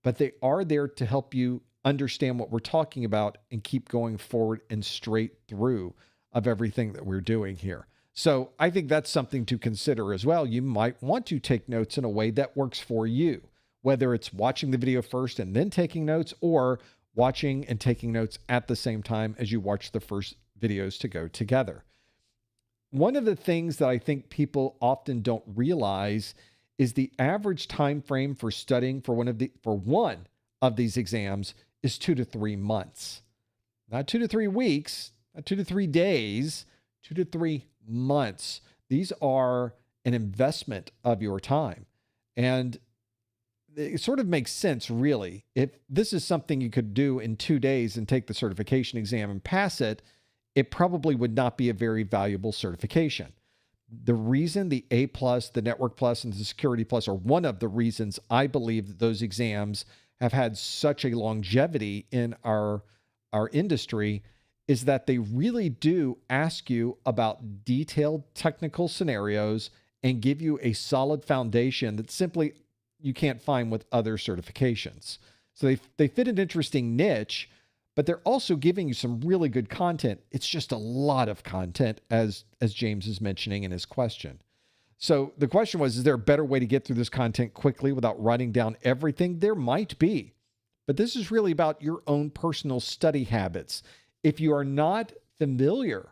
but they are there to help you understand what we're talking about and keep going forward and straight through of everything that we're doing here. So I think that's something to consider as well. You might want to take notes in a way that works for you, whether it's watching the video first and then taking notes, or watching and taking notes at the same time as you watch the first videos to go together. One of the things that I think people often don't realize is the average time frame for studying for one of these exams is 2 to 3 months. Not 2 to 3 weeks, not 2 to 3 days, 2 to 3 months. These are an investment of your time. And it sort of makes sense, really. If this is something you could do in 2 days and take the certification exam and pass it, it probably would not be a very valuable certification. The reason the A+, the Network Plus, and the Security Plus are one of the reasons I believe that those exams have had such a longevity in our industry is that they really do ask you about detailed technical scenarios and give you a solid foundation that simply you can't find with other certifications. So they fit an interesting niche, but they're also giving you some really good content. It's just a lot of content, as James is mentioning in his question. So the question was, is there a better way to get through this content quickly without writing down everything? There might be, but this is really about your own personal study habits. If you are not familiar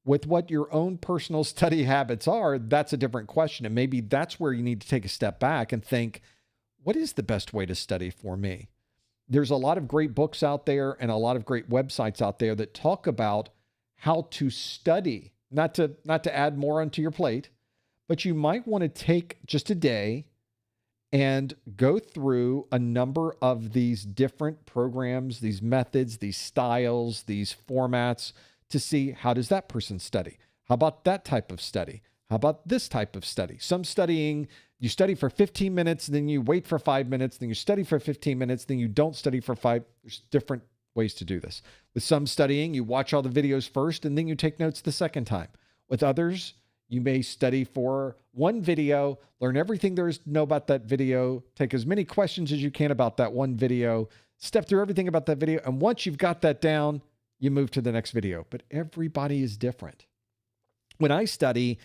with what your own personal study habits are, that's a different question. And maybe that's where you need to take a step back and think, what is the best way to study for me? There's a lot of great books out there and a lot of great websites out there that talk about how to study, not to add more onto your plate, but you might want to take just a day and go through a number of these different programs, these methods, these styles, these formats to see, how does that person study? How about that type of study? How about this type of study? Some studying, you study for 15 minutes, then you wait for 5 minutes, then you study for 15 minutes, then you don't study for 5. There's different ways to do this. With some studying, you watch all the videos first, and then you take notes the second time. With others, you may study for one video, learn everything there is to know about that video, take as many questions as you can about that one video, step through everything about that video, and once you've got that down, you move to the next video. But everybody is different. When I study,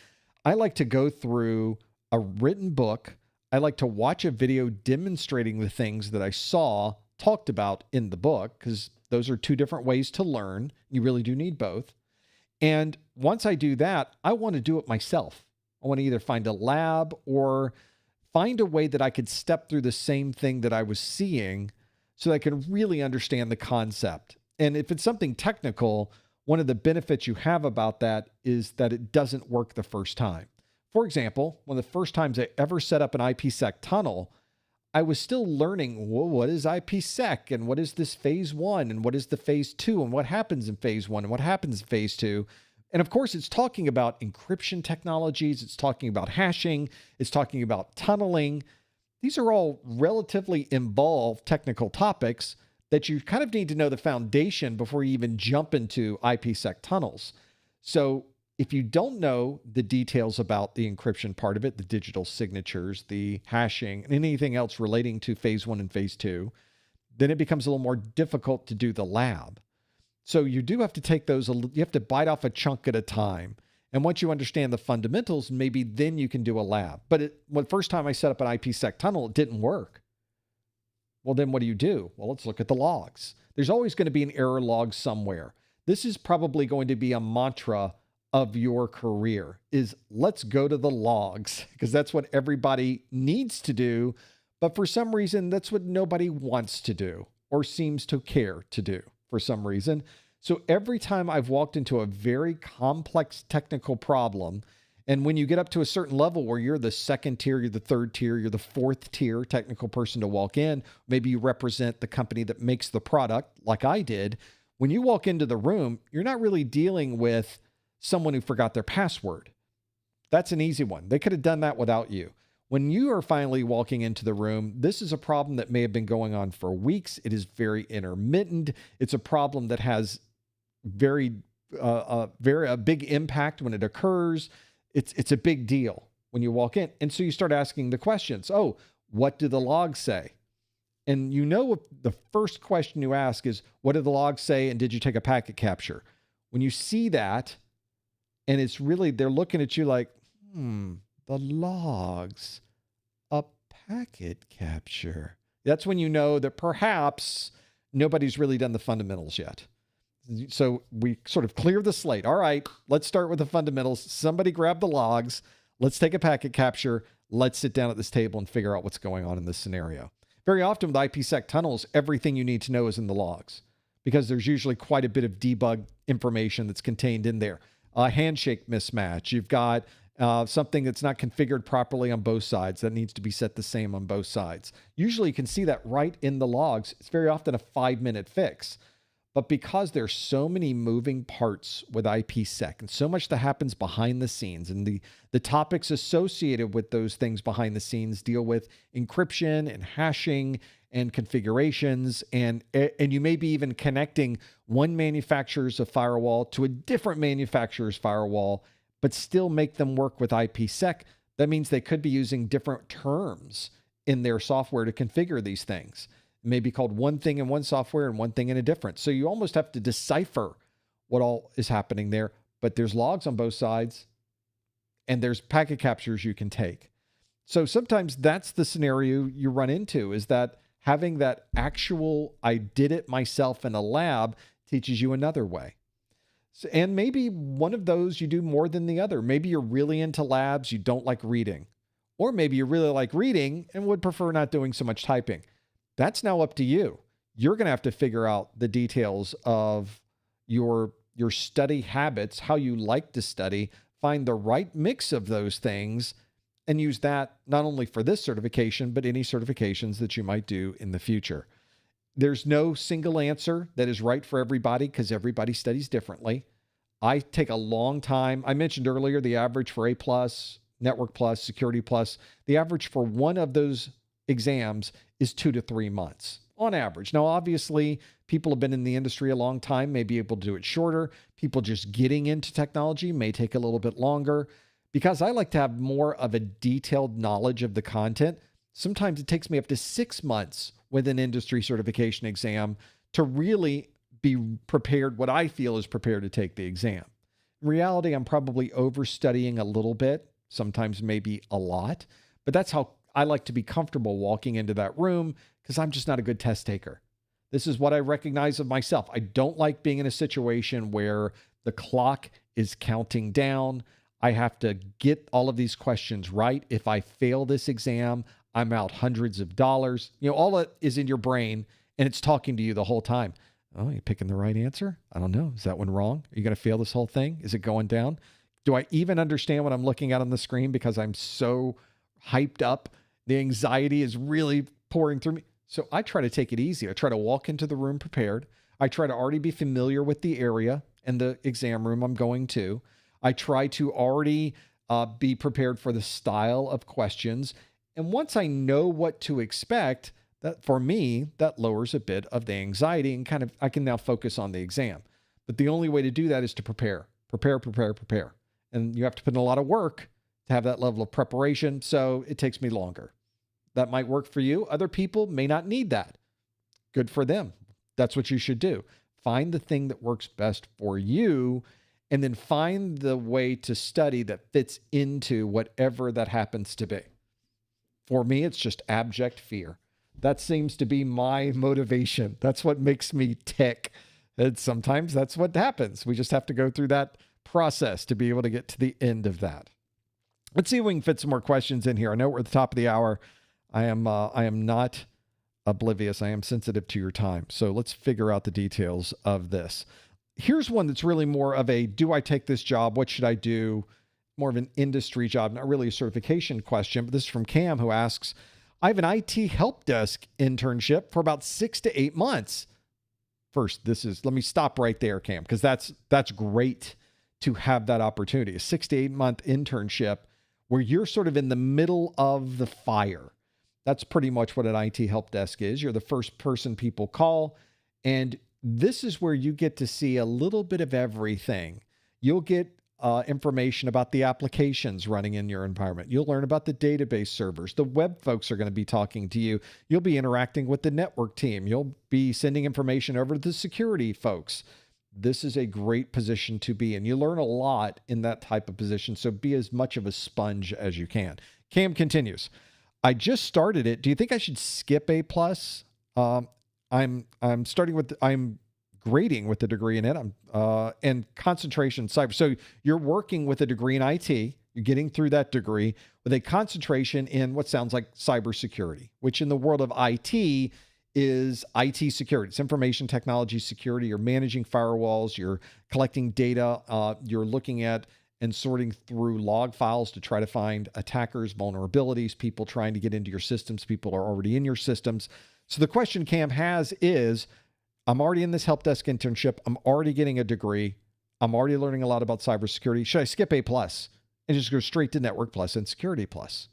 I like to go through a written book. I like to watch a video demonstrating the things that I saw talked about in the book, because those are two different ways to learn. You really do need both. And once I do that, I want to do it myself. I want to either find a lab or find a way that I could step through the same thing that I was seeing so that I can really understand the concept. And if it's something technical, one of the benefits you have about that is that it doesn't work the first time. For example, one of the first times I ever set up an IPsec tunnel, I was still learning, well, what is IPsec and what is this phase 1 and what is the phase 2 and what happens in phase 1 and what happens in phase 2. And of course, it's talking about encryption technologies. It's talking about hashing. It's talking about tunneling. these are all relatively involved technical topics that you kind of need to know the foundation before you even jump into IPsec tunnels. So if you don't know the details about the encryption part of it, the digital signatures, the hashing, and anything else relating to phase 1 and phase 2, then it becomes a little more difficult to do the lab. So you do have to take those, you have to bite off a chunk at a time. And once you understand the fundamentals, maybe then you can do a lab. But the first time I set up an IPsec tunnel, it didn't work. Well, then what do? Well, let's look at the logs. There's always going to be an error log somewhere. This is probably going to be a mantra of your career, is let's go to the logs, because that's what everybody needs to do. But for some reason, that's what nobody wants to do or seems to care to do for some reason. So every time I've walked into a very complex technical problem, and when you get up to a certain level where you're the second tier, you're the third tier, you're the fourth tier technical person to walk in, maybe you represent the company that makes the product like I did. When you walk into the room, you're not really dealing with someone who forgot their password. That's an easy one. They could have done that without you. When you are finally walking into the room, this is a problem that may have been going on for weeks. It is very intermittent. It's a problem that has a big impact when it occurs. It's a big deal when you walk in. And so you start asking the questions. Oh, what do the logs say? And you know, the first question you ask is, what do the logs say? And did you take a packet capture? When you see that, and it's really, they're looking at you like, the logs, a packet capture. That's when you know that perhaps nobody's really done the fundamentals yet. So we sort of clear the slate. All right, let's start with the fundamentals. Somebody grab the logs. Let's take a packet capture. Let's sit down at this table and figure out what's going on in this scenario. Very often with IPsec tunnels, everything you need to know is in the logs because there's usually quite a bit of debug information that's contained in there. A handshake mismatch. You've got something that's not configured properly on both sides that needs to be set the same on both sides. Usually you can see that right in the logs. It's very often a 5-minute fix. But because there's so many moving parts with IPsec and so much that happens behind the scenes, and the topics associated with those things behind the scenes deal with encryption and hashing and configurations, and you may be even connecting one manufacturer's of firewall to a different manufacturer's firewall, but still make them work with IPsec. That means they could be using different terms in their software to configure these things. It may be called one thing in one software and one thing in a different. So you almost have to decipher what all is happening there, but there's logs on both sides and there's packet captures you can take. So sometimes that's the scenario you run into, is that having that actual, I did it myself in a lab teaches you another way. So, and maybe one of those you do more than the other. Maybe you're really into labs, you don't like reading. Or maybe you really like reading and would prefer not doing so much typing. That's now up to you. You're going to have to figure out the details of your study habits, how you like to study, find the right mix of those things, and use that not only for this certification, but any certifications that you might do in the future. There's no single answer that is right for everybody because everybody studies differently. I take a long time. I mentioned earlier the average for A+, Network Plus, Security Plus, the average for one of those exams is 2 to 3 months on average. Now, obviously, people have been in the industry a long time, may be able to do it shorter. People just getting into technology may take a little bit longer. Because I like to have more of a detailed knowledge of the content, sometimes it takes me up to 6 months with an industry certification exam to really be prepared, what I feel is prepared to take the exam. In reality, I'm probably overstudying a little bit, sometimes maybe a lot, but that's how I like to be comfortable walking into that room because I'm just not a good test taker. This is what I recognize of myself. I don't like being in a situation where the clock is counting down. I have to get all of these questions right. If I fail this exam, I'm out hundreds of dollars. You know, all that is in your brain and it's talking to you the whole time. Oh, you picking the right answer? I don't know. Is that one wrong? Are you going to fail this whole thing? Is it going down? Do I even understand what I'm looking at on the screen because I'm so hyped up? The anxiety is really pouring through me. So I try to take it easy. I try to walk into the room prepared. I try to already be familiar with the area and the exam room I'm going to. I try to already be prepared for the style of questions. And once I know what to expect, that for me, that lowers a bit of the anxiety and kind of I can now focus on the exam. But the only way to do that is to prepare. And you have to put in a lot of work to have that level of preparation. So it takes me longer. That might work for you. Other people may not need that. Good for them. That's what you should do. Find the thing that works best for you, and then find the way to study that fits into whatever that happens to be. For me, it's just abject fear. That seems to be my motivation. That's what makes me tick. And sometimes that's what happens. We just have to go through that process to be able to get to the end of that. Let's see if we can fit some more questions in here. I know we're at the top of the hour. I am not oblivious. I am sensitive to your time. So let's figure out the details of this. Here's one that's really more of a, do I take this job? What should I do? More of an industry job, not really a certification question, but this is from Cam, who asks, I have an IT help desk internship for about 6 to 8 months. First, let me stop right there, Cam, because that's great to have that opportunity, a 6 to 8 month internship where you're sort of in the middle of the fire. That's pretty much what an IT help desk is. You're the first person people call, and this is where you get to see a little bit of everything. You'll get information about the applications running in your environment. You'll learn about the database servers. The web folks are going to be talking to you. You'll be interacting with the network team. You'll be sending information over to the security folks. This is a great position to be in. You learn a lot in that type of position, so be as much of a sponge as you can. Cam continues. I just started it. Do you think I should skip A+? I'm grading with a degree in it. And concentration cyber. So you're working with a degree in IT. You're getting through that degree with a concentration in what sounds like cybersecurity, which in the world of IT is IT security. It's information technology security. You're managing firewalls. You're collecting data. You're looking at and sorting through log files to try to find attackers, vulnerabilities, people trying to get into your systems. People are already in your systems. So the question Cam has is, I'm already in this help desk internship. I'm already getting a degree. I'm already learning a lot about cybersecurity. Should I skip A+ and just go straight to Network Plus and Security Plus?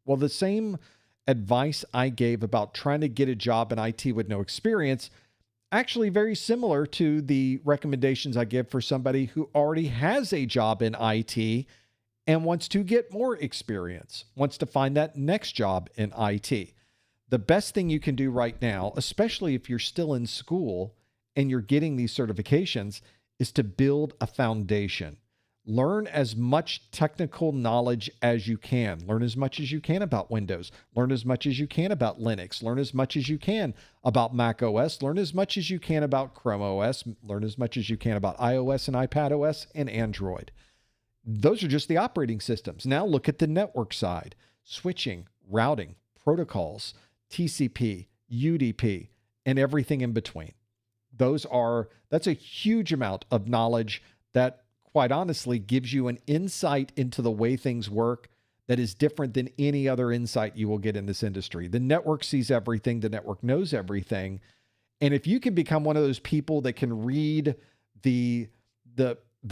Well, the same advice I gave about trying to get a job in IT with no experience, actually very similar to the recommendations I give for somebody who already has a job in IT and wants to get more experience, wants to find that next job in IT. The best thing you can do right now, especially if you're still in school and you're getting these certifications, is to build a foundation. Learn as much technical knowledge as you can. Learn as much as you can about Windows. Learn as much as you can about Linux. Learn as much as you can about Mac OS. Learn as much as you can about Chrome OS. Learn as much as you can about iOS and iPad OS and Android. Those are just the operating systems. Now look at the network side. Switching, routing, protocols, TCP, UDP, and everything in between. That's a huge amount of knowledge that, quite honestly, gives you an insight into the way things work that is different than any other insight you will get in this industry. The network sees everything. The network knows everything. And if you can become one of those people that can read the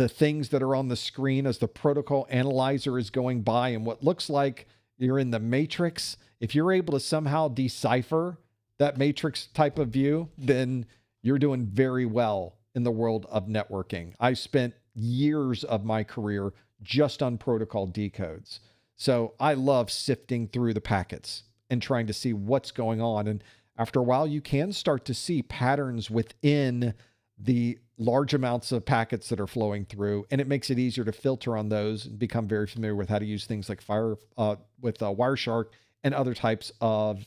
things that are on the screen as the protocol analyzer is going by and what looks like you're in the matrix, if you're able to somehow decipher that matrix type of view, then you're doing very well in the world of networking. I spent years of my career just on protocol decodes. So I love sifting through the packets and trying to see what's going on. And after a while, you can start to see patterns within the large amounts of packets that are flowing through, and it makes it easier to filter on those and become very familiar with how to use things like Wireshark and other types of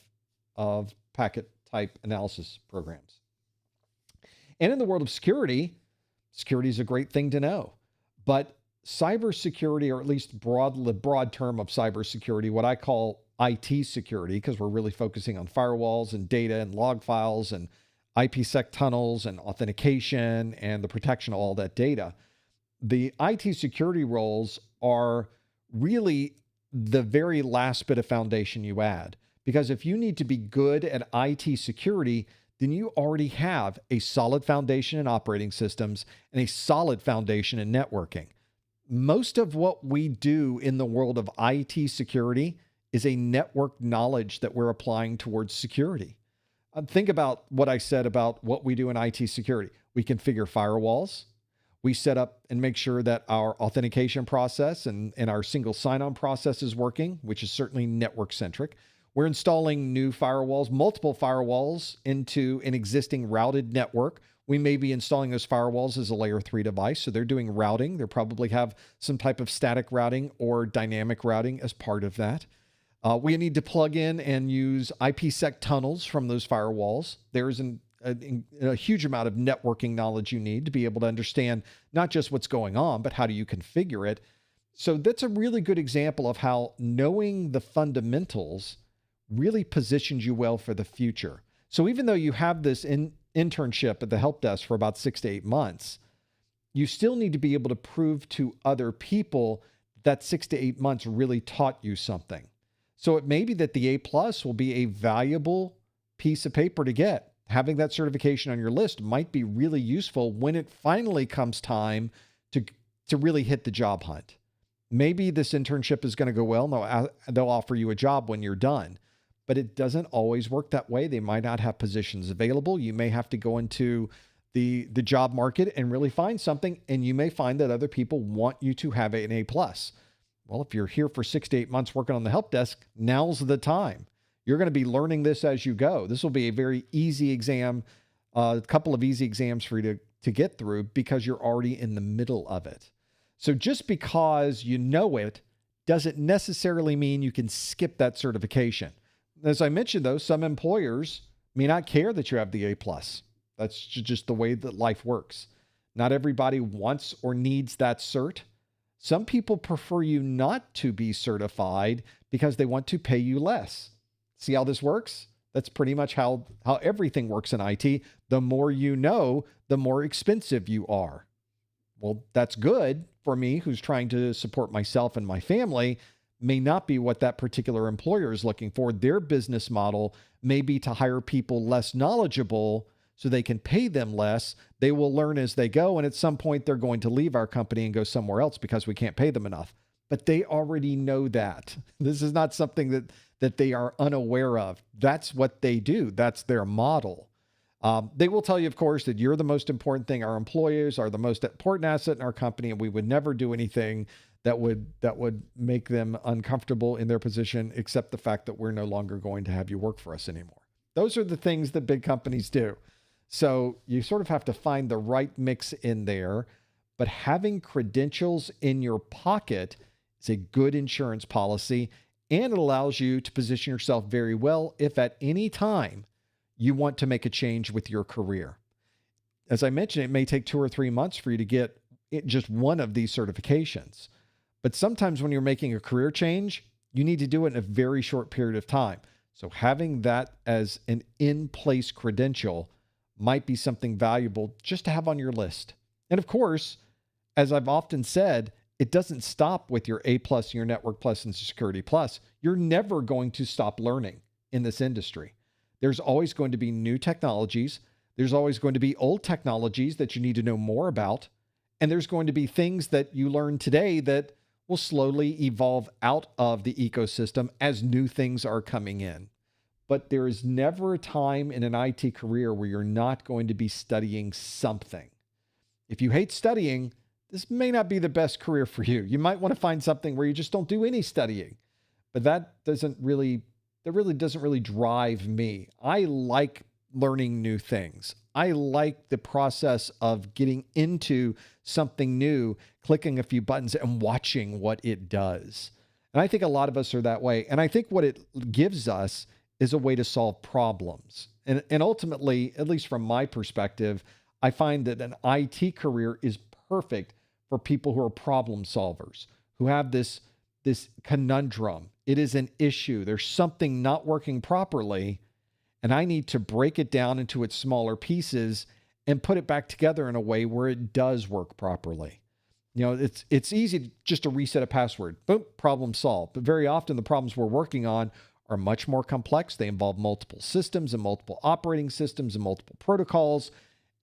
packet type analysis programs. And in the world of security is a great thing to know, but cybersecurity, or at least the broad term of cybersecurity, what I call IT security, because we're really focusing on firewalls and data and log files and IPsec tunnels and authentication and the protection of all that data. The IT security roles are really the very last bit of foundation you add, because if you need to be good at IT security, then you already have a solid foundation in operating systems and a solid foundation in networking. Most of what we do in the world of IT security is a network knowledge that we're applying towards security. Think about what I said about what we do in IT security. We configure firewalls. We set up and make sure that our authentication process and our single sign-on process is working, which is certainly network-centric. We're installing new firewalls, multiple firewalls into an existing routed network. We may be installing those firewalls as a layer 3 device, so they're doing routing. They probably have some type of static routing or dynamic routing as part of that. We need to plug in and use IPsec tunnels from those firewalls. There's a huge amount of networking knowledge you need to be able to understand not just what's going on, but how do you configure it. So that's a really good example of how knowing the fundamentals really positions you well for the future. So even though you have this internship at the help desk for about 6 to 8 months, you still need to be able to prove to other people that 6 to 8 months really taught you something. So it may be that the A+ will be a valuable piece of paper to get. Having that certification on your list might be really useful when it finally comes time to really hit the job hunt. Maybe this internship is going to go well, and they'll offer you a job when you're done. But it doesn't always work that way. They might not have positions available. You may have to go into the job market and really find something, and you may find that other people want you to have an A+. Well, if you're here for 6 to 8 months working on the help desk, now's the time. You're going to be learning this as you go. This will be a very easy exam, a couple of easy exams for you to get through because you're already in the middle of it. So just because you know it doesn't necessarily mean you can skip that certification. As I mentioned, though, some employers may not care that you have the A+. That's just the way that life works. Not everybody wants or needs that cert. Some people prefer you not to be certified because they want to pay you less. See how this works? That's pretty much how everything works in IT. The more you know, the more expensive you are. Well, that's good for me, who's trying to support myself and my family. May not be what that particular employer is looking for. Their business model may be to hire people less knowledgeable so they can pay them less. They will learn as they go, and at some point they're going to leave our company and go somewhere else because we can't pay them enough. But they already know that. This is not something that they are unaware of. That's what they do. That's their model. They will tell you, of course, that you're the most important thing. Our employees are the most important asset in our company, and we would never do anything that would make them uncomfortable in their position, except the fact that we're no longer going to have you work for us anymore. Those are the things that big companies do. So you sort of have to find the right mix in there, but having credentials in your pocket is a good insurance policy, and it allows you to position yourself very well if at any time you want to make a change with your career. As I mentioned, it may take 2 or 3 months for you to get just one of these certifications. But sometimes when you're making a career change, you need to do it in a very short period of time. So having that as an in-place credential might be something valuable just to have on your list. And of course, as I've often said, it doesn't stop with your A+, your Network Plus, and Security Plus. You're never going to stop learning in this industry. There's always going to be new technologies. There's always going to be old technologies that you need to know more about. And there's going to be things that you learn today that will slowly evolve out of the ecosystem as new things are coming in. But there is never a time in an IT career where you're not going to be studying something. If you hate studying, this may not be the best career for you. You might want to find something where you just don't do any studying. But that really doesn't really drive me. I like learning new things. I like the process of getting into something new, clicking a few buttons and watching what it does. And I think a lot of us are that way. And I think what it gives us is a way to solve problems. And ultimately, at least from my perspective, I find that an IT career is perfect for people who are problem solvers, who have this conundrum. It is an issue. There's something not working properly, and I need to break it down into its smaller pieces and put it back together in a way where it does work properly. You know, it's easy just to reset a password. Boom, problem solved. But very often the problems we're working on are much more complex. They involve multiple systems and multiple operating systems and multiple protocols.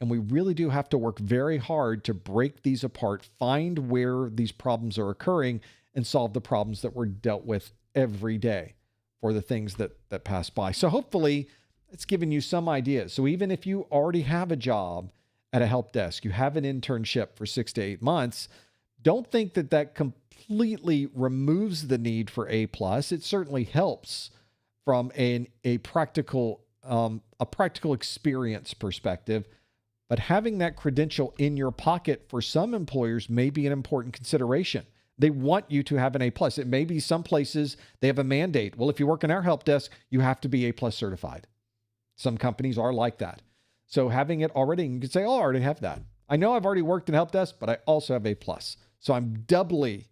And we really do have to work very hard to break these apart, find where these problems are occurring, and solve the problems that we're dealt with every day. for the things that pass by. So hopefully it's given you some ideas. So even if you already have a job at a help desk, you have an internship for 6 to 8 months, don't think that that completely removes the need for A+. It certainly helps from a practical experience perspective, but having that credential in your pocket for some employers may be an important consideration. They want you to have an A+. It may be some places they have a mandate. Well, if you work in our help desk, you have to be A+ certified. Some companies are like that. So having it already, you can say, oh, I already have that. I know I've already worked in help desk, but I also have A+. So I'm doubly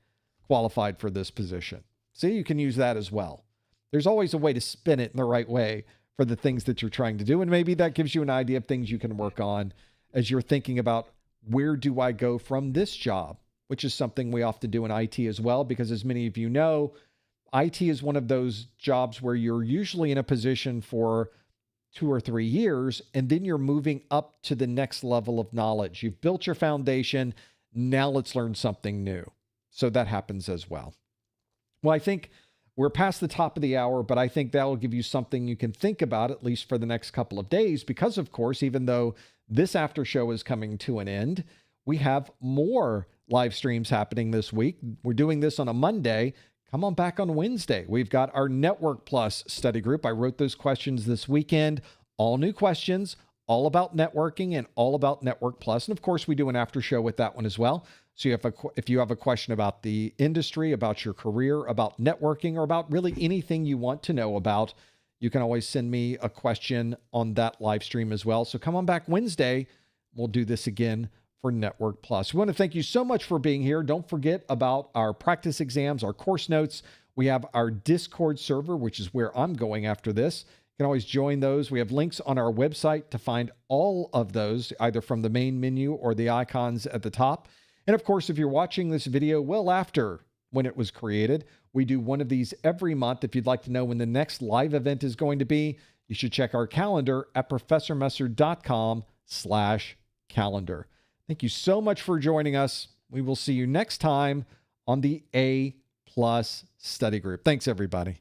qualified for this position. See, you can use that as well. There's always a way to spin it in the right way for the things that you're trying to do. And maybe that gives you an idea of things you can work on as you're thinking about, where do I go from this job? Which is something we often do in IT as well, because as many of you know, IT is one of those jobs where you're usually in a position for 2 or 3 years, and then you're moving up to the next level of knowledge. You've built your foundation. Now let's learn something new. So that happens as well. Well, I think we're past the top of the hour, but I think that will give you something you can think about, at least for the next couple of days, because of course, even though this after show is coming to an end, we have more live streams happening this week. We're doing this on a Monday. Come on back on Wednesday. We've got our Network Plus study group. I wrote those questions this weekend. All new questions, all about networking and all about Network Plus. And of course, we do an after show with that one as well. So if you have a question about the industry, about your career, about networking, or about really anything you want to know about, you can always send me a question on that live stream as well. So come on back Wednesday. We'll do this again for Network Plus. We want to thank you so much for being here. Don't forget about our practice exams, our course notes. We have our Discord server, which is where I'm going after this. You can always join those. We have links on our website to find all of those, either from the main menu or the icons at the top. And of course, if you're watching this video well after when it was created, we do one of these every month. If you'd like to know when the next live event is going to be, you should check our calendar at professormesser.com/calendar. Thank you so much for joining us. We will see you next time on the A+ study group. Thanks, everybody.